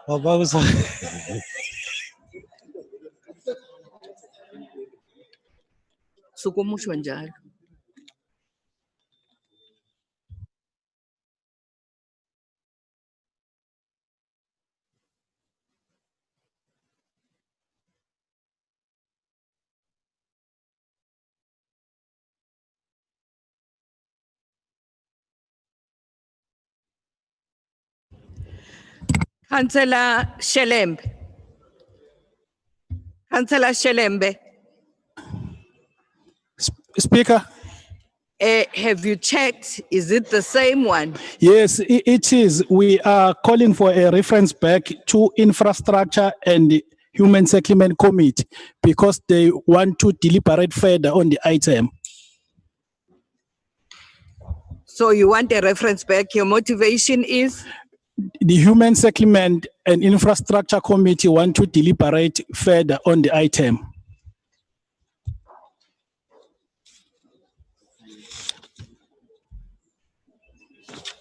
Ngoba Sukumusho njalo. Councillor Shelembe. Councillor Shelembe. Speaker. Have you checked? Is it the same one? Yes, it is. We are calling for a reference back to Infrastructure and Human Settlement Committee because they want to deliberate further on the item. So you want a reference back? Your motivation is? The Human Settlement and Infrastructure Committee want to deliberate further on the item.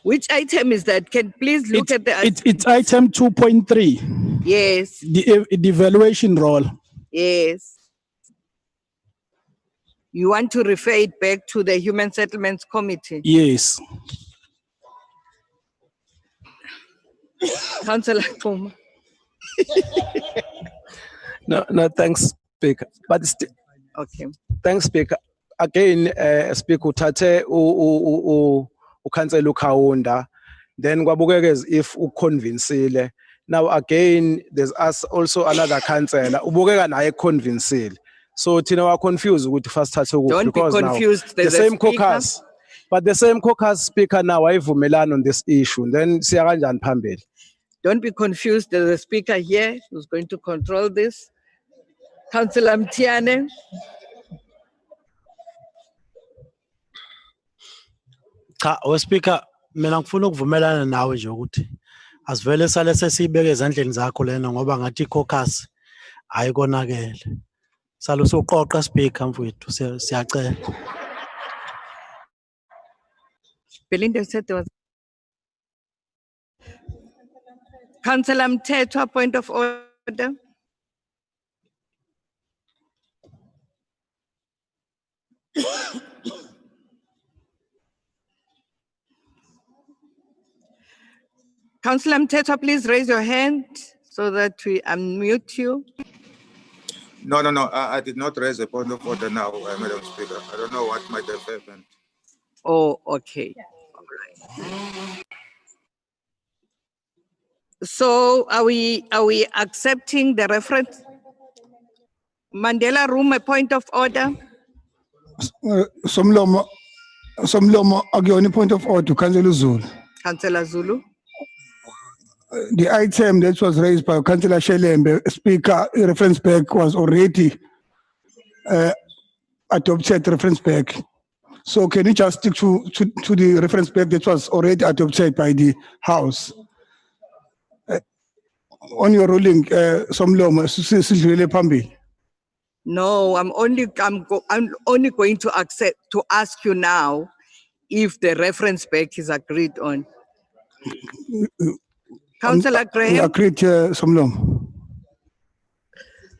Which item is that? Can please look at the... It's item 2.3. Yes. The evaluation role. Yes. You want to refer it back to the Human Settlements Committee? Yes. Councillor Xuma. No, thanks, Speaker. But okay. Thanks, Speaker. Again, Speaker, uthathe uKhansela uKhawunda, then kwabukeka as if uconvincile. Now again, there's us also another councillor ubukeka naye convincile. So thina wa confused ukuthi first thathe ukuphi because be confused. now There's the same a speaker. caucus, but the same caucus speaker now wayivumelana on this issue. Then siya kanjani phambili? Don't be confused. There's a speaker here who's going to control this. Councillor Mtiane. Cha, Speaker, mina ngifuna ukuvumelana nawe nje ukuthi asivele sale sesibeke ezandleni zakho lena ngoba ngathi caucus ayikonakele. Salo soqoqa Speaker mfowethu siyacela. Belinda said there was Councillor Mthethwa, point of order. Councillor Mthethwa, please raise your hand so that we unmute you. No. I did not raise a point of order now, Madam Speaker. I don't know what might have happened. Oh, okay. All right. So are we accepting the reference? Mandela Room, a point of order? Somlomo akuyona point of order, Councillor Zulu. Councillor Zulu. The item that was raised by Councillor Shelembe, Speaker, reference back was already adopted reference back. So can you just stick to the reference back that was already adopted by the House? On your ruling, Somlomo, sidlulele phambili. No, I'm only going to ask you now if the reference back is agreed on. Councillor Graham. Agreed, Somlomo.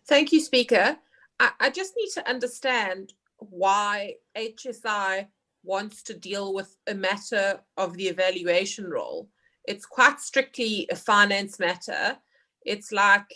Thank you, Speaker. I just need to understand why HSI wants to deal with a matter of the evaluation role. It's quite strictly a finance matter. It's like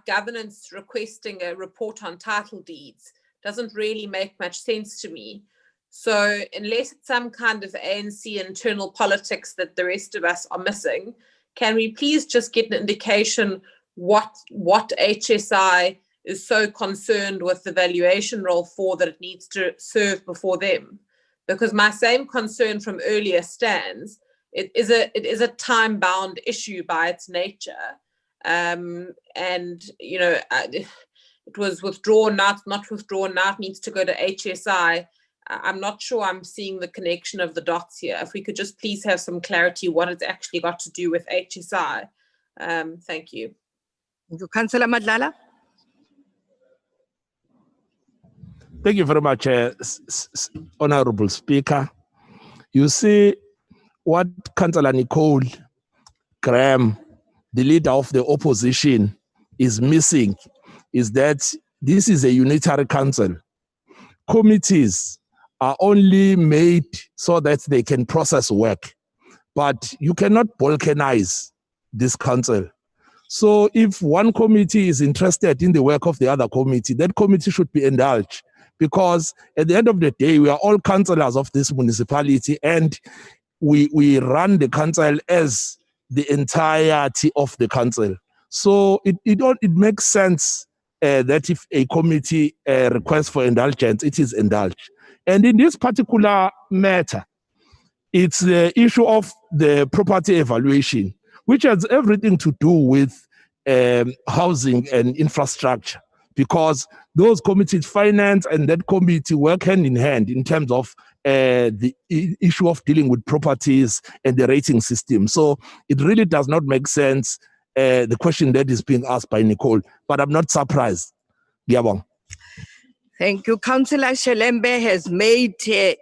governance requesting a report on title deeds. Doesn't really make much sense to me. So unless it's some kind of ANC internal politics that the rest of us are missing, can we please just get an indication what HSI is so concerned with the valuation role for that it needs to serve before them? Because my same concern from earlier stands. It is a time-bound issue by its nature. And, you know, it was withdrawn, not withdrawn, now it needs to go to HSI. I'm not sure I'm seeing the connection of the dots here. If we could just please have some clarity what it's actually got to do with HSI. Thank you. Thank you. Councillor Madlala. Thank you very much, Honorable Speaker. You see, what Councillor Nicole Graham, the leader of the opposition, is missing is that this is a unitary council. Committees are only made so that they can process work, but you cannot balkanize this council. So if one committee is interested in the work of the other committee, that committee should be indulged, because at the end of the day, we are all councillors of this municipality, and we run the council as the entirety of the council. So it makes sense that if a committee requests for indulgence, it is indulged. And in this particular matter, it's the issue of the property evaluation, which has everything to do with housing and infrastructure, because those committees, finance and that committee, work hand in hand in terms of the issue of dealing with properties and the rating system. So it really does not make sense, the question that is being asked by Nicole, but I'm not surprised. Giyabonga. Thank you. Councillor Shelembe has made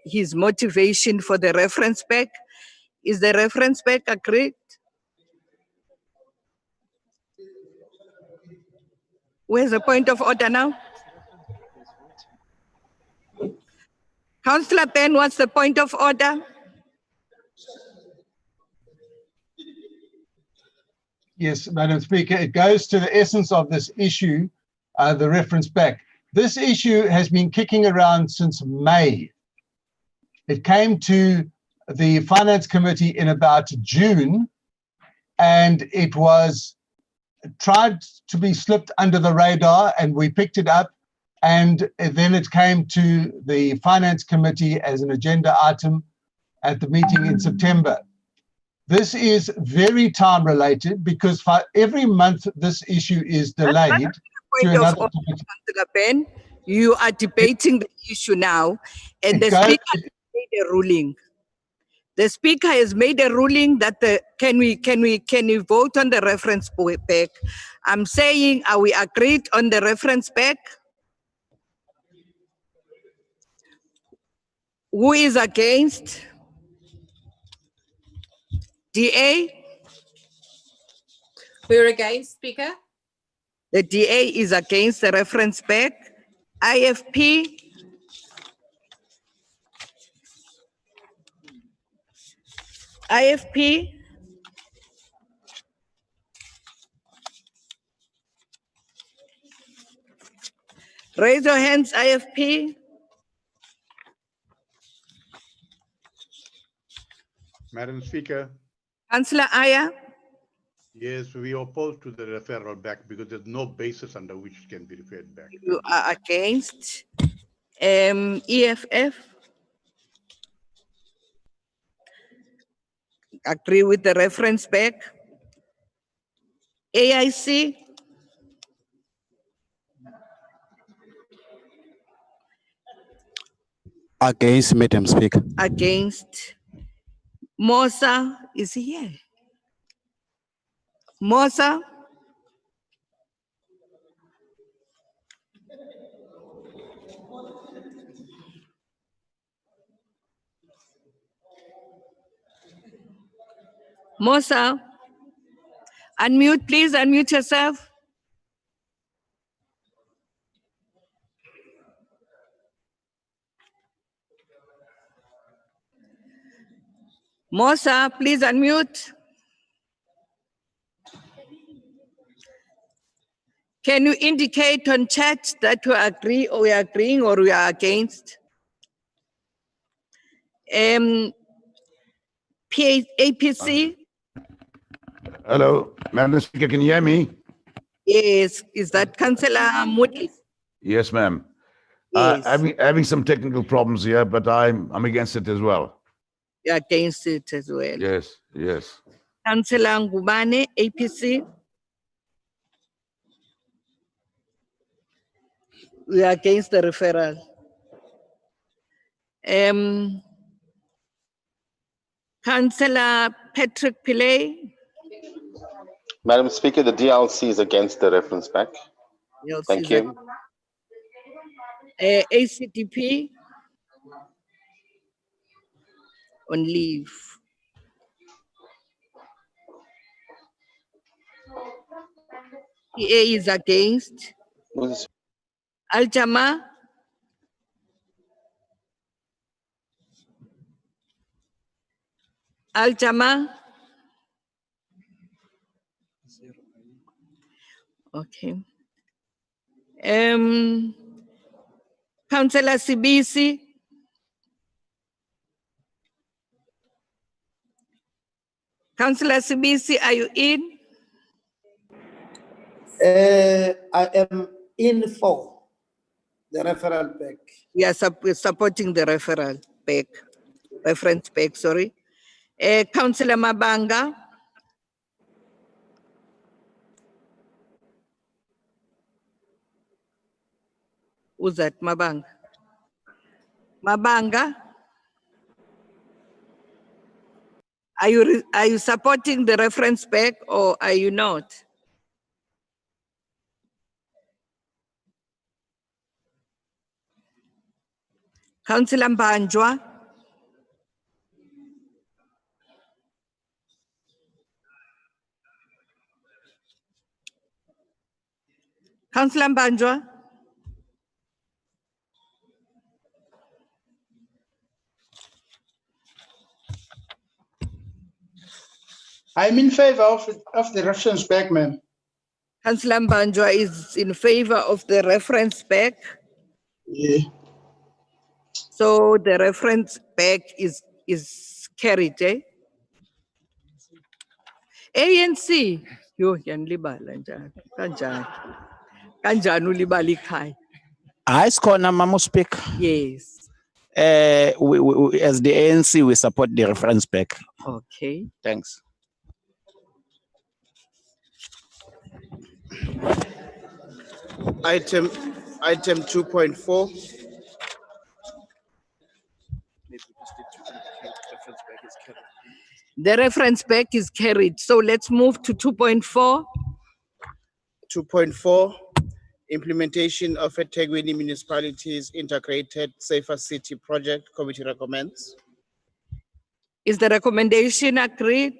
his motivation for the reference back. Is the reference back agreed? Where's the point of order now? Councillor Ben, what's the point of order? Yes, Madam Speaker, it goes to the essence of this issue, the reference back. This issue has been kicking around since May. It came to the Finance Committee in about June, and it was tried to be slipped under the radar, and we picked it up, and then it came to the Finance Committee as an agenda item at the meeting in September. This is very time related, because for every month this issue is delayed to another committee. Councillor Ben, you are debating the issue now, and the speaker has made a ruling. The speaker has made a ruling that can we vote on the reference back? I'm saying, are we agreed on the reference back? Who is against? DA? We're against, Speaker. The DA is against the reference back. IFP? IFP? Raise your hands, IFP. Madam Speaker, Councillor Aya? yes, we oppose to the referral back because there's no basis under which it can be referred back. You are against. EFF? Agree with the reference back. AIC? Against, Madam Speaker. Against. Mosa, is he here? Mosa? Mosa? Unmute, please unmute yourself. Mosa, please unmute. Can you indicate on chat that you agree or we are agreeing or we are against? APC? Hello, Madam Speaker, can you hear me? Yes, is that Councillor Moody? Yes, ma'am. Yes. Having some technical problems here, but I'm against it as well. You're against it as well. Yes, yes. Councillor Ngubane, APC? We are against the referral. Councillor Patrick Pillay? Madam Speaker, the DLC is against the reference back. Thank you. ACDP? On leave. PA is against. Al-Jama? Al-Jama? Okay. Councillor Sibisi? Councillor Sibisi, are you in? I am in for the referral back. We are supporting the referral back, reference back, sorry. Councillor Mabanga? Who's that? Mabanga? Mabanga? Are you supporting the reference back or are you not? Councillor Mbanjwa? Councillor Mbanjwa? I'm in favor of the reference back, ma'am. Councillor Mbanjwa is in favor of the reference back. Yeah. So the reference back is carried, eh? ANC. Yo, yanlibala njani. Kanjani. Kanjani ulibala ikhaya. High score, Mama Speaker. Yes. We, as the ANC, we support the reference back. Okay. Thanks. Item 2.4. The reference back is carried. So let's move to 2.4. 2.4, implementation of EThekwini Municipality's integrated safer city project. Committee recommends. Is the recommendation agreed?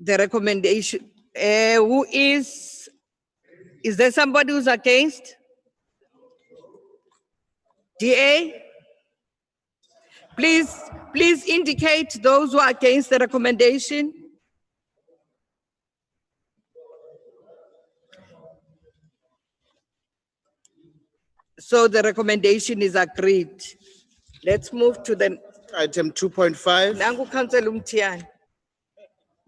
The recommendation, who is there somebody who's against? DA? Please indicate those who are against the recommendation. So the recommendation is agreed. Let's move to the item 2.5. Nangu Councillor Umtiani.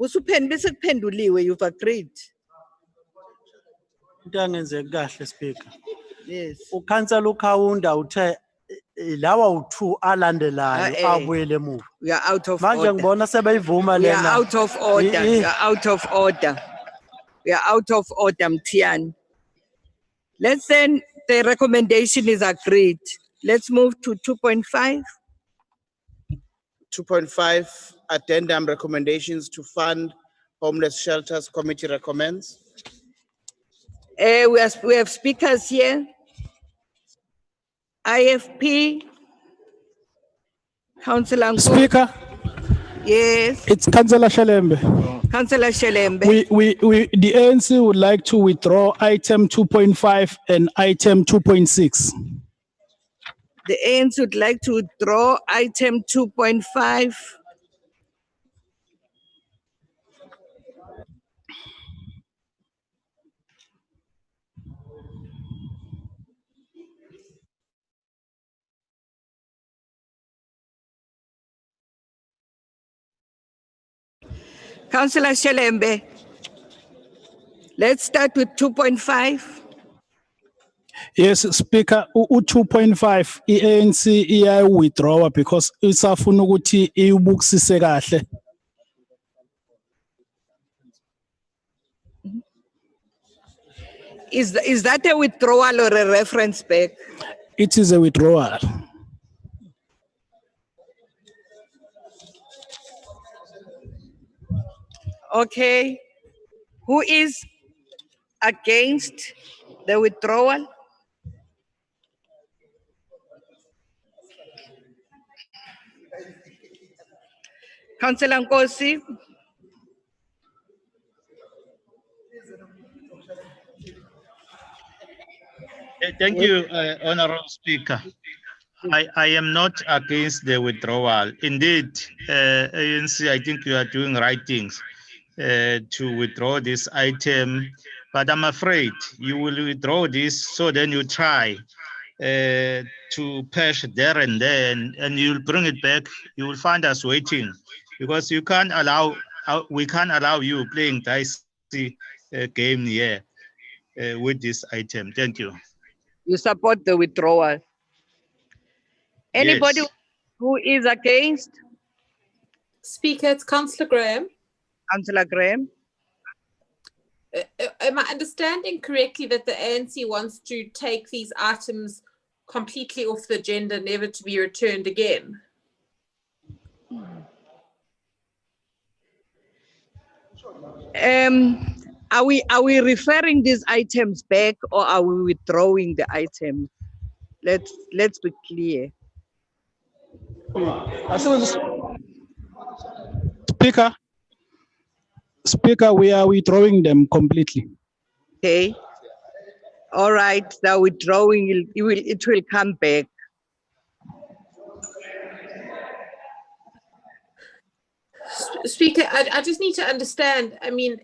Usuphenduliwe, you've agreed. Into angenzeki kahle speaker. Yes. Ukhansela uKhawunda uthe lawa u2 alandelayo abuyele emuva. We are out of Manje order. ngibona sebeyivuma We are lena. out of order. We are out of order. We are out of order, Mtian. Let's then, the recommendation is agreed. Let's move to 2.5. 2.5, addendum recommendations to fund homeless shelters. Committee recommends. We have speakers here. IFP, Councillor Nkosi. Speaker, Yes, it's Councillor Shalembe. Councillor Shelembe. The ANC would like to withdraw item 2.5 and item 2.6. The ANC would like to withdraw item 2.5. Councillor Shelembe. Let's start with 2.5. Yes, Speaker, u2.5 iANC iya withdraw because isafuna ukuthi ibukisise kahle. Is that a withdrawal or a reference back? It is a withdrawal. Okay. Who is against the withdrawal? Councillor Nkosi. Thank you, Honorable Speaker. I am not against the withdrawal. Indeed, ANC, I think you are doing right things to withdraw this item, but I'm afraid you will withdraw this, so then you try to patch there and then, and you'll bring it back. You will find us waiting, because you can't allow, we can't allow you playing dicey game here with this item. Thank you. You support the withdrawal. Anybody Yes. who is against? Speaker, it's Councillor Graham. Councillor Graham. Am I understanding correctly that the ANC wants to take these items completely off the agenda, never to be returned again? Are we referring these items back, or are we withdrawing the items? Let's be clear. Speaker, we are withdrawing them completely. Okay. All right. The withdrawing it will come back. Speaker, I just need to understand. I mean,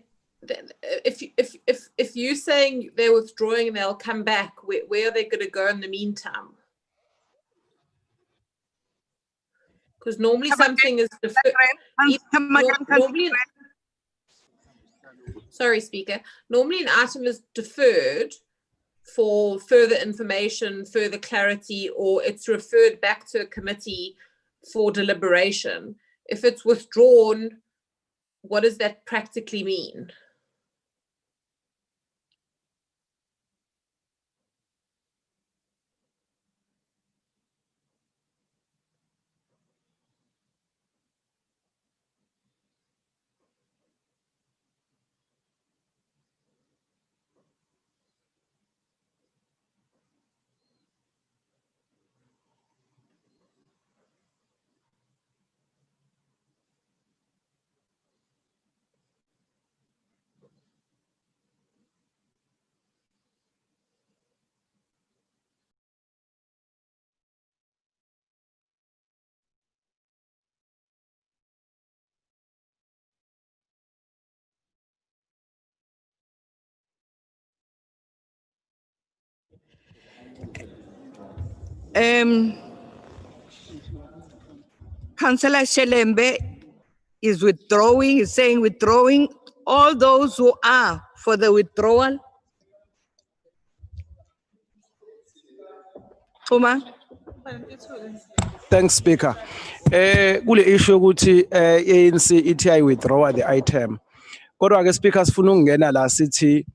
if you're saying they're withdrawing and they'll come back, where are they going to go in the meantime? Because normally something is normally. Sorry, Speaker. Normally an item is deferred for further information, further clarity, or it's referred back to a committee for deliberation. If it's withdrawn, what does that practically mean? Councillor Shelembe is withdrawing, is saying withdrawing. All those who are for the withdrawal. Uma? Thanks, Speaker. Kule issue ukuthi ANC ithi withdraw the item. Kodwa ke Speaker sifuna ukungena la sithi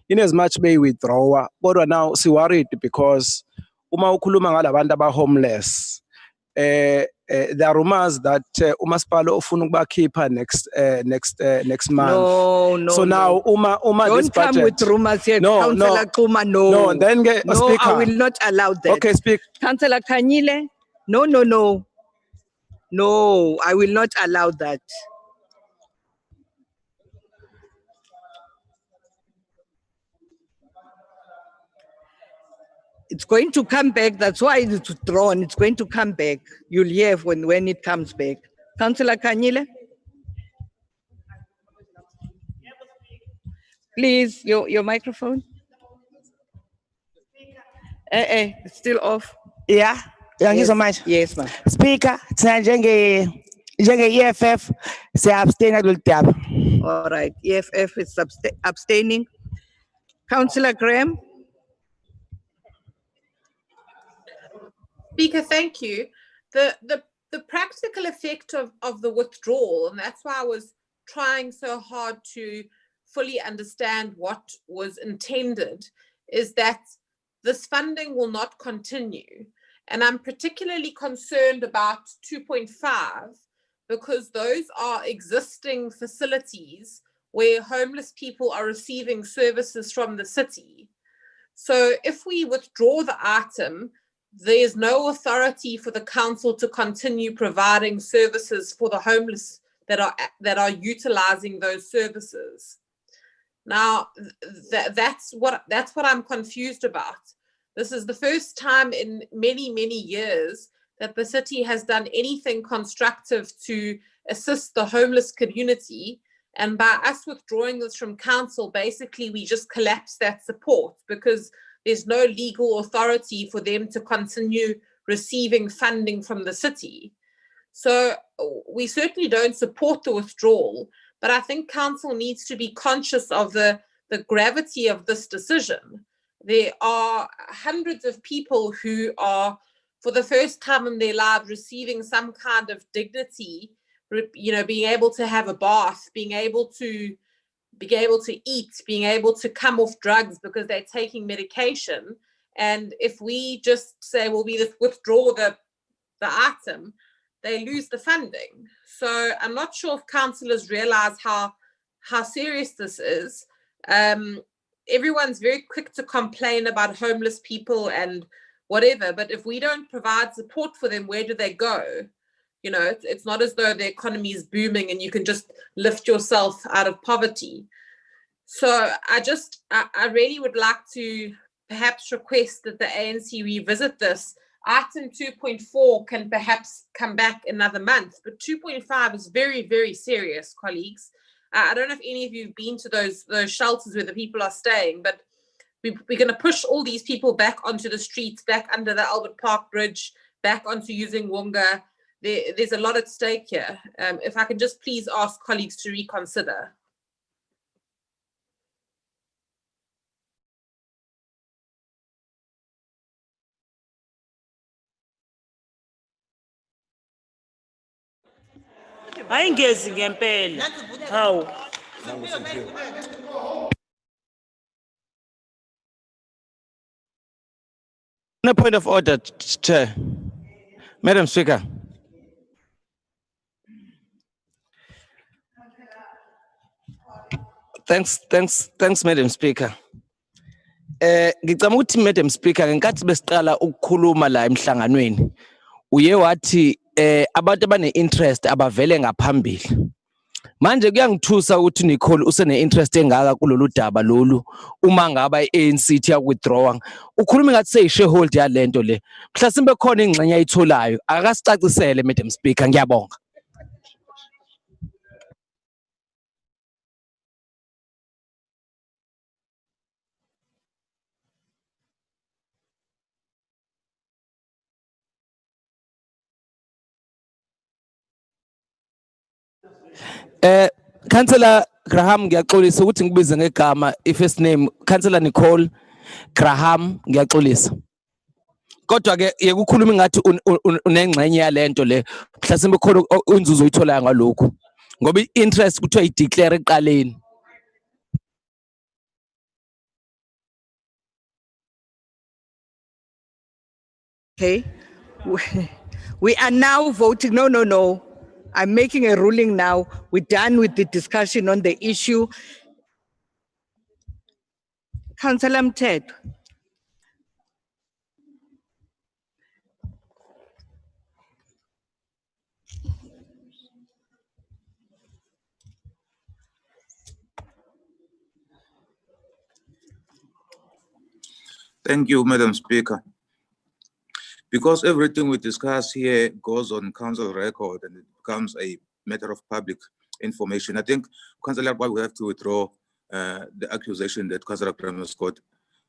in as much may withdraw kodwa now si worried because uma ukhuluma ngalabantu aba homeless there are rumors that umasipala ufuna ukubakhipha next month. No, So now uma this don't come budget, with rumors here, No, Councillor Xuma. No, no, then get no, Speaker. I will not allow that. Okay, Speaker. Councillor Kanyile, no, I will not allow that. It's going to come back. That's why it's withdrawn. It's going to come back. You'll hear when it comes back. Councillor Kanyile? Please, your microphone. It's still off. Yeah, thank you so much. Yes, ma'am. Speaker, thina njenge-EFF siya-abstain kulolu daba. All right, EFF is abstaining. Councillor Graham? Speaker, thank you. The practical effect of the withdrawal, and that's why I was trying so hard to fully understand what was intended, is that this funding will not continue. And I'm particularly concerned about 2.5 because those are existing facilities where homeless people are receiving services from the city. So if we withdraw the item, there's no authority for the council to continue providing services for the homeless that are utilizing those services. Now, that's what I'm confused about. This is the first time in many, many years that the city has done anything constructive to assist the homeless community. And by us withdrawing this from council, basically we just collapse that support because there's no legal authority for them to continue receiving funding from the city. So we certainly don't support the withdrawal, but I think council needs to be conscious of the gravity of this decision. There are hundreds of people who are, for the first time in their lives, receiving some kind of dignity, being able to have a bath, being able to eat, being able to come off drugs because they're taking medication. And if we just say, well, we withdraw the item, they lose the funding. So I'm not sure if councillors realize how serious this is. Everyone's very quick to complain about homeless people and whatever, but if we don't provide support for them, where do they go? It's not as though the economy is booming and you can just lift yourself out of poverty. So I really would like to perhaps request that the ANC revisit this. Item 2.4 can perhaps come back another month, but 2.5 is very, very serious, colleagues. I don't know if any of you have been to those shelters where the people are staying, but we're going to push all these people back onto the streets, back under the Albert Park Bridge, back onto using Wonga. There's a lot at stake here. If I can just please ask colleagues to reconsider. Ayingezi ngempela. Hawu. On a point of order, Chair. Madam Speaker. Thanks, Madam Speaker. Ngicabanga ukuthi Madam Speaker ngenkathi besiqala ukukhuluma la emhlanganweni uye wathi abantu abane-interest abavele ngaphambili. Manje kuyangithusa ukuthi Nicole usene-interest engaka kulolu daba lolu uma ngaba i-ANC ithi withdraw. Ukhuluma ngathi seyishareholder yalento le. Mhlasimbe khona ingxenye ayitholayo. Akasicacisele Madam Speaker, ngiyabonga. Councillor Graham ngiyaxolisa ukuthi ngibize ngegama i-first name Councillor Nicole Graham ngiyaxolisa. kodwa ke yekukhuluma ngathi unengxenye yalento le mhlasimbe khona unzuzo uyithola ngalokho ngoba i-interest kuthiwa i-declare eqaleni. Okay, we are now voting. No. I'm making a ruling now. We're done with the discussion on the issue. Councillor Mthetho. Thank you, Madam Speaker. Because everything we discuss here goes on council record and it becomes a matter of public information, I think, Councillor, we have to withdraw the accusation that Councillor Graham has got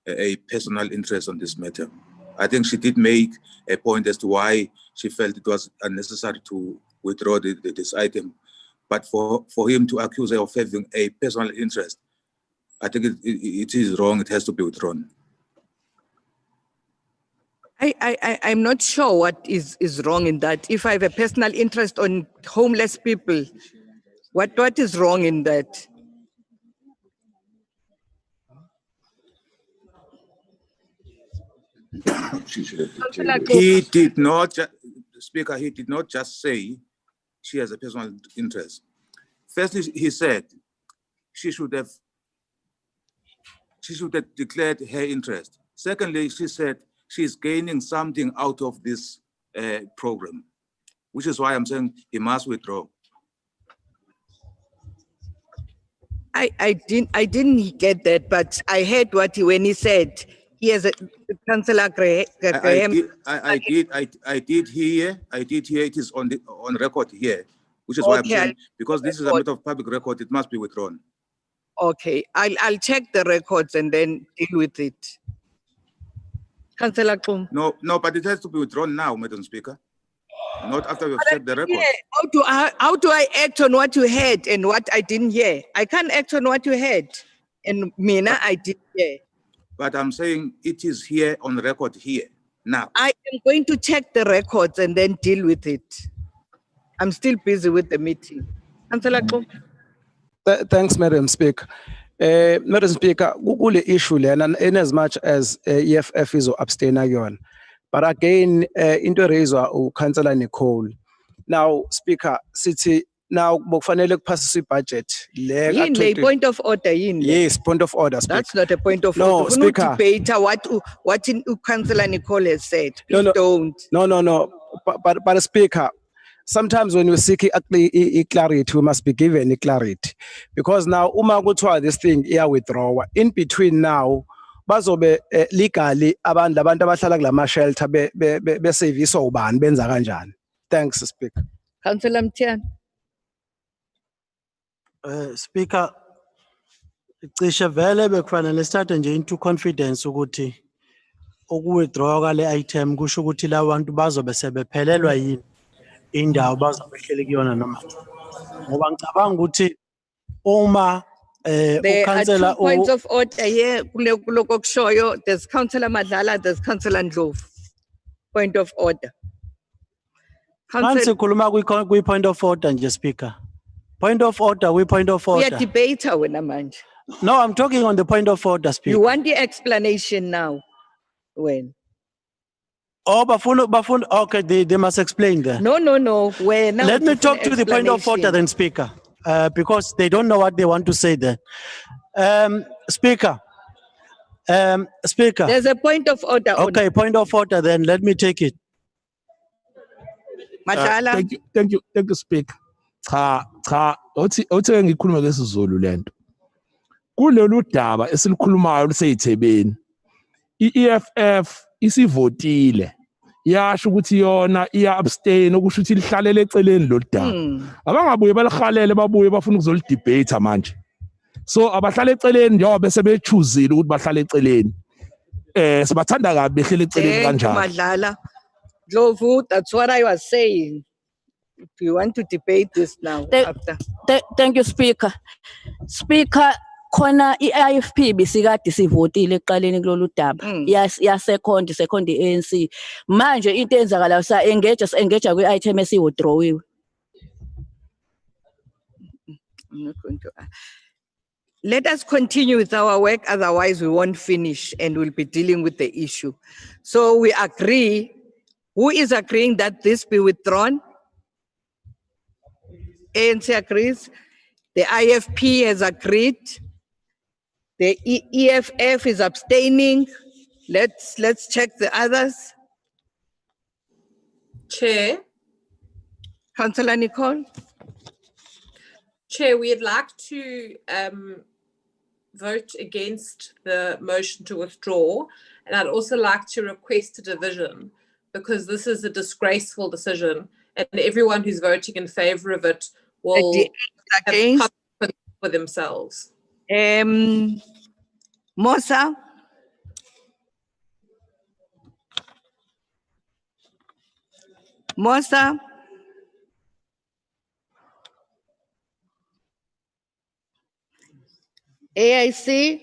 a personal interest on this matter. I think she did make a point as to why she felt it was unnecessary to withdraw this item. But for him to accuse her of having a personal interest, I think it is wrong. It has to be withdrawn. I'm not sure what is wrong in that. If I have a personal interest on homeless people, what is wrong in that? He did not, Speaker, he did not just say she has a personal interest. Firstly, he said she should have declared her interest. Secondly, she said she's gaining something out of this program, which is why I'm saying he must withdraw. I didn't get that, but I heard when he said he has a Councillor Graham. I did hear it is on record here, which is why I'm saying because this is a matter of public record, it must be withdrawn. Okay, I'll check the records and then deal with it. Councillor Kum. No, but it has to be withdrawn now, Madam Speaker. Not after we've checked the records. How do I act on what you heard and what I didn't hear? I can't act on what you heard. And Mina, I didn't hear. But I'm saying it is here on the record here now. I am going to check the records and then deal with it. I'm still busy with the meeting. Councillor Kum. Thanks, Madam Speaker. Madam Speaker, kule issue lena in as much as EFF is abstain again. But again, into razor or Councillor Nicole. Now, Speaker, city now bokufanele pass budget. Point of order. Yes, point of order. Speaker. That's not a point of no, order. Speaker. Debate what Councillor Nicole has said. Please don't. No. But Speaker, sometimes when we seek clarity, we must be given clarity. Because now, this thing here withdraw. In between now, bazobe legally abantu abahlala kulama shelter be service ubani benza kanjani. Thanks, Speaker. Councillor Mtian. Speaker, cishe vele bekufanele start nje into confidence ukuthi ukuwithdraw kale item kusho ukuthi la bantu bazobe sebephelelwa yini indawo bazobe behleli kuyona noma ngoba ngicabanga ukuthi uma there are 2 points of order here. There's Councillor Madlala, there's Councillor Ndlovu. Point of order. Nansi khuluma kwi point of order nje, Speaker. Point of order, we point of order. We are debater wena manje. No, I'm talking on the point of order, Speaker. You want the explanation now? When? Oh, bafuna, okay, they must explain that. No. When? Let me talk to the point of order then, Speaker, because they don't know what they want to say then. Speaker. There's a point of order. Okay, point of order then, let me take it. Madlala. Thank you, Speaker. Cha, othi ngikhuluma ngesizulu lento. Kulolu daba esilikhulumayo luseyithebeni. iEFF isivotile. Yasho ukuthi yona iya abstain okusho ukuthi lihlalele eceleni lo daba. Abangabuye balihalele babuye bafuna ukuzoli debate manje. So abahlala eceleni njengoba bese bechuzile ukuthi bahlala eceleni. Sibathanda kabi behlele eceleni kanjalo. Madlala. Ndlovu, that's what I was saying. Do you want to debate this now? Thank you, Speaker. Speaker, khona i-IFP bisikade sivotile ekuqaleni kulolu daba yasekhonde ANC manje into eyenzakalayo sa-engage kwi-item esiwithdrawiwe. I'm not going to. Let us continue with our work, otherwise we won't finish and we'll be dealing with the issue. So we agree. Who is agreeing that this be withdrawn? ANC agrees. The IFP has agreed. The EFF is abstaining. Let's check the others. Chair. Councillor Nicole. Chair, we'd like to vote against the motion to withdraw, and I'd also like to request a division because this is a disgraceful decision, and everyone who's voting in favour of it will have consequences for themselves. Mosa. Mosa. AIC.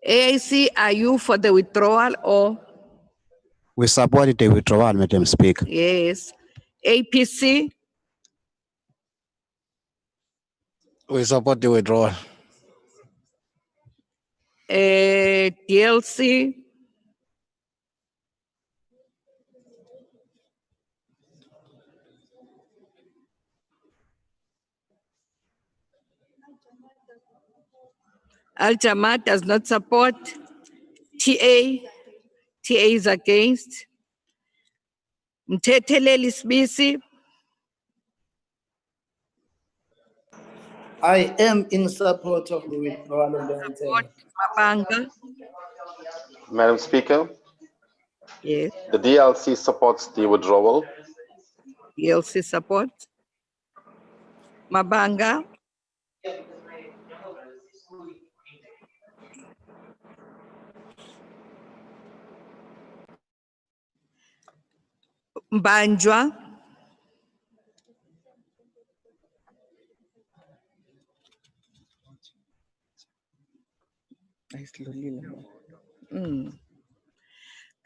AIC, are you for the withdrawal or? We support the withdrawal, Madam Speaker. Yes. APC. We support the withdrawal. DLC. Al Jamaat does not support. TA is against. Mtetheleli Sibisi. I am in support of the withdrawal of the item. Mabanga. Madam Speaker, Yes. the DLC supports the withdrawal. DLC support. Mabanga. Mbanjwa.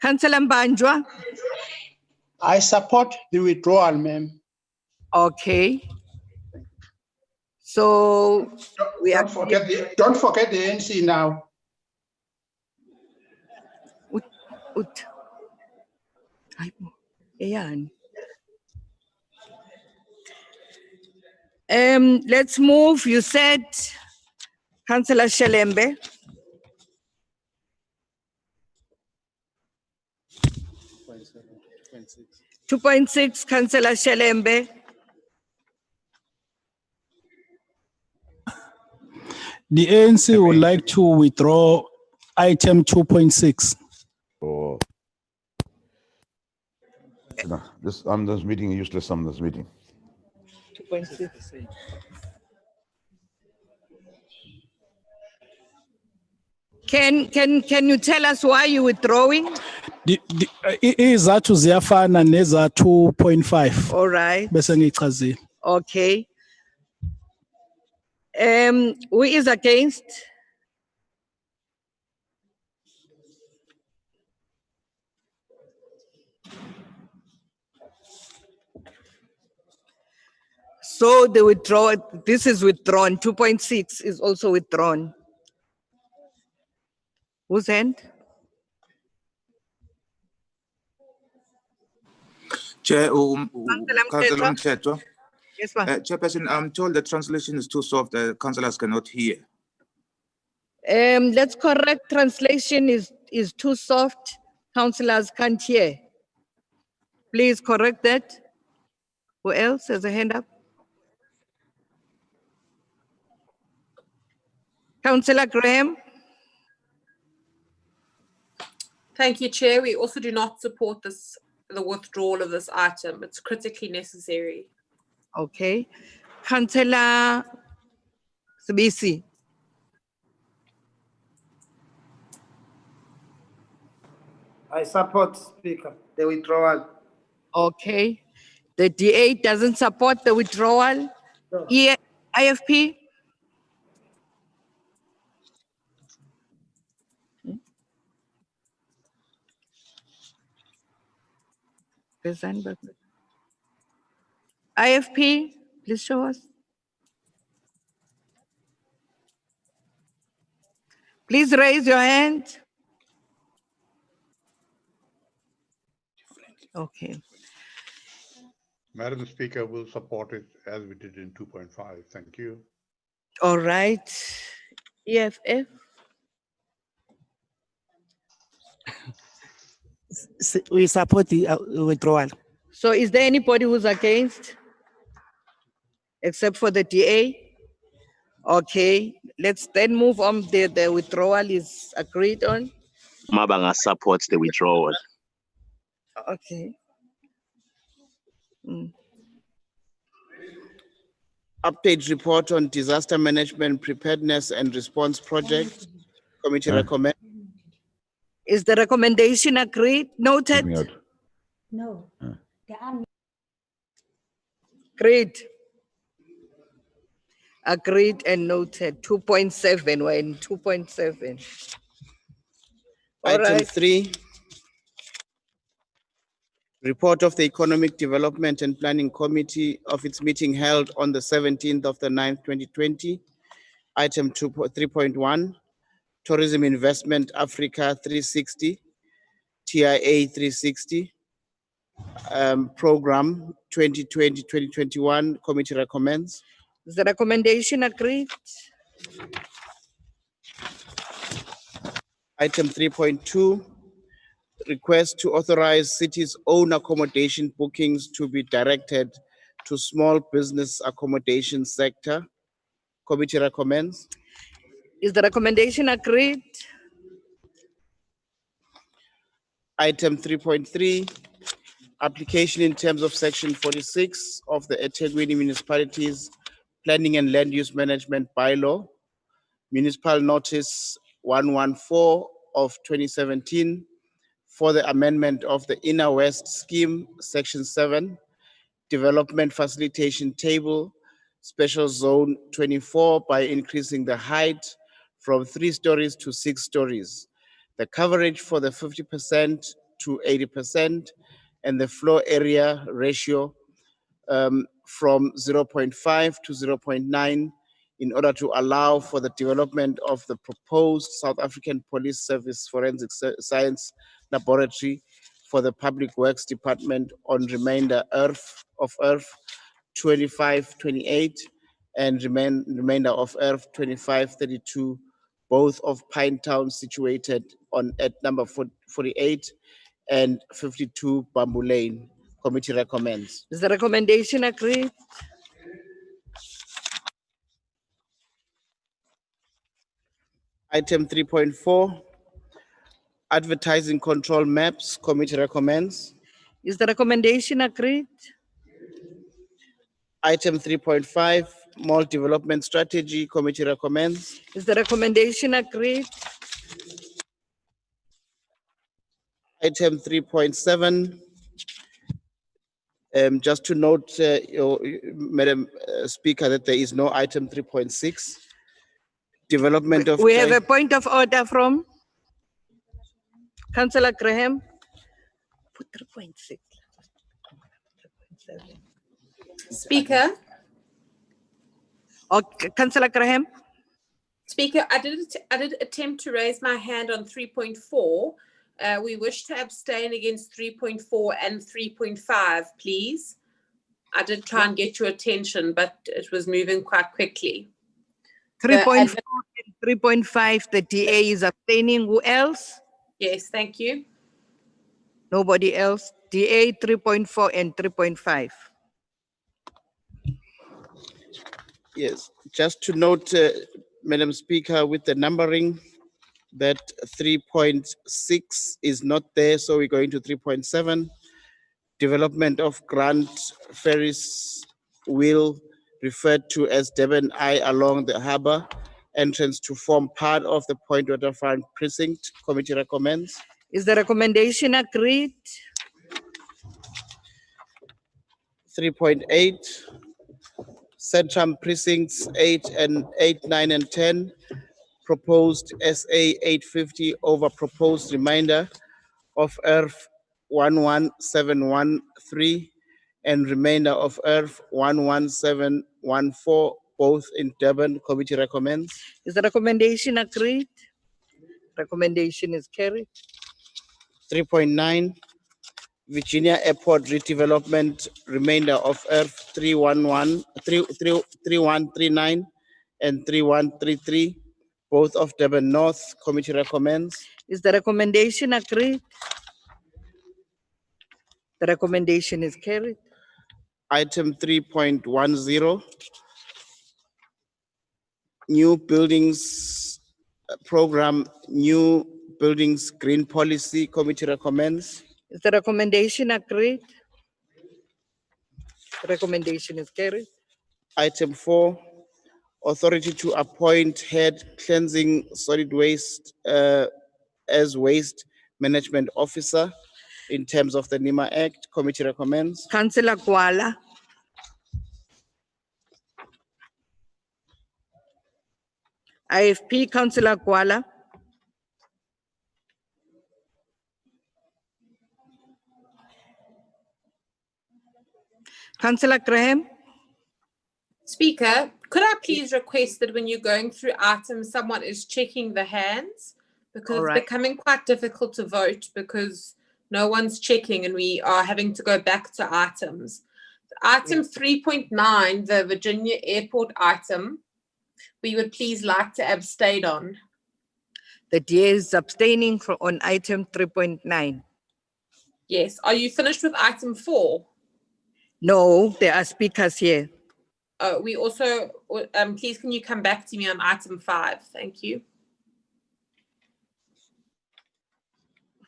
Councillor Mbanjwa. I support the withdrawal, ma'am. Okay. So don't forget the ANC now. Let's move. You said Councillor Shelembe. .6, Councillor Shelembe. The ANC would like to withdraw item 2.6. Oh. No, this meeting is useless. This meeting. 2.6. Can you tell us why you're withdrawing? Izathu ziyafana neza 2.5. All right. Bese ngichazile. Okay. Who is against? So the withdrawal, this is withdrawn. 2.6 is also withdrawn. Whose hand? Chair, Councillor Mcheto. Yes, ma'am. Chairperson, I'm told the translation is too soft. The councillors cannot hear. Let's correct. Translation is too soft. Councillors can't hear. Please correct that. Who else has a hand up? Councillor Graham. Thank you, Chair. We also do not support the withdrawal of this item. It's critically necessary. Okay. Councillor Sibisi. I support, Speaker, the withdrawal. Okay. The DA doesn't support the withdrawal. IFP? IFP, please show us. Please raise your hand. Okay. Madam Speaker, will support it as we did in 2.5. Thank you. All right. EFF? We support the withdrawal. So is there anybody who's against? Except for the DA? Okay, let's then move on. The withdrawal is agreed on. Mabanga supports the withdrawal. Okay. Update report on disaster management preparedness and response project. Committee recommend. Is the recommendation agreed? Noted? No. Agreed. Agreed and noted. 2.7. We're in 2.7. Item 3. Report of the Economic Development and Planning Committee of its meeting held on the 17th of the 9th, 2020. Item 3.1, Tourism Investment Africa 360, TIA 360, Program 2020-2021, committee recommends. Is the recommendation agreed? Item 3.2, request to authorize city's own accommodation bookings to be directed to small business accommodation sector. Committee recommends. Is the recommendation agreed? Item 3.3, application in terms of section 46 of the EThekwini Municipalities Planning and Land Use Management Bylaw, Municipal Notice 114 of 2017 for the amendment of the Inner West Scheme, Section 7, Development Facilitation Table, Special Zone 24 by increasing the height from 3 stories to 6 stories, the coverage for the 50% to 80%, and the floor area ratio from 0.5 to 0.9 in order to allow for the development of the proposed South African Police Service Forensic Science Laboratory for the Public Works Department on remainder of Earth 2528 and remainder of Earth 2532, both of Pinetown situated at number 48 and 52 Bamboo Lane. Committee recommends. Is the recommendation agreed? Item 3.4, advertising control maps. Committee recommends. Is the recommendation agreed? Item 3.5, mall development strategy. Committee recommends. Is the recommendation agreed? Item 3.7, just to note, Madam Speaker, that there is no item 3.6. Development of. We have a point of order from Councillor Graham. 3.6. Speaker. Councillor Graham. Speaker, I did attempt to raise my hand on 3.4. We wish to abstain against 3.4 and 3.5, please. I did try and get your attention, but it was moving quite quickly. 3.4 and 3.5, the DA is abstaining. Who else? Yes, thank you. Nobody else. DA 3.4 and 3.5. Yes, just to note, Madam Speaker, with the numbering, that 3.6 is not there, so we're going to 3.7. Development of Grant Ferris Wheel, referred to as Durban Eye along the harbour entrance, to form part of the Point Waterfront Precinct. Committee recommends. Is the recommendation agreed? 3.8, Centrum Precincts 8 and 8, 9 and 10, proposed SA 850 over proposed remainder of earth 11713 and remainder of earth 11714, both in Durban. Committee recommends. Is the recommendation agreed? Recommendation is carried. 3.9, Virginia Airport redevelopment, remainder of earth 3139 and 3133, both of Durban North. Committee recommends. Is the recommendation agreed? The recommendation is carried. Item 3.10, new buildings program, new buildings green policy. Committee recommends. Is the recommendation agreed? The recommendation is carried. Item 4, authority to appoint head cleansing solid waste as waste management officer in terms of the NEMA Act. Committee recommends. Councillor Kuala. IFP, Councillor Kuala. Councillor Graham. Speaker, could I please request that when you're going through items, someone is checking the hands? Because All it's right. becoming quite difficult to vote because no one's checking and we are having to go back to items. Item 3.9, the Virginia Airport item, we would please like to abstain on. The DA is abstaining on item 3.9. Yes. Are you finished with item 4? No, there are speakers here. We also, please can you come back to me on item 5? Thank you.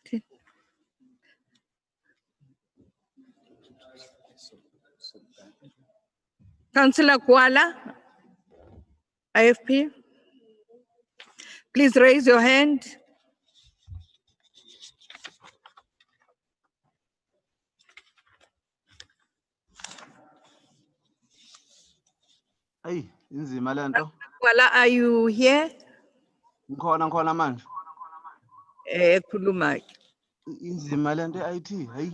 Okay. Councillor Kuala, IFP. Please raise your hand. Hey, inzima lento. Kuala, are you here? Ngikhona manje. Khuluma. Inzima lento IT, hey.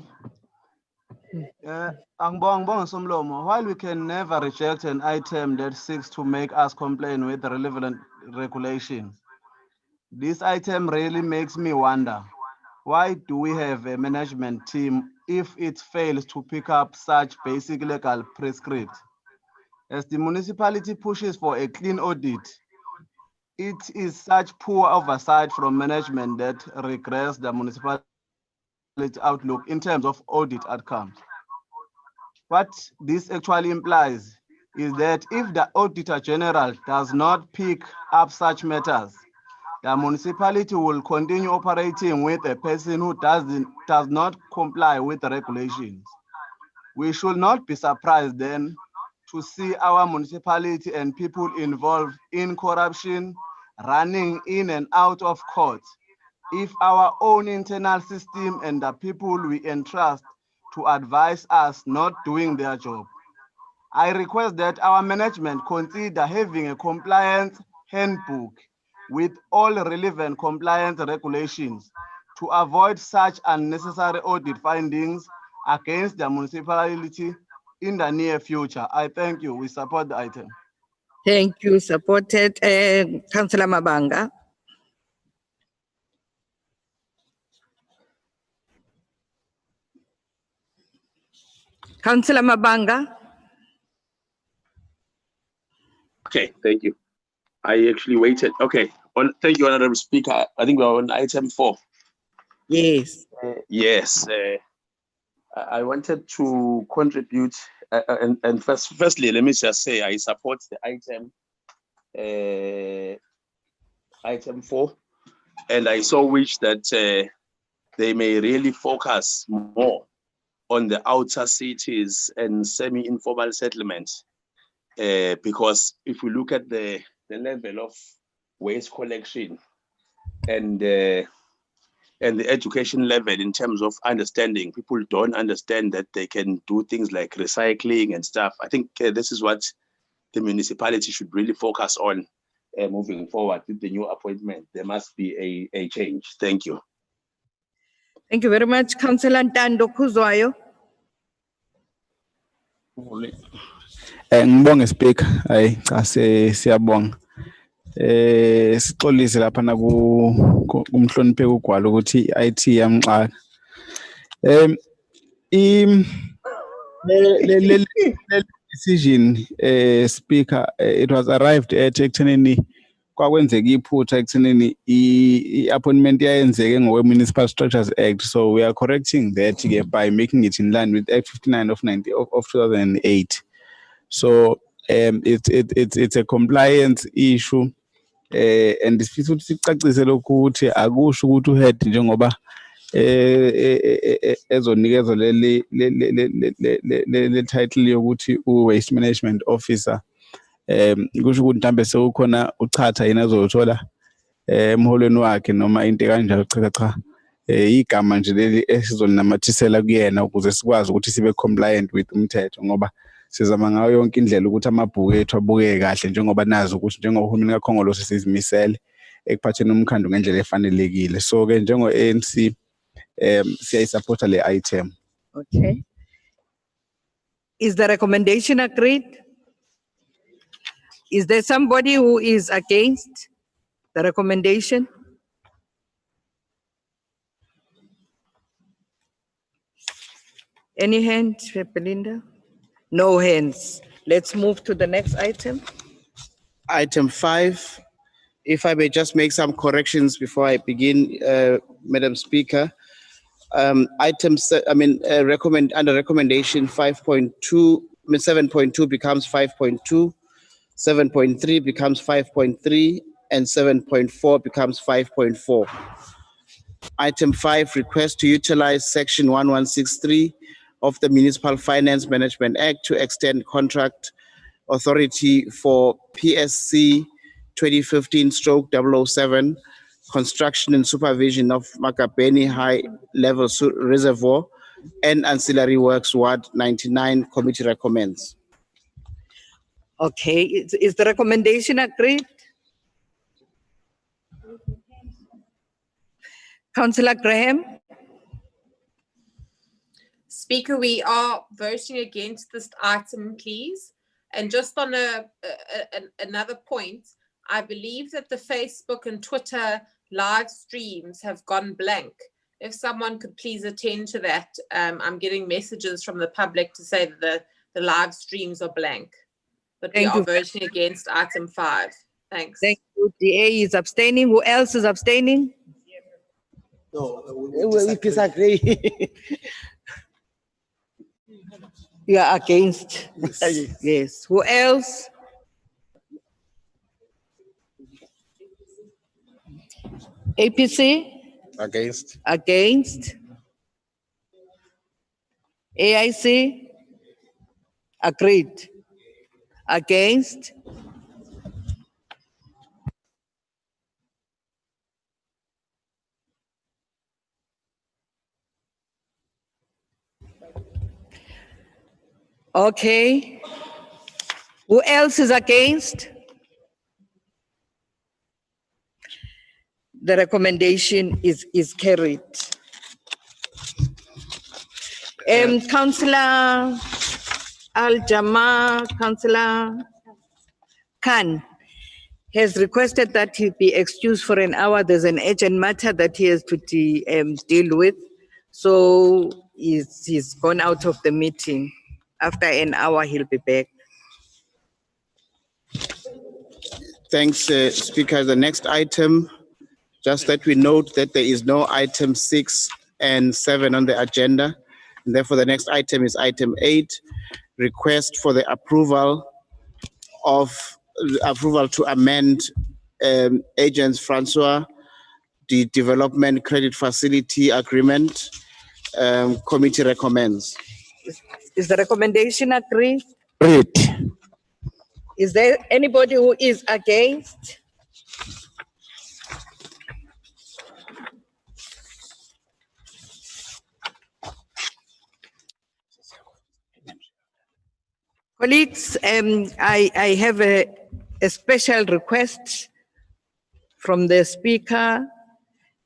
Angibonga somlomo. While we can never reject an item that seeks to make us comply with the relevant regulations, this item really makes me wonder, why do we have a management team if it fails to pick up such basic legal prescripts? As the municipality pushes for a clean audit, it is such poor oversight from management that regrets the municipality outlook in terms of audit outcomes. What this actually implies is that if the Auditor General does not pick up such matters, the municipality will continue operating with a person who does not comply with the regulations. We should not be surprised then to see our municipality and people involved in corruption running in and out of court if our own internal system and the people we entrust to advise us not doing their job. I request that our management consider having a compliance handbook with all relevant compliance regulations to avoid such unnecessary audit findings against the municipality in the near future. I thank you. We support the item. Thank you. Supported. Councillor Mabanga. Councillor Mabanga. Okay, thank you. I actually waited. Okay, thank you, Honorable Speaker. I think we're on item 4. Yes. Yes. I wanted to contribute, and firstly, let me just say I support the item 4, and I so wish that they may really focus more on the outer cities and semi-informal settlements, because if we look at the level of waste collection and and the education level in terms of understanding. People don't understand that they can do things like recycling and stuff. I think this is what the municipality should really focus on moving forward with the new appointment. There must be a change. Thank you. Thank you very much, Councillor Ntando Kuzwayo. Ngibonge speaker, hayi cha siyabonga. Sixolise lapha na kumhloniphe ugwalo ukuthi IT yamxaka. Le decision speaker it was arrived at ekuthenini kwakwenzeka iphutha ekuthenini i-appointment yayenzeke ngowe Municipal Structures Act, so we are correcting that by making it in line with Act 59 of 2008. So it's a compliance issue and sifisa ukuthi sicacise lokhu ukuthi akusho ukuthi uhead njengoba ezonikezwa le title yokuthi u-waste management officer kusho ukuthi mhlambe sekukhona uchatha yena azothola emholweni wakhe noma into kanjalo. Cha igama nje leli esizolinamathisela kuyena ukuze sikwazi ukuthi sibe compliant with umthetho, ngoba sizama ngayo yonke indlela ukuthi amabhuku ethu abukeke kahle njengoba nazi ukuthi njengohulumeni kaKhongolose sizimisele ekuphatheni umkhandlu ngendlela efanelekile. So ke njengo ANC siyayisupporta le item. Okay. Is the recommendation agreed? Is there somebody who is against the recommendation? Any hand, Belinda? No hands. Let's move to the next item. Item 5, if I may just make some corrections before I begin, Madam Speaker. Under recommendation 5.2, 7.2 becomes 5.2, 7.3 becomes 5.3, and 7.4 becomes 5.4. Item 5, request to utilize section 1163 of the Municipal Finance Management Act to extend contract authority for PSC 2015/007 construction and supervision of Makabeni High Level Reservoir and ancillary works. Ward 99 committee recommends. Okay, is the recommendation agreed? Councillor Graham? Speaker, we are voting against this item, please. And just on another point, I believe that the Facebook and Twitter live streams have gone blank. If someone could please attend to that. I'm getting messages from the public to say that the live streams are blank. But we are voting against item 5. Thanks. Thank you. DA is abstaining. Who else is abstaining? No, we disagree. You are against. Yes. Who else? APC? Against. Against. AIC? Agreed. Against. Okay. Who else is against? The recommendation is carried. Councillor Al-Jama, Councillor Khan has requested that he be excused for an hour. There's an urgent matter that he has to deal with. So he's gone out of the meeting. After an hour, he'll be back. Thanks, Speaker. The next item, just that we note that there is no item 6 and 7 on the agenda. And therefore, the next item is item 8, request for the approval to amend Agents Francois, the Development Credit Facility Agreement. Committee recommends. Is the recommendation agreed? Agreed. Is there anybody who is against? Colleagues, I have a special request from the speaker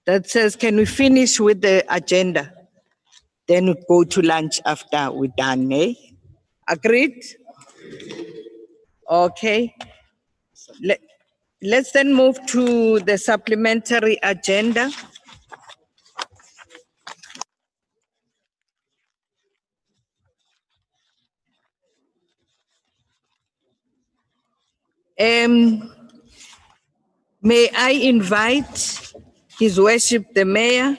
that says, can we finish with the agenda? Then we go to lunch after we're done, eh? Agreed? Okay. Let's then move to the supplementary agenda. May I invite His Worship the Mayor,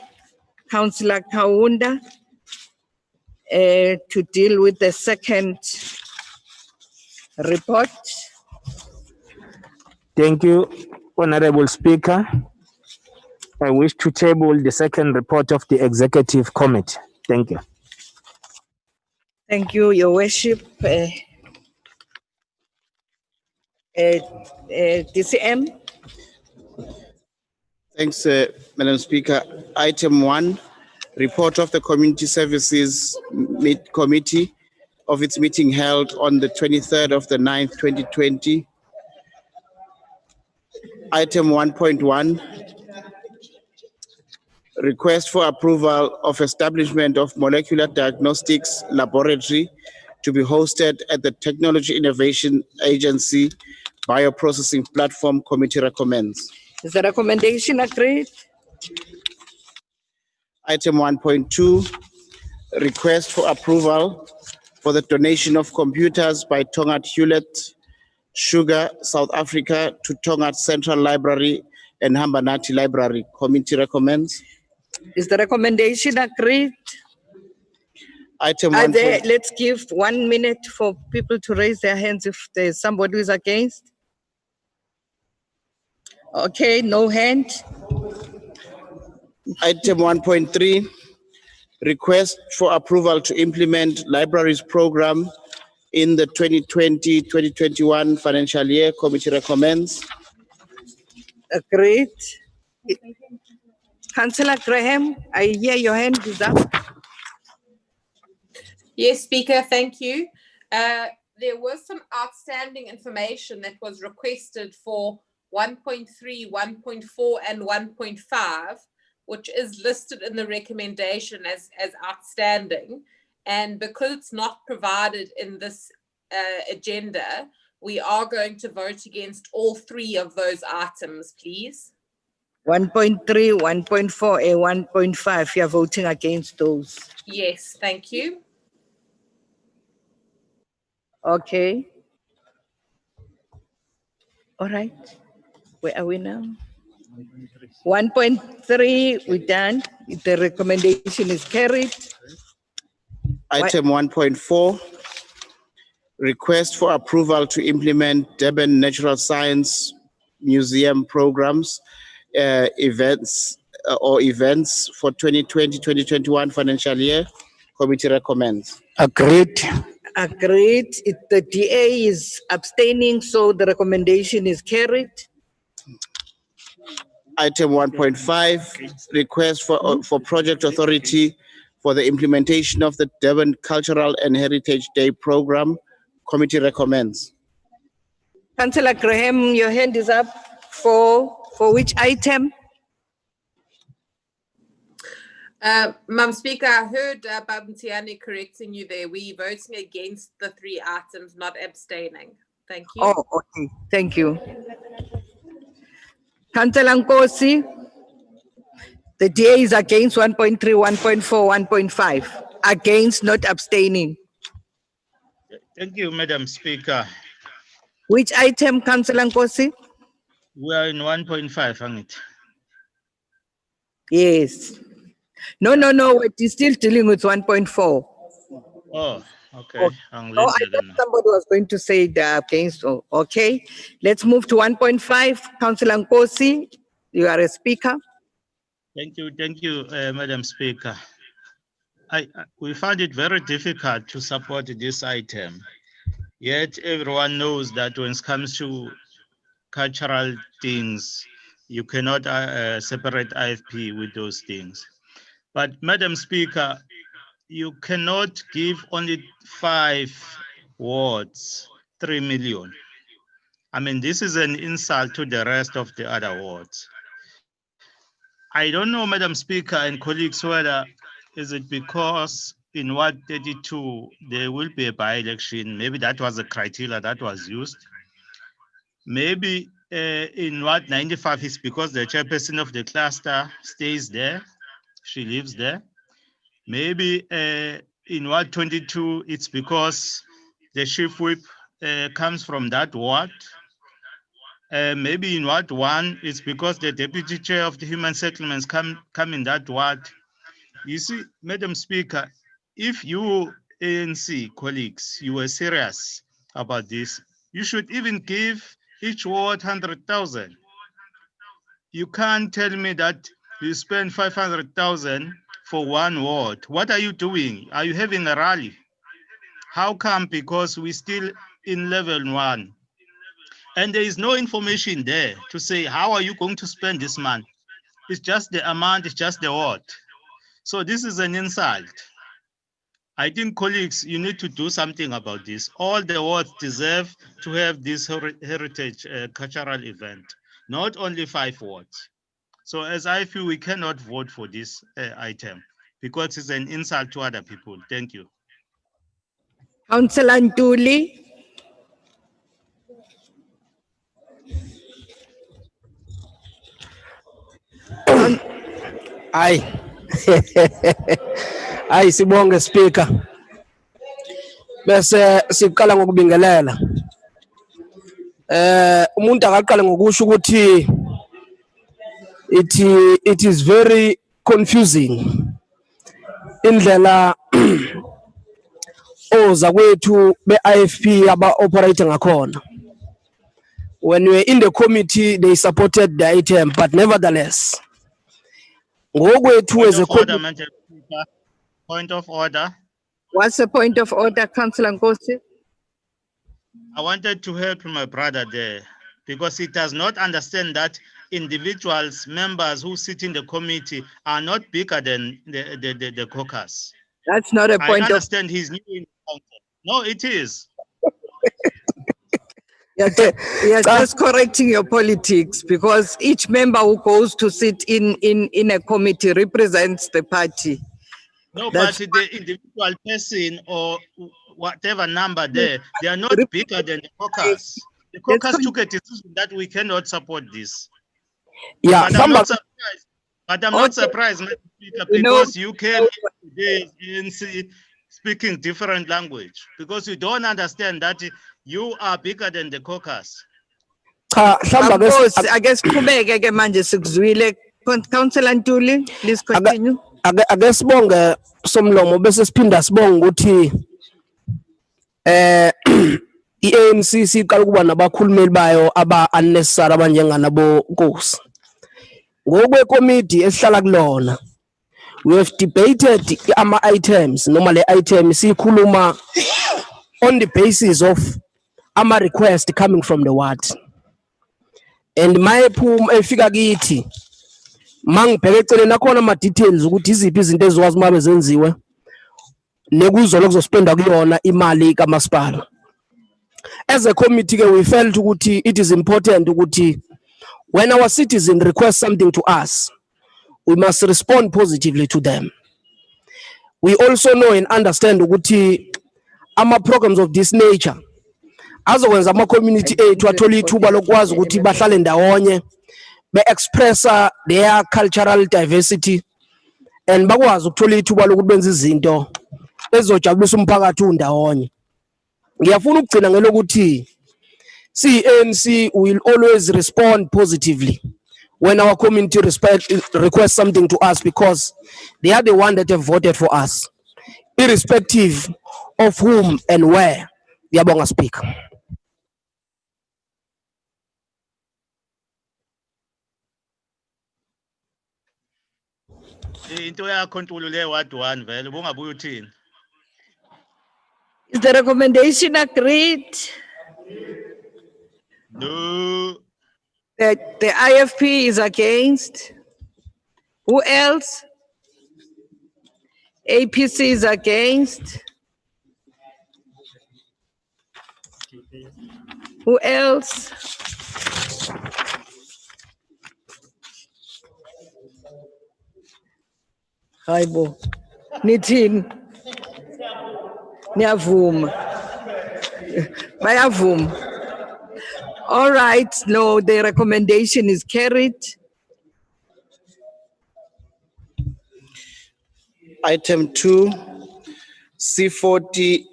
Councillor Kaunda, to deal with the second report. Thank you, Honorable Speaker. I wish to table the second report of the Executive Committee. Thank you. Thank you, Your Worship. DCM. Thanks, Madam Speaker. Item 1, report of the Community Services Committee of its meeting held on the 23rd of the 9th, 2020. Item 1.1, request for approval of establishment of molecular diagnostics laboratory to be hosted at the Technology Innovation Agency Bioprocessing Platform. Committee recommends. Is the recommendation agreed? Item 1.2, request for approval for the donation of computers by Tongat Hewlett Sugar, South Africa to Tongat Central Library and Hambanati Library. Committee recommends. Is the recommendation agreed? Item 1. Let's give 1 minute for people to raise their hands if there's somebody who is against. Okay, no hand. Item 1.3, request for approval to implement libraries program in the 2020-2021 financial year. Committee recommends. Agreed. Councillor Graham, I hear your hand is up. Yes, Speaker, thank you. There was some outstanding information that was requested for 1.3, 1.4, and 1.5, which is listed in the recommendation as outstanding. And because it's not provided in this agenda, we are going to vote against all 3 of those items, please. 1.3, 1.4, and 1.5. You are voting against those. Yes, thank you. Okay. All right. Where are we now? 1.3, we're done. The recommendation is carried. Item 1.4, request for approval to implement Durban Natural Science Museum programs, events for 2020-2021 financial year. Committee recommends. Agreed. Agreed. The DA is abstaining, so the recommendation is carried. Item 1.5, request for Project Authority for the implementation of the Durban Cultural and Heritage Day program. Committee recommends. Councillor Graham, your hand is up for which item? Madam Speaker, I heard Babuntiani correcting you there. We're voting against the 3 items, not abstaining. Thank you. Oh, okay. Thank you. Councillor Nkosi, the DA is against 1.3, 1.4, 1.5. Against, not abstaining. Thank you, Madam Speaker. Which item, Councillor Nkosi? We are in 1.5, hang it. Yes. No, it is still dealing with 1.4. Oh, okay. I thought somebody was going to say the against. Oh, okay. Let's move to 1.5. Councillor Nkosi, you are a speaker. Thank you, Madam Speaker. We found it very difficult to support this item. Yet everyone knows that when it comes to cultural things, you cannot separate IFP with those things. But Madam Speaker, you cannot give only 5 wards, 3 million. I mean, this is an insult to the rest of the other wards. I don't know, Madam Speaker and colleagues, whether is it because in Ward 32 there will be a by-election. Maybe that was the criteria that was used. Maybe in Ward 95 it's because the chairperson of the cluster stays there. She lives there. Maybe in Ward 22 it's because the chief whip comes from that ward. Maybe in Ward 1, it's because the deputy chair of the human settlements come in that ward. You see, Madam Speaker, if you ANC colleagues, you were serious about this, you should even give each ward 100,000. You can't tell me that you spend 500,000 for one ward. What are you doing? Are you having a rally? How come? Because we're still in level 1. And there is no information there to say, how are you going to spend this money? It's just the amount, it's just the word. So this is an insult. I think, colleagues, you need to do something about this. All the wards deserve to have this heritage cultural event, not only 5 wards. So as I feel, we cannot vote for this item because it's an insult to other people. Thank you. Councillor Ntuli. Hayi. Hayi sibonge speaker. Bese siqala ngokubingelela. Umuntu akaqala ngokusho ukuthi it is very confusing indlela oza kwethu be-IFP aba-operating ngakhona. When we were in the committee, they supported the item, but nevertheless, ngokwethu as a committee. Point of order. What's the point of order, Councillor Nkosi? I wanted to help my brother there because he does not understand that individuals, members who sit in the committee are not bigger than the caucus. That's not a point I understand he's new in council. No, it is. You're just correcting your politics because each member who goes to sit in a committee represents the party. No, but the individual person or whatever number there, they are not bigger than the caucus. The caucus took a decision that we cannot support this. Yeah, but I'm not surprised, Mr. Speaker, because you came today and speaking different language because you don't understand that you are bigger than the caucus. I guess Councillor Ntuli, please continue. Ake sibonge somlomo bese siphinda sibonge ukuthi iANC siqala kuba nabakhulumeli bayo aba unnecessary abanjenganabo Nkosi. Ngokwe committee esihlala kulona, we have debated ama items noma le item sikhuluma on the basis of ama request coming from the ward. And my phuma efika kithi mangibheke eceleni akhona ama details ukuthi iziphi izinto ezikwazi mabe zenziwe nekuzo lokuzospenda kuyona imali kamasipala. As a committee we felt ukuthi it is important ukuthi when our citizens request something to us, we must respond positively to them. We also know and understand ukuthi ama programs of this nature azokwenza ama community ethu athola ithuba lokwazi ukuthi bahlale ndawonye be-expressa their cultural diversity and bakwazi ukuthola ithuba lokuthi benze izinto ezojabulisa umphakathi undawonye. Ngiyafuna ukugcina ngelokuthi ANC will always respond positively when our community requests something to us because they are the one that have voted for us, irrespective of whom and where. Ngiyabonga Speaker. Into yakho Ntuli le ward 1 vele bungabuya uthini? Is the recommendation agreed? No. The IFP is against. Who else? APC is against. Who else? Hayibo. Nithini? Niyavuma. Bayavuma. All right, no, the recommendation is carried. Item 2, C40,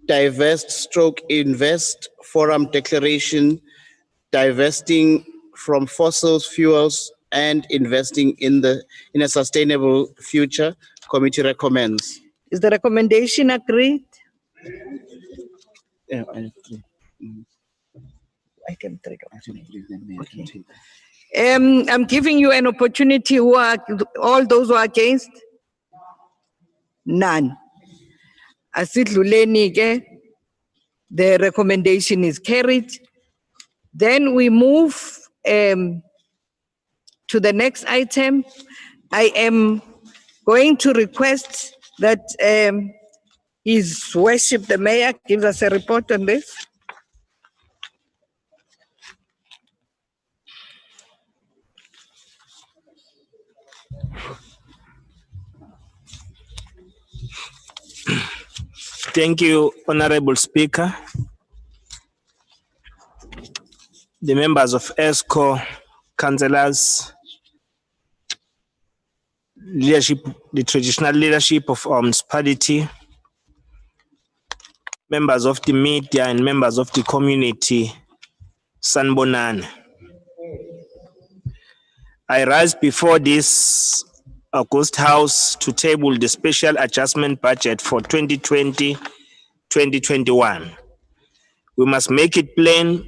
divest stroke invest forum declaration, divesting from fossil fuels and investing in a sustainable future. Committee recommends. Is the recommendation agreed? Yeah, Item 3. Okay. I'm giving you an opportunity. Who are all those who are against? None. Asidluleni ke. The recommendation is carried. Then we move to the next item. I am going to request that His Worship the Mayor gives us a report on this. Thank you, Honorable Speaker. The members of ESCO, councillors, leadership, the traditional leadership of our municipality, members of the media and members of the community, Sanbonan. I rise before this August House to table the special adjustment budget for 2020-2021. We must make it plain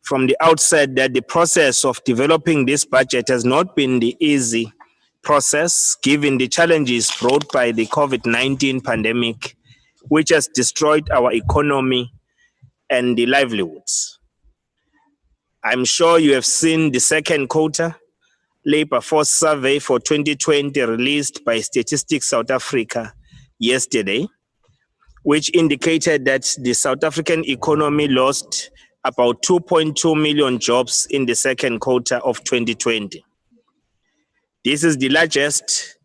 from the outset that the process of developing this budget has not been the easy process given the challenges brought by the COVID-19 pandemic, which has destroyed our economy and the livelihoods. I'm sure you have seen the second quarter labor force survey for 2020 released by Statistics South Africa yesterday, which indicated that the South African economy lost about 2.2 million jobs in the second quarter of 2020. This is the largest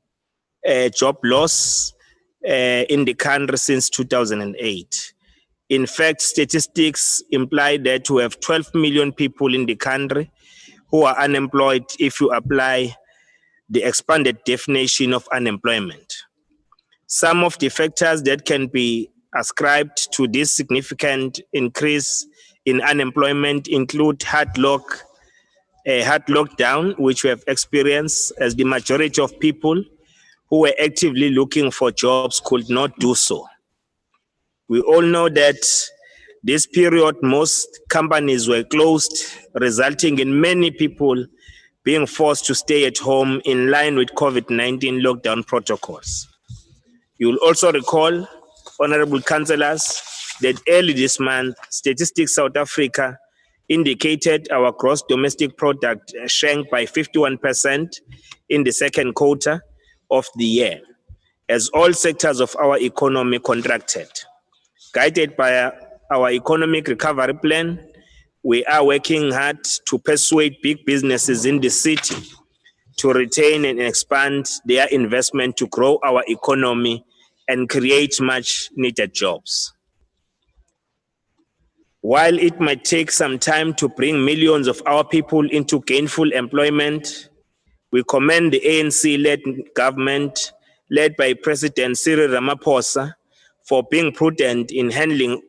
job loss in the country since 2008. In fact, statistics imply that we have 12 million people in the country who are unemployed if you apply the expanded definition of unemployment. Some of the factors that can be ascribed to this significant increase in unemployment include hard lockdown, which we have experienced as the majority of people who were actively looking for jobs could not do so. We all know that this period, most companies were closed, resulting in many people being forced to stay at home in line with COVID-19 lockdown protocols. You will also recall, honorable councillors, that early this month, Statistics South Africa indicated our gross domestic product shrank by 51% in the second quarter of the year, as all sectors of our economy contracted. Guided by our economic recovery plan, we are working hard to persuade big businesses in the city to retain and expand their investment to grow our economy and create much needed jobs. While it might take some time to bring millions of our people into gainful employment, we commend the ANC-led government led by President Cyril Ramaphosa for being prudent in handling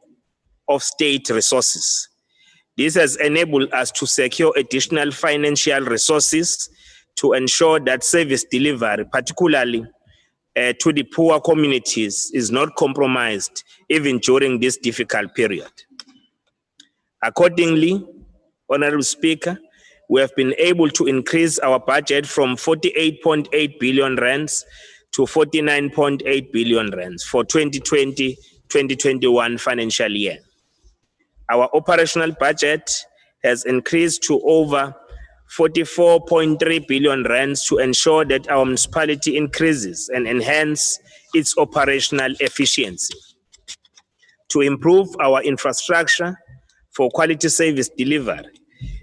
of state resources. This has enabled us to secure additional financial resources to ensure that service delivery, particularly to the poor communities, is not compromised even during this difficult period. Accordingly, Honorable Speaker, we have been able to increase our budget from 48.8 billion rands to 49.8 billion rands for 2020-2021 financial year. Our operational budget has increased to over 44.3 billion rands to ensure that our municipality increases and enhance its operational efficiency. To improve our infrastructure, for quality service delivery.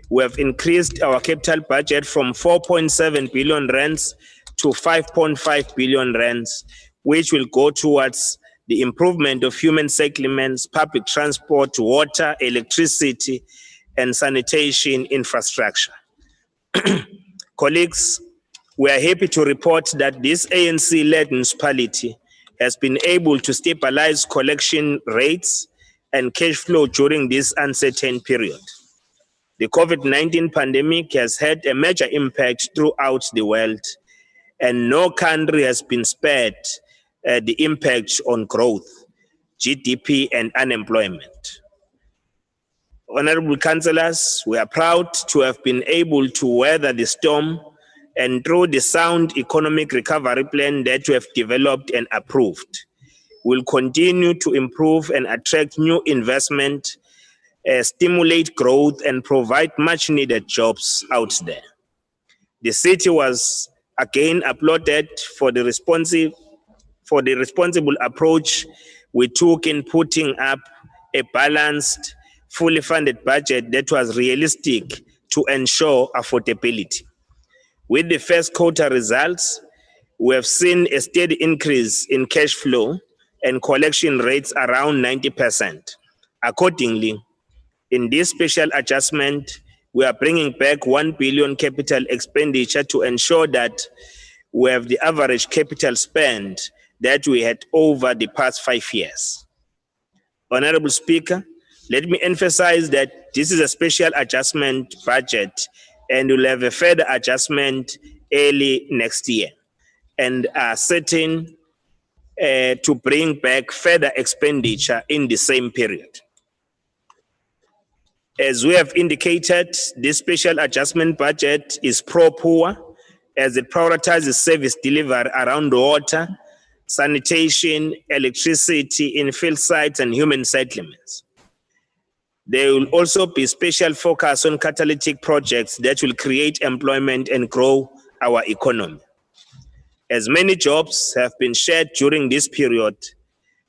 We have increased our capital budget from 4.7 billion rands to 5.5 billion rands, which will go towards the improvement of human settlements, public transport, water, electricity, and sanitation infrastructure. Colleagues, we are happy to report that this ANC-led municipality has been able to stabilize collection rates and cash flow during this uncertain period. The COVID-19 pandemic has had a major impact throughout the world, and no country has been spared the impact on growth, GDP, and unemployment. Honorable councillors, we are proud to have been able to weather the storm, and through the sound economic recovery plan that we have developed and approved, we'll continue to improve and attract new investment, stimulate growth, and provide much needed jobs out there. The city was again applauded for the responsible approach we took in putting up a balanced, fully funded budget that was realistic to ensure affordability. With the first quarter results, we have seen a steady increase in cash flow and collection rates around 90%. Accordingly, in this special adjustment, we are bringing back 1 billion capital expenditure to ensure that we have the average capital spend that we had over the past 5 years. Honorable Speaker, let me emphasize that this is a special adjustment budget and we'll have a further adjustment early next year, and are certain to bring back further expenditure in the same period. As we have indicated, this special adjustment budget is pro-poor as it prioritizes service delivery around water, sanitation, electricity, infill sites, and human settlements. There will also be special focus on catalytic projects that will create employment and grow our economy. As many jobs have been shared during this period,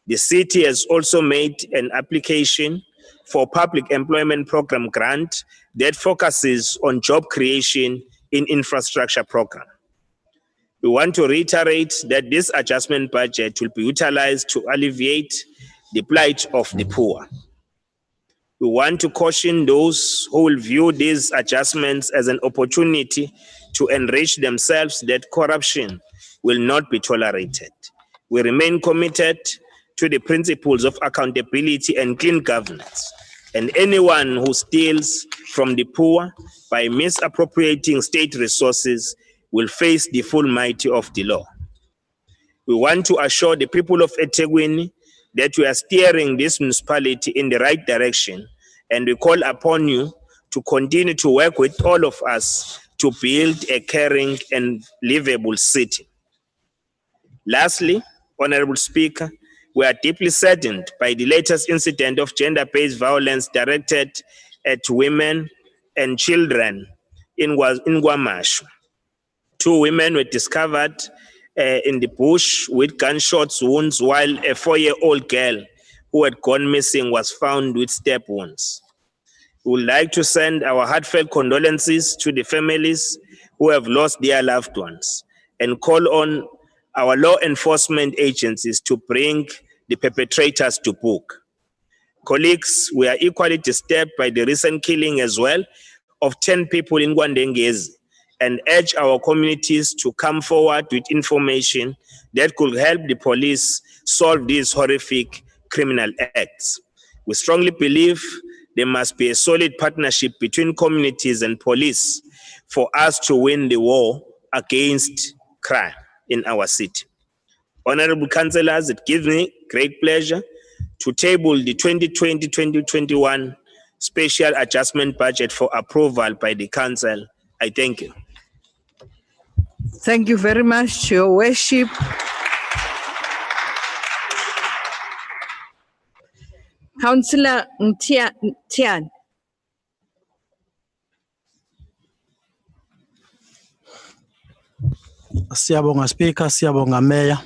the city has also made an application for public employment program grant that focuses on job creation in infrastructure program. We want to reiterate that this adjustment budget will be utilized to alleviate the plight of the poor. We want to caution those who will view these adjustments as an opportunity to enrich themselves that corruption will not be tolerated. We remain committed to the principles of accountability and clean governance, and anyone who steals from the poor by misappropriating state resources will face the full might of the law. We want to assure the people of EThekwini that we are steering this municipality in the right direction, and we call upon you to continue to work with all of us to build a caring and livable city. Lastly, Honorable Speaker, we are deeply saddened by the latest incident of gender-based violence directed at women and children in Guamashu. 2 women were discovered in the bush with gunshot wounds, while a 4-year-old girl who had gone missing was found with stab wounds. We would like to send our heartfelt condolences to the families who have lost their loved ones and call on our law enforcement agencies to bring the perpetrators to book. Colleagues, we are equally disturbed by the recent killing as well of 10 people in Gwandengezi, and urge our communities to come forward with information that could help the police solve these horrific criminal acts. We strongly believe there must be a solid partnership between communities and police for us to win the war against crime in our city. Honorable councillors, it gives me great pleasure to table the 2020-2021 special adjustment budget for approval by the council. I thank you. Thank you very much, Your Worship. Councillor Tian. Siyabonga Speaker, siyabonga Mayor.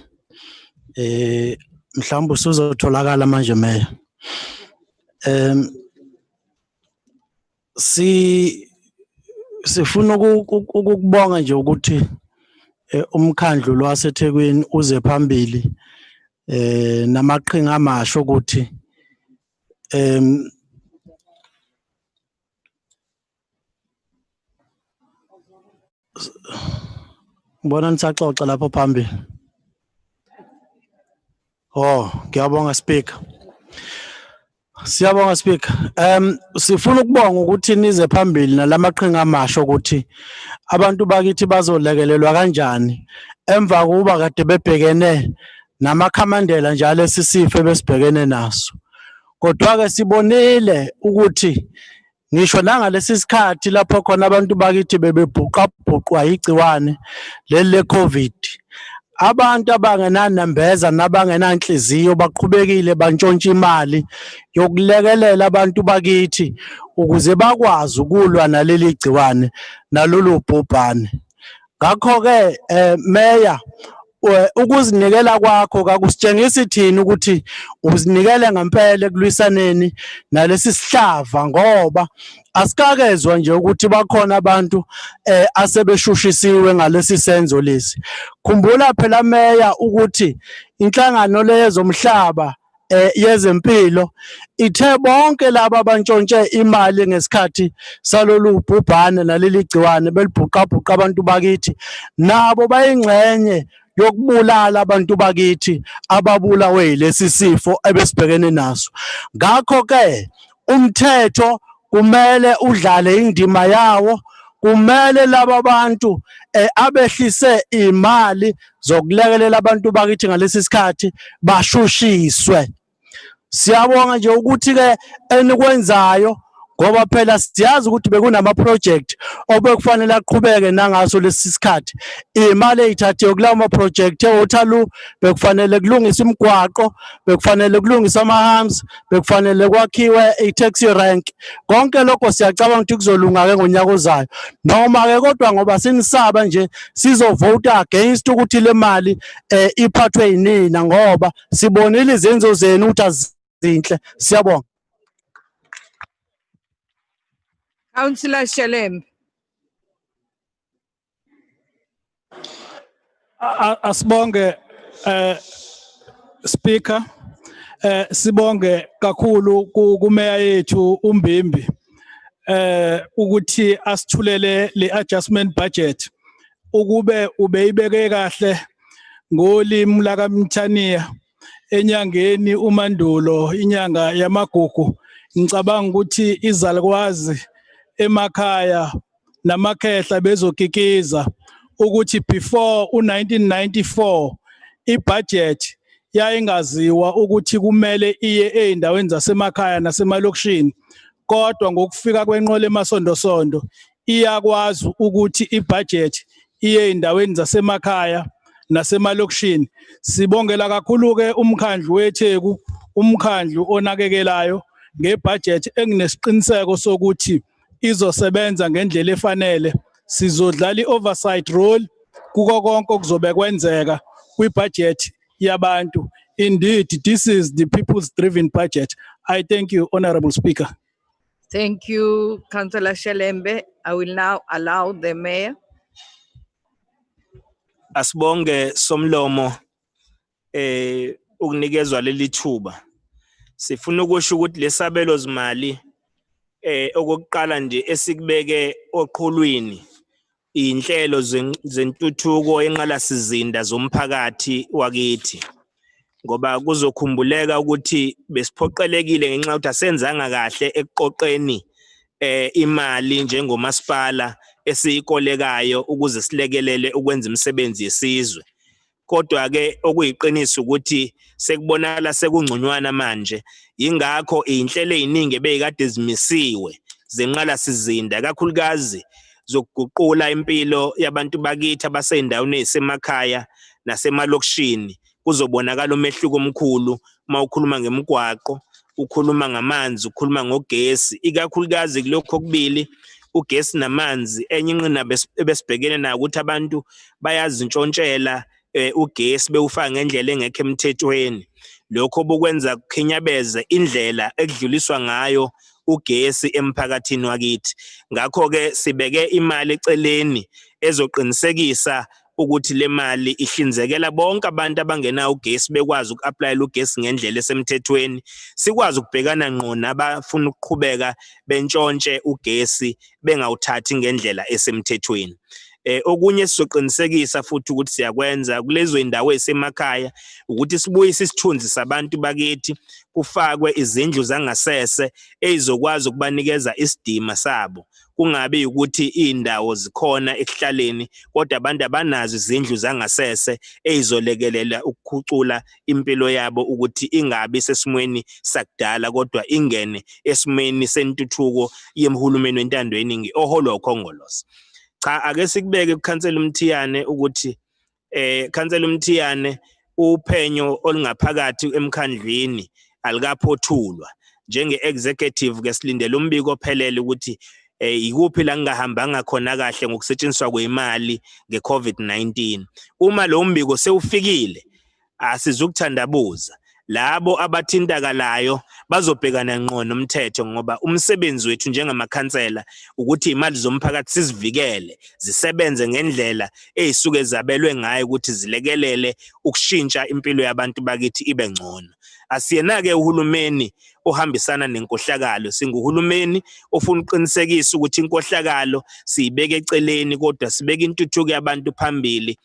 Mhlawumbe usuzotholakala manje Mayor. sifuna ukubonga nje ukuthi umkhandlu lwaseThekwini uze phambili namaqhinga amasha ukuthi ngibona nisaxoxa lapho phambili. Oh, ngiyabonga speaker. Siyabonga speaker. Sifuna ukubonga ukuthi nize phambili nalamaqhinga amasha ukuthi abantu bakithi bazolekelelwa kanjani emva kuba kade bebhekene namakhamandela njalo esisifo besibhekene naso. Kodwa ke sibonile ukuthi ngisho nangalesi sikhathi lapho khona abantu bakithi bebebhuqabhuqwa igciwane leli le-COVID, abantu abangenanembeza nabangenanhliziyo baqhubekile bantshontsha imali yokulekelela abantu bakithi ukuze bakwazi ukulwa naleli gciwane nalolu bhubhane. Ngakho-ke Mayor, ukuzinikela kwakho kakusitshengisi thina ukuthi uzinikele ngempela ekulwisaneni nalesi sihlava, ngoba asikakezwa nje ukuthi bakhona abantu asebeshushisiwe ngalesi senzo lesi. Khumbula phela Mayor ukuthi inhlangano lezomhlaba yezempilo ithe bonke laba abantshontshe imali ngesikhathi salolu bhubhane naleli gciwane belibhuqabhuqa abantu bakithi nabo bayingxenye yokubulala abantu bakithi ababulawe lesi sifo ebesibhekene naso. Ngakho-ke umthetho kumele udlale indima yawo, kumele laba bantu abehlise imali zokulekelela abantu bakithi ngalesi sikhathi bashushiswe. Siyabonga nje ukuthi-ke enikwenzayo ngoba phela siyazi ukuthi bekunama-project obekufanele aqhubeke nangaso lesi sikhathi. Imali ey'thathiwe kulawo ma-project e-Waterloo bekufanele kulungiswe imigwaqo, bekufanele kulungiswe ama-hams, bekufanele kwakhiwe i-taxi rank. Konke lokho siyacabanga ukuthi kuzolunga-ke ngonyaka ozayo. Noma-ke kodwa ngoba sinisaba nje sizovota against ukuthi le mali iphathwe yinina ngoba sibonile izenzo zenu ukuthi azinhle. Siyabonga. Councillor Shelembe. Asibonge speaker, sibonge kakhulu kumeya yethu uMbimbi ukuthi asithulele le adjustment budget ukube ubeyibeke kahle ngolimi lakaMthaniya enyangeni uMandulo, inyanga yamagugu. Ngicabanga ukuthi izalukwazi emakhaya namakhehla bezokikiza ukuthi before u1994 ibudget yayingaziwa ukuthi kumele iye ey'ndaweni zasemakhaya nasemalokishini, kodwa ngokufika kwenqola emasondosondo iyakwazi ukuthi ibudget iye ey'ndaweni zasemakhaya nasemalokishini. Sibongela kakhulu-ke umkhandlu weTheku, umkhandlu onakekelayo ngebudget enginesiqiniseko sokuthi izosebenza ngendlela efanele. Sizodlala i-oversight role kuko konke okuzobe kwenzeka kwibudget yabantu. Indeed, this is the people's driven budget. I thank you, Honorable Speaker. Thank you, Councillor Shelembe. I will now allow the Mayor. Asibonge Somlomo ukunikezwa leli thuba. Sifuna ukusho ukuthi lesabelo zimali okokuqala nje esikubeke oqhulwini inhlelo zentuthuko enqalasizinda zomphakathi wakithi, ngoba kuzokhumbuleka ukuthi besiphoqelekile ngenxa yokuthi asenzanga kahle ekuqoqeni imali njengomasipala esiyikolekayo ukuze silekelele ukwenza imisebenzi yesizwe. Kodwa ke okuyiqiniso ukuthi sekubonakala sekungconywana manje, ingakho inhlelo eziningi ebeyikade zimisiwe zenqalasizinda kakhulukazi zokuguqula impilo yabantu bakithi abasey'ndaweni ezisemakhaya nasemalokishini kuzobonakala umehluko omkhulu mawukhuluma ngemigwaqo, ukhuluma ngamanzi, ukhuluma ngogesi, ikakhulukazi kulokho okubili ugesi namanzi. Enye inqinamba ebesibhekene nayo ukuthi abantu bayazintshontshela ugesi bewufaka ngendlela engekho emthethweni. Lokho bokwenza kukhinyabeze indlela ekudluliswa ngayo ugesi emphakathini wakithi. Ngakho ke sibeke imali eceleni ezoqinisekisa ukuthi le mali ihlinzekela bonke abantu abangenawo ugesi bekwazi uku-aplayela ugesi ngendlela esemthethweni, sikwazi ukubhekana ngqo nabafuna ukuqhubeka bentshontshe ugesi bengawuthathi ngendlela esemthethweni. Okunye sizoqinisekisa futhi ukuthi siyakwenza kulezo indawo ezisemakhaya ukuthi sibuyise isithunzi sabantu bakithi, kufakwe izindlu zangasese ezizokwazi ukubanikeza isidima sabo. Kungabi ukuthi indawo zikhona ekuhlaleni kodwa abantu abanazo izindlu zangasese ezizolekelela ukukhucula impilo yabo ukuthi ingabi sesimweni sakudala kodwa ingene esimweni sentuthuko yemhulumeni wentando yeningi oholwa ukhongolose. Cha, ake sikubeke kuKhansela uMthiyane ukuthi Khansela uMthiyane uphenyo olungaphakathi emkhandlwini alikaphothulwa. Njenge-executive ke silindele umbiko ophelele ukuthi ikuphi la ngahambanga khona kahle ngokusetshenziswa kwemali nge-COVID-19. Uma lo mbiko sewufikile asizukuthandabuza. Labo abathintakalayo bazobhekana ngqo nomthetho ngoba umsebenzi wethu njengamakhansela ukuthi imali zomphakathi sizivikele zisebenze ngendlela ezisuke zabelwe ngayo ukuthi zilekelele ukushintsha impilo yabantu bakithi ibe ngcono. Asiyena-ke uhulumeni ohambisana nenkohlakalo, singuhulumeni ofuna ukuqinisekisa ukuthi inkohlakalo siyibeke eceleni kodwa sibeke intuthuko yabantu phambili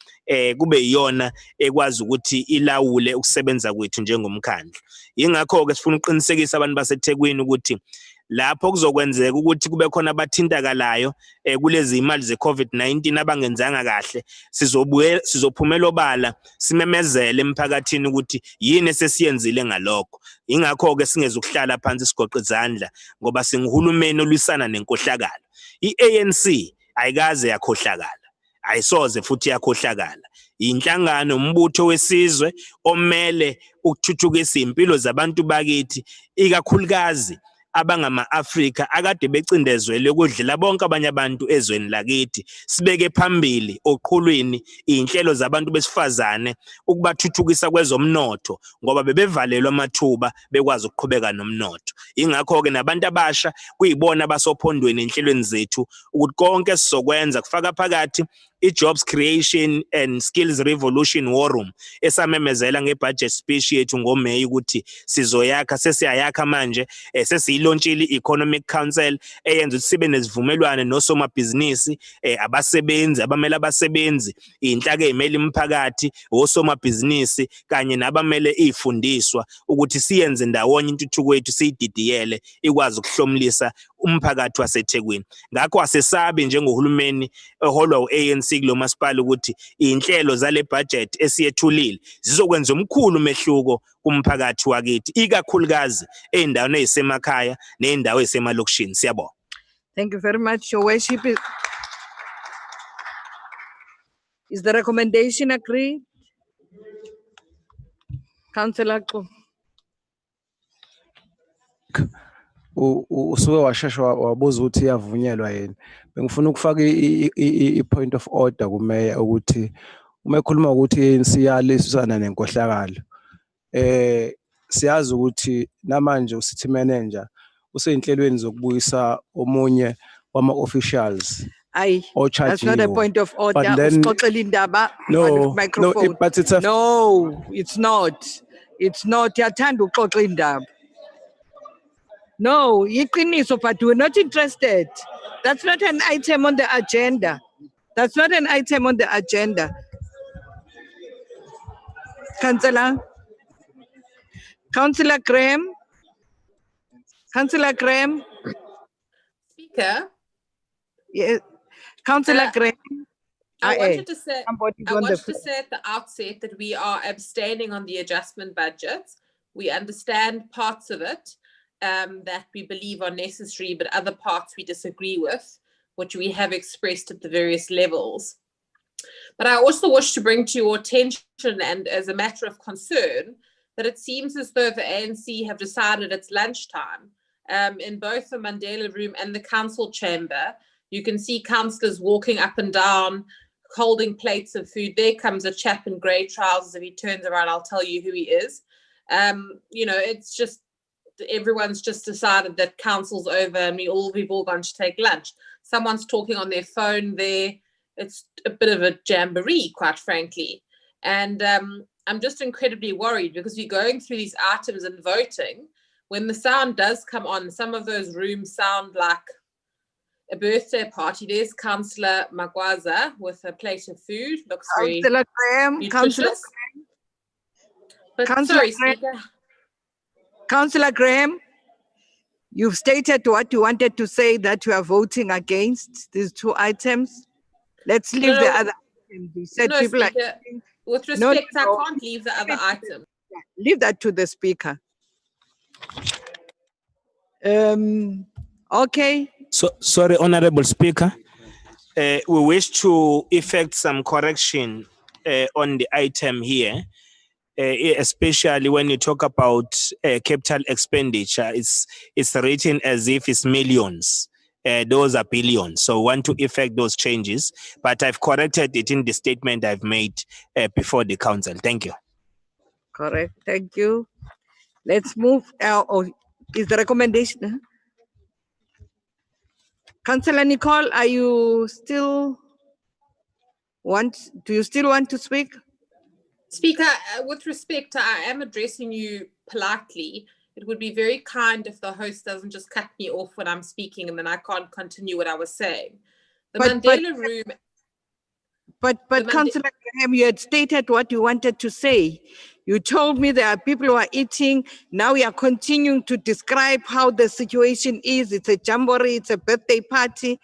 kube yiyona ekwazi ukuthi ilawule ukusebenza kwethu njengomkhandlu. Yingakho-ke sifuna ukuqinisekisa abantu baseThekwini ukuthi lapho kuzokwenzeka ukuthi kube khona abathintakalayo kulezi imali ze-COVID-19 abangenzanga kahle, sizophumela obala simemezele emphakathini ukuthi yini esesiyenzile ngalokho. Yingakho-ke singezukuhlala phansi sigoqe izandla ngoba singuhulumeni olwisana nenkohlakalo. I-ANC ayikaze yakhohlakala, ayisoze futhi yakhohlakala. Inhlangano umbutho wesizwe omele ukuthuthukisa impilo zabantu bakithi ikakhulukazi abangama-Afrika akade becindezwele ukudlula bonke abanye abantu ezweni lakithi. Sibeke phambili oqhulwini inhlelo zabantu besifazane ukubathuthukisa kwezomnotho ngoba bebevalelwa amathuba bekwazi ukuqhubeka nomnotho. Ingakho-ke nabantu abasha kuyibona basophondweni enhlelweni zethu ukuthi konke sizokwenza kufaka phakathi i-Jobs Creation and Skills Revolution War Room esamemezela nge-budget speech yethu ngoMeyi ukuthi sizoyakha, sesiyayakha manje, sesiyilontshile i-Economic Council eyenza ukuthi sibe nezivumelwane nosomabhizinisi, abasebenzi, abamele abasebenzi, inhlaka ezimele imiphakathi, osomabhizinisi kanye nabamele izifundiswa ukuthi siyenze ndawonye intuthuko yethu siyididiyele ikwazi ukuhlomulisa umphakathi waseThekwini. Ngakho asesabi njengohulumeni eholwa u-ANC kulo masipala ukuthi inhlelo zale budget esiyethulile zizokwenza umkhulu umehluko kumphakathi wakithi ikakhulukazi eindaweni ezisemakhaya neindawo ezisemalokishini. Siyabonga. Thank you very much, Your Worship. Is the recommendation agreed? Councillor Xu. Usuke washesha wabuza ukuthi iyavunyelwa yini. Bengifuna ukufaka i-point of order kumeya ukuthi uma ekhuluma ukuthi i-ANC yalisana nenkohlakalo, siyazi ukuthi namanje u-city manager useyinhlelweni zokubuyisa omunye wama-officials. Aye, that's not a point of order. Usixoxela indaba ngale microphone. But it's no, it's not. It's not. Yathanda ukuxoxa indaba. No, iqiniso, but we're not interested. That's not an item on the agenda. That's not an item on the agenda. Councillor Graham. Councillor Graham. Speaker. Yes. Councillor Graham. I wanted to say at the outset that we are abstaining on the adjustment budget. We understand parts of it that we believe are necessary, but other parts we disagree with, which we have expressed at the various levels. But I also wish to bring to your attention, and as a matter of concern, that it seems as though the ANC have decided it's lunchtime. In both the Mandela Room and the council chamber, you can see councillors walking up and down, holding plates of food. There comes a chap in grey trousers. If he turns around, I'll tell you who he is. You know, it's just everyone's just decided that council's over and we've all gone to take lunch. Someone's talking on their phone there. It's a bit of a jamboree, quite frankly. And I'm just incredibly worried because we're going through these items and voting. When the sound does come on, some of those rooms sound like a birthday party. There's Councillor Magwaza with a plate of food. Looks very Councillor Graham, nutritious. But Councillor sorry, Graham. Speaker. Councillor Graham, you've stated what you wanted to say, that you are voting against these two items. Let's leave the other items. You said No, people Speaker, with No, respect, no. I can't leave the other item. Leave that to the speaker. Okay. So, sorry, Honorable Speaker. We wish to effect some correction on the item here, especially when you talk about capital expenditure. It's written as if it's millions. Those are billions. So want to effect those changes, but I've corrected it in the statement I've made before the council. Thank you. Correct. Thank you. Let's move. Is the recommendation? Councillor Nicole, are you still do you still want to speak? Speaker, with respect, I am addressing you politely. It would be very kind if the host doesn't just cut me off when I'm speaking and then I can't continue what I was saying. The Mandela Room. But Councillor Graham, you had stated what you wanted to say. You told me there are people who are eating. Now we are continuing to describe how the situation is. It's a jamboree, it's a birthday party.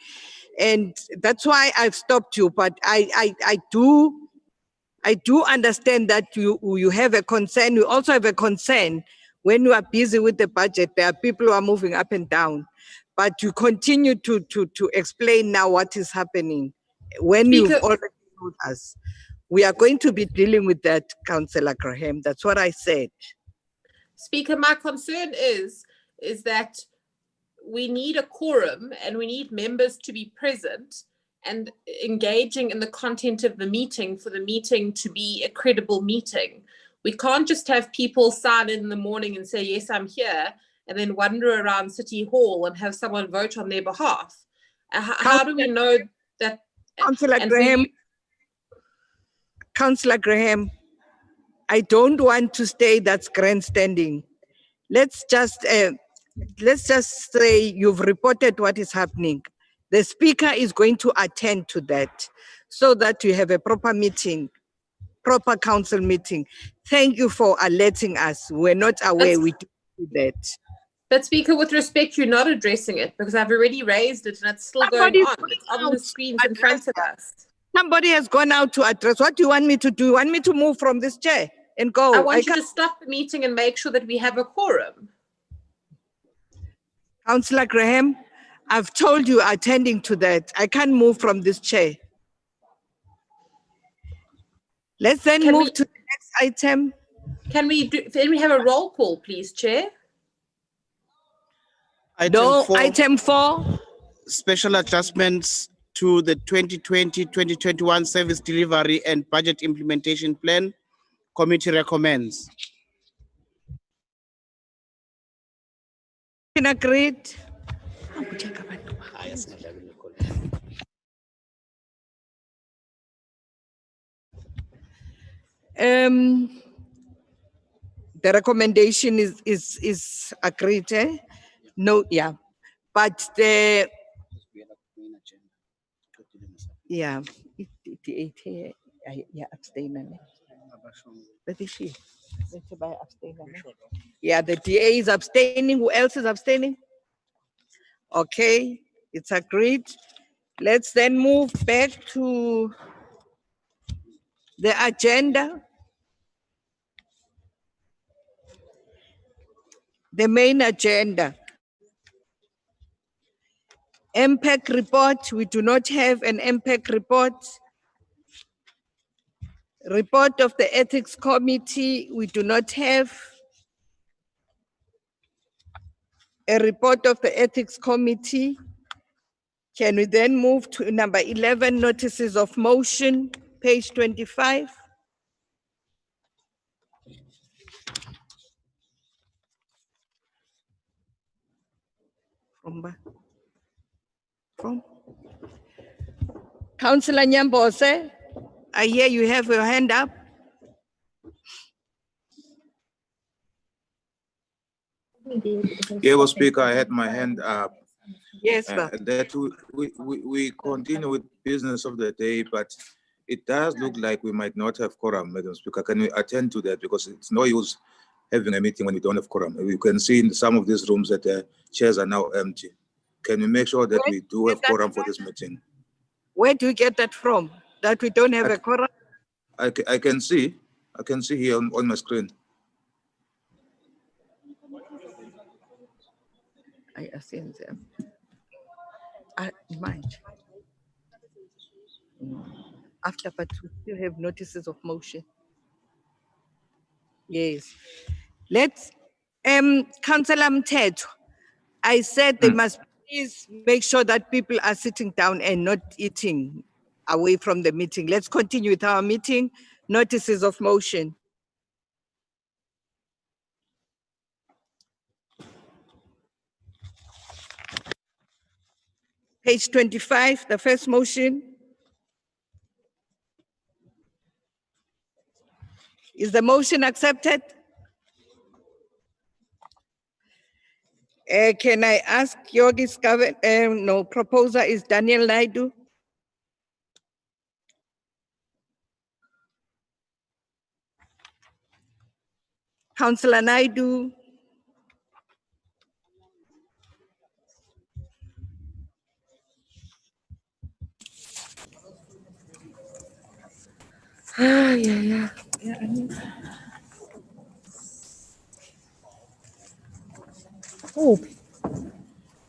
And that's why I've stopped you. But I do understand that you have a concern. You also have a concern when you are busy with the budget. There are people who are moving up and down. But you continue to explain now what is happening when you've already told us. We are going to be dealing with that, Councillor Graham. That's what I said. Speaker, my concern is that we need a quorum and we need members to be present and engaging in the content of the meeting for the meeting to be a credible meeting. We can't just have people sign in the morning and say, yes, I'm here, and then wander around City Hall and have someone vote on their behalf. How do we know that? Councillor Graham, I don't want to say that's grandstanding. Let's just say you've reported what is happening. The speaker is going to attend to that so that you have a proper meeting, proper council meeting. Thank you for alerting us. We're not aware we do that. But Speaker, with respect, you're not addressing it because I've already raised it and it's still going on. It's on the screens in front of us. Somebody has gone out to address. What do you want me to do? You want me to move from this chair and go? I want you to stop the meeting and make sure that we have a quorum. Councillor Graham, I've told you attending to that. I can't move from this chair. Let's then move to the next item. Can we have a roll call, please, Chair? Item 4. Special adjustments to the 2020-2021 Service Delivery and Budget Implementation Plan. Committee recommends. Agreed. The recommendation is agreed. No, yeah, but the yeah, abstain. That is she. Yeah, the DA is abstaining. Who else is abstaining? Okay, it's agreed. Let's then move back to the agenda. The main agenda. MPEC report, we do not have an MPEC report. Report of the Ethics Committee, we do not have. A report of the Ethics Committee. Can we then move to number 11, notices of motion, page 25? From Councillor Nyambose, I hear you have your hand up. Yebo, Speaker, I had my hand up. Yes, sir. That we continue with business of the day, but it does look like we might not have quorum, Madam Speaker. Can we attend to that? Because it's no use having a meeting when we don't have quorum. We can see in some of these rooms that the chairs are now empty. Can we make sure that we do have quorum for this meeting? Where do you get that from? That we don't have a quorum? I can see here on my screen. I assume them. Mind. After, but we still have notices of motion. Yes. Let's, Councillor Mteto, I said they must please make sure that people are sitting down and not eating away from the meeting. Let's continue with our meeting. Notices of motion. Page 25, the first motion. Is the motion accepted? Can I ask Yogi's proposer is Daniel Naidu. Councillor Naidu. Yeah. Oh.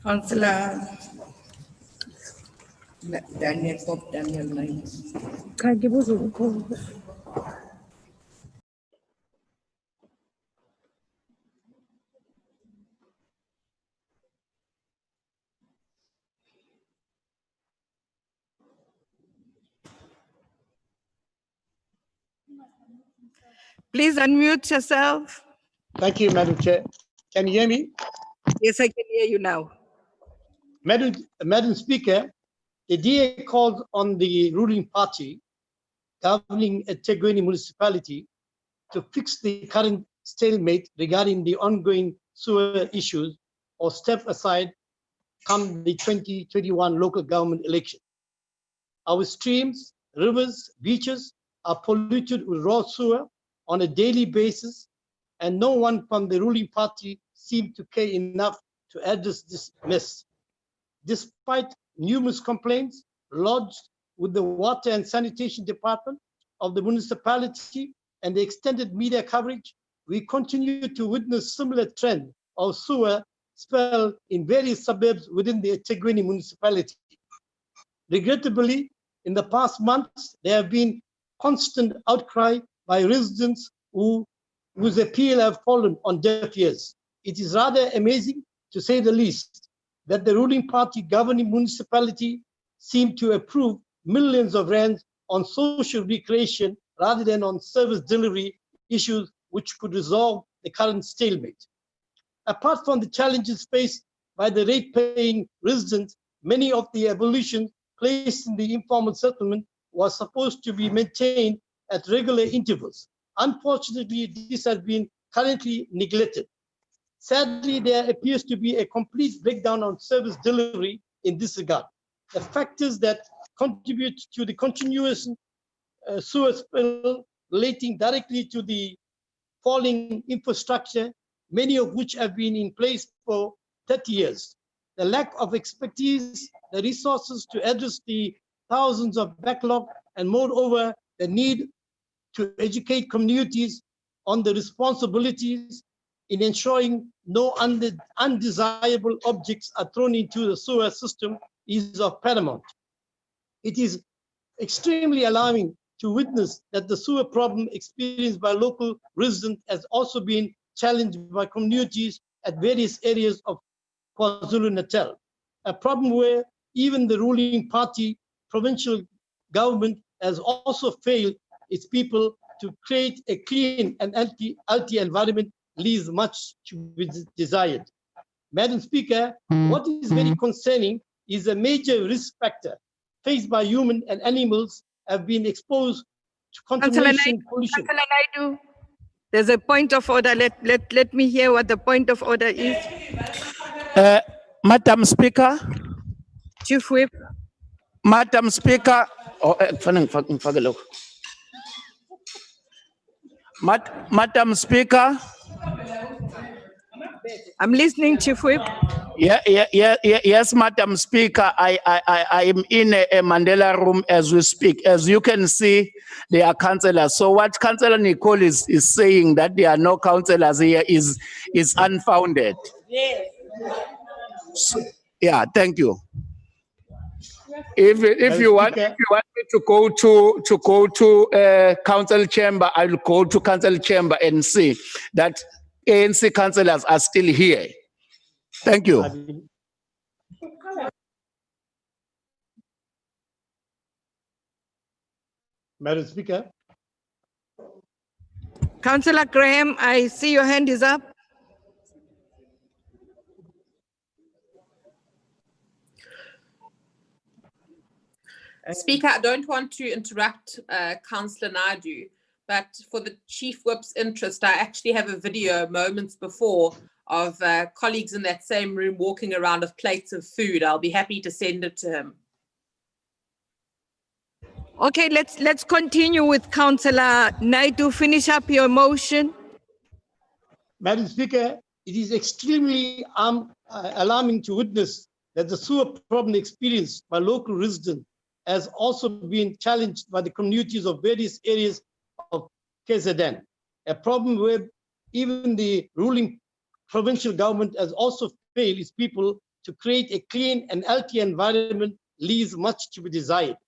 Councillor Daniel Naidu. Please unmute yourself. Thank you, Madam Chair. Can you hear me? Yes, I can hear you now. Madam Speaker, the DA called on the ruling party governing EThekwini Municipality to fix the current stalemate regarding the ongoing sewer issues or step aside come the 2021 local government election. Our streams, rivers, beaches are polluted with raw sewer on a daily basis, and no one from the ruling party seemed to care enough to address this mess. Despite numerous complaints lodged with the Water and Sanitation Department of the municipality and the extended media coverage, we continue to witness similar trend of sewer spill in various suburbs within the EThekwini municipality. Regrettably, in the past months, there have been constant outcry by residents whose appeal have fallen on deaf ears. It is rather amazing, to say the least, that the ruling party governing municipality seem to approve millions of rands on social recreation rather than on service delivery issues which could resolve the current stalemate. Apart from the challenges faced by the rate-paying residents, many of the abolitions placed in the informal settlement was supposed to be maintained at regular intervals. Unfortunately, this has been currently neglected. Sadly, there appears to be a complete breakdown on service delivery in this regard. The factors that contribute to the continuous sewer spill relating directly to the falling infrastructure, many of which have been in place for 30 years. The lack of expertise, the resources to address the thousands of backlog, and moreover, the need to educate communities on the responsibilities in ensuring no undesirable objects are thrown into the sewer system is of paramount. It is extremely alarming to witness that the sewer problem experienced by local residents has also been challenged by communities at various areas of KwaZulu-Natal, a problem where even the ruling party provincial government has also failed its people to create a clean and healthy environment leaves much to be desired. Madam Speaker, what is very concerning is a major risk factor faced by human and animals have been exposed to contamination pollution. Councillor Naidu, there's a point of order. Let me hear what the point of order is. Madam Speaker. Chief Whip. Madam Speaker. Oh, ngifake lokho. Madam Speaker. I'm listening, Chief Whip. Yes, Madam Speaker. I am in a Mandela room as we speak. As you can see, there are councillors. So what Councillor Nicole is saying that there are no councillors here is unfounded. Yes. So, yeah, thank you. If you want me to go to council chamber, I will go to council chamber and see that ANC councillors are still here. Thank you. Madam Speaker. Councillor Graham, I see your hand is up. Speaker, I don't want to interrupt Councillor Naidu, but for the Chief Whip's interest, I actually have a video moments before of colleagues in that same room walking around with plates of food. I'll be happy to send it to him. Okay, let's continue with Councillor Naidu. Finish up your motion. Madam Speaker, it is extremely alarming to witness that the sewer problem experienced by local residents has also been challenged by the communities of various areas of KZN. A problem where even the ruling provincial government has also failed its people to create a clean and healthy environment leaves much to be desired.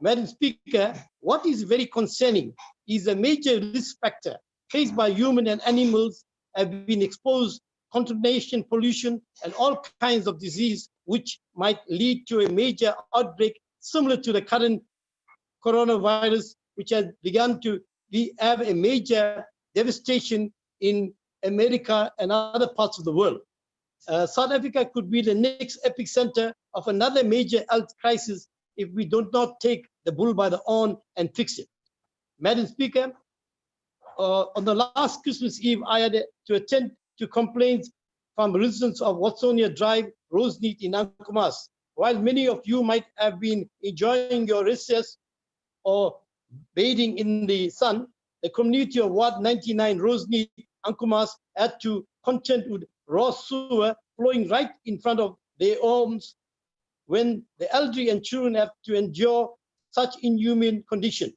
Madam Speaker, what is very concerning is a major risk factor faced by human and animals have been exposed, contamination, pollution, and all kinds of disease, which might lead to a major outbreak similar to the current coronavirus, which has begun to have a major devastation in America and other parts of the world. South Africa could be the next epicenter of another major health crisis if we do not take the bull by the horn and fix it. Madam Speaker, on the last Christmas Eve, I had to attend to complaints from residents of Watsonia Drive, Roseneath in Ankomas. While many of you might have been enjoying your recess or bathing in the sun, the community of Ward 99 Roseneath, Ankomas had to contend with raw sewer flowing right in front of their homes when the elderly and children have to endure such inhumane condition.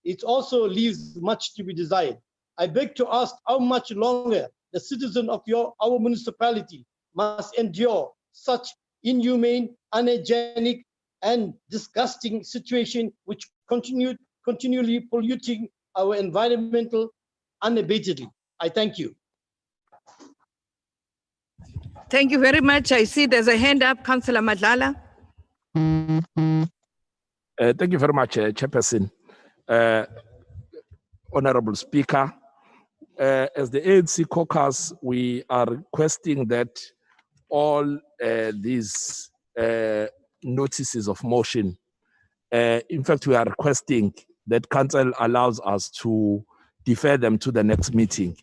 It also leaves much to be desired. I beg to ask how much longer the citizens of our municipality must endure such inhumane, unhygienic, and disgusting situation which continually polluting our environmental unabatedly. I thank you. Thank you very much. I see there's a hand up, Councillor Madlala. Thank you very much, Chairperson. Honorable Speaker, as the ANC caucus, we are requesting that all these notices of motion, in fact, we are requesting that council allows us to defer them to the next meeting.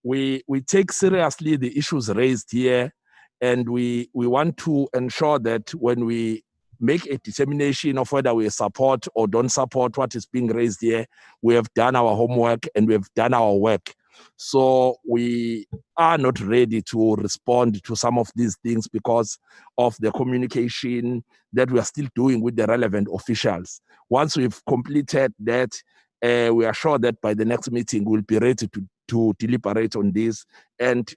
We take seriously the issues raised here, and we want to ensure that when we make a determination of whether we support or don't support what is being raised here, we have done our homework and we have done our work. So we are not ready to respond to some of these things because of the communication that we are still doing with the relevant officials. Once we've completed that, we are sure that by the next meeting we'll be ready to deliberate on this, and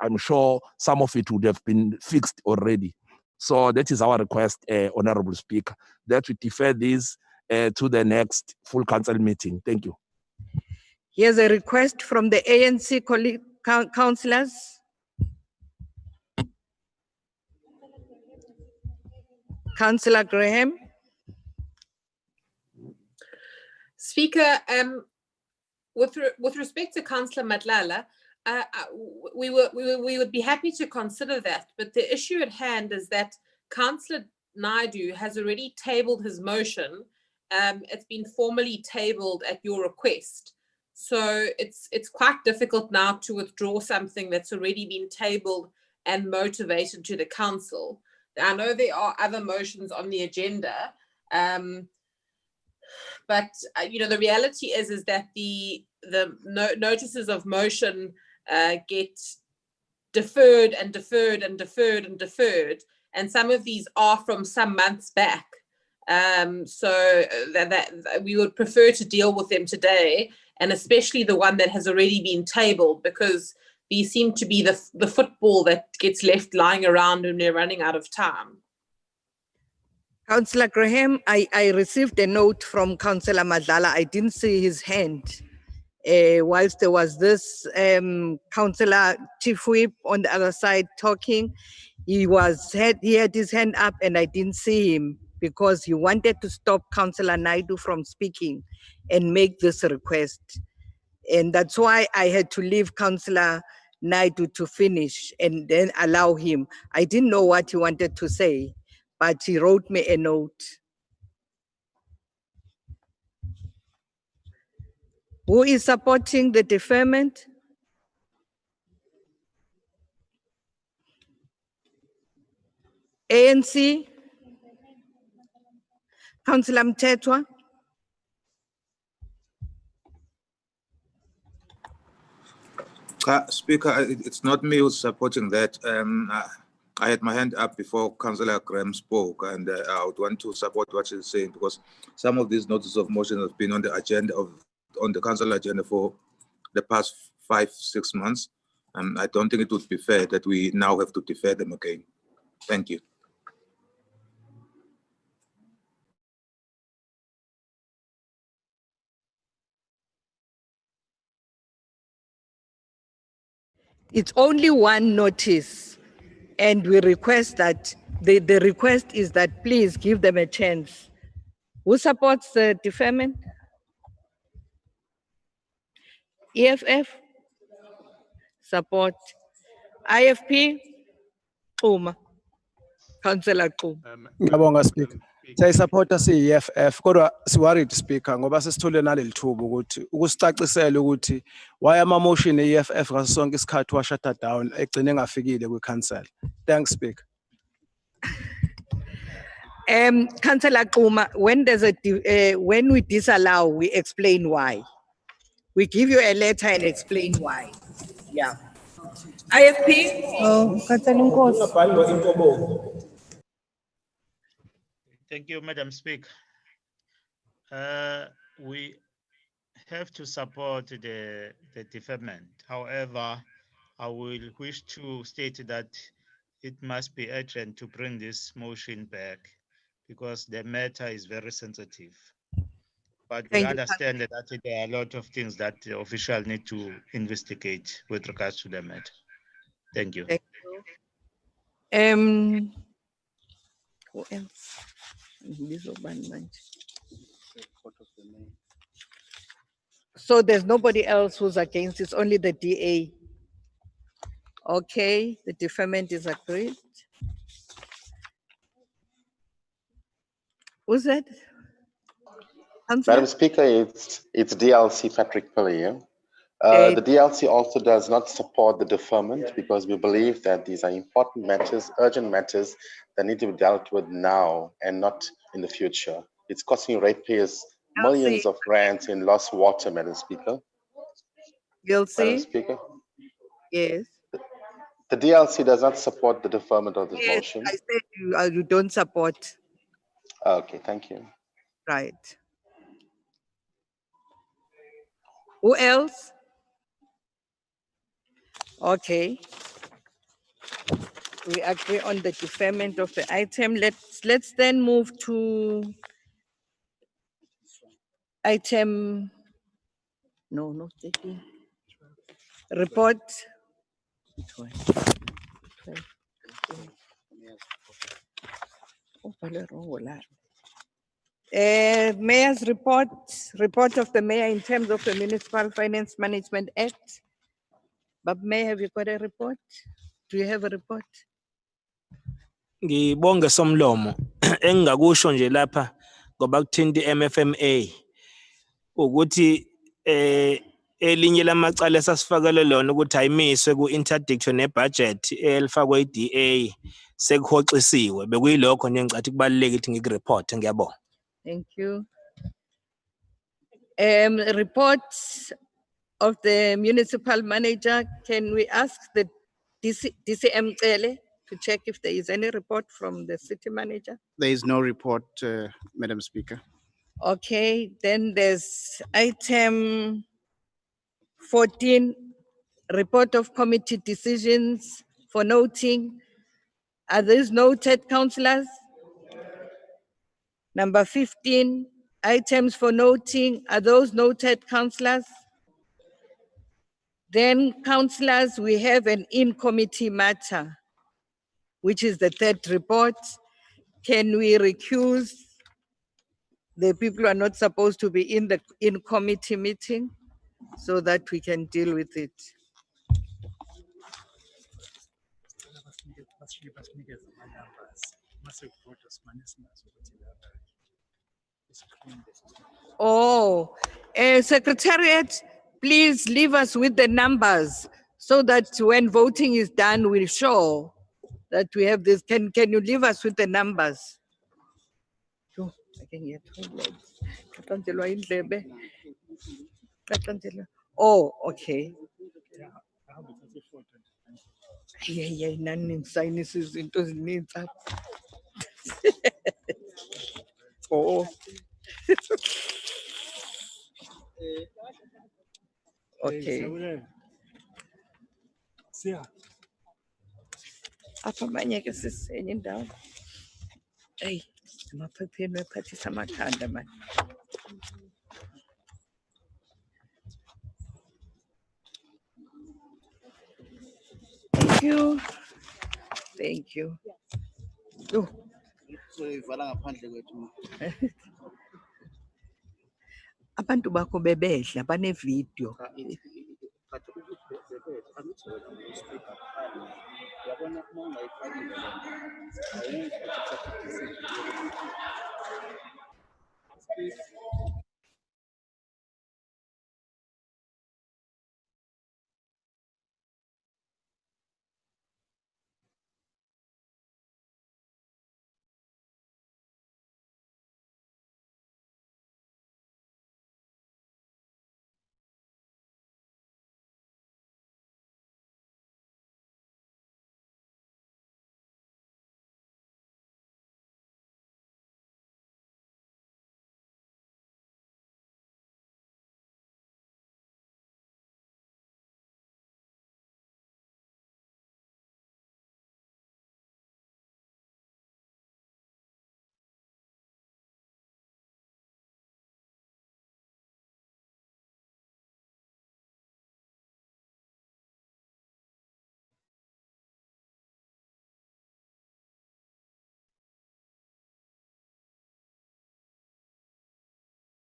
I'm sure some of it would have been fixed already. So that is our request, Honorable Speaker, that we defer this to the next full council meeting. Thank you. Here's a request from the ANC councillors. Councillor Graham. Speaker, with respect to Councillor Madlala, we would be happy to consider that, but the issue at hand is that Councillor Naidu has already tabled his motion. It's been formally tabled at your request. So it's quite difficult now to withdraw something that's already been tabled and motivated to the council. I know there are other motions on the agenda, but the reality is that the notices of motion get deferred and deferred and deferred and deferred, and some of these are from some months back. So that we would prefer to deal with them today, and especially the one that has already been tabled, because these seem to be the football that gets left lying around when we're running out of time. Councillor Graham, I received a note from Councillor Madlala. I didn't see his hand. Whilst there was this Councillor Chief Whip on the other side talking, he had his hand up and I didn't see him because he wanted to stop Councillor Naidu from speaking and make this request. And that's why I had to leave Councillor Naidu to finish and then allow him. I didn't know what he wanted to say, but he wrote me a note. Who is supporting the deferment? ANC? Councillor Mtetwa? Speaker, it's not me who's supporting that. I had my hand up before Councillor Graham spoke, and I would want to support what she's saying, because some of these notices of motion have been on the agenda on the council agenda for the past 5-6 months. I don't think it would be fair that we now have to defer them again. Thank you. It's only one notice, and we request that the request is that please give them a chance. Who supports the deferment? EFF? Support. IFP? Uma. Councillor Kuma. Ngiyabonga Speaker. Siyayisupporta si-EFF kodwa si-worried Speaker ngoba sesithole naleli thuba ukuthi ukusicacisela ukuthi why ama-motion e-EFF ngaso sonke isikhathi wa-shut down egcine engafikile kwi-council. Thanks Speaker. Councillor Kuma, when we disallow, we explain why. We give you a letter and explain why. Yeah. IFP? Thank you, Madam Speaker. We have to support the deferment. However, I will wish to state that it must be urgent to bring this motion back because the matter is very sensitive. But we understand that there are a lot of things that the official need to investigate with regards to the matter. Thank you. Thank you. Who else? So there's nobody else who's against, it's only the DA. Okay, the deferment is agreed. Who's that? Madam Speaker, it's DLC Patrick Pillay here. The DLC also does not support the deferment because we believe that these are important matters, urgent matters that need to be dealt with now and not in the future. It's costing ratepayers millions of rands in lost water, Madam Speaker. Madam Speaker? Yes. The DLC does not support the deferment of this motion. I said you don't support. Okay, thank you. Right. Who else? Okay. We agree on the deferment of the item. Let's then move to item, no, 13. Report. Mayor's report of the mayor in terms of the Municipal Finance Management Act. But May, have you got a report? Do you have a report? Ngibonge somlomo engingakusho nje lapha ngoba kuthinta i-MFMA ukuthi elinye lamacala esasifakele lona ukuthi ayimiswe ku-interdiction nebudget elifakwe i-DA sekuhoxisiwe bekuyilokho nje ngicathi kubalulekile ukuthi ngikureport. Ngiyabonga. Thank you. Report of the municipal manager. Can we ask the DCM Cele to check if there is any report from the city manager? There is no report, Madam Speaker. Okay, then there's item 14, report of committee decisions for noting. Are these noted, councillors? Number 15, items for noting. Are those noted, councillors? Then, councillors, we have an in-committee matter, which is the third report. Can we recuse the people who are not supposed to be in the in-committee meeting so that we can deal with it? Oh, Secretariat, please leave us with the numbers so that when voting is done, we'll show that we have this. Can you leave us with the numbers? Yo, I can hear two legs. Katanzelwa indlebe. Katanzelwa. Oh, okay. Yeah, nani sinuses into izinto. Oh. Okay. Apha manye ke sisenye indawo. Hey, emaphepheni wephathisa amakhanda man. Thank you. Thank you. Oh. Abantu bakho bebedla bane-video.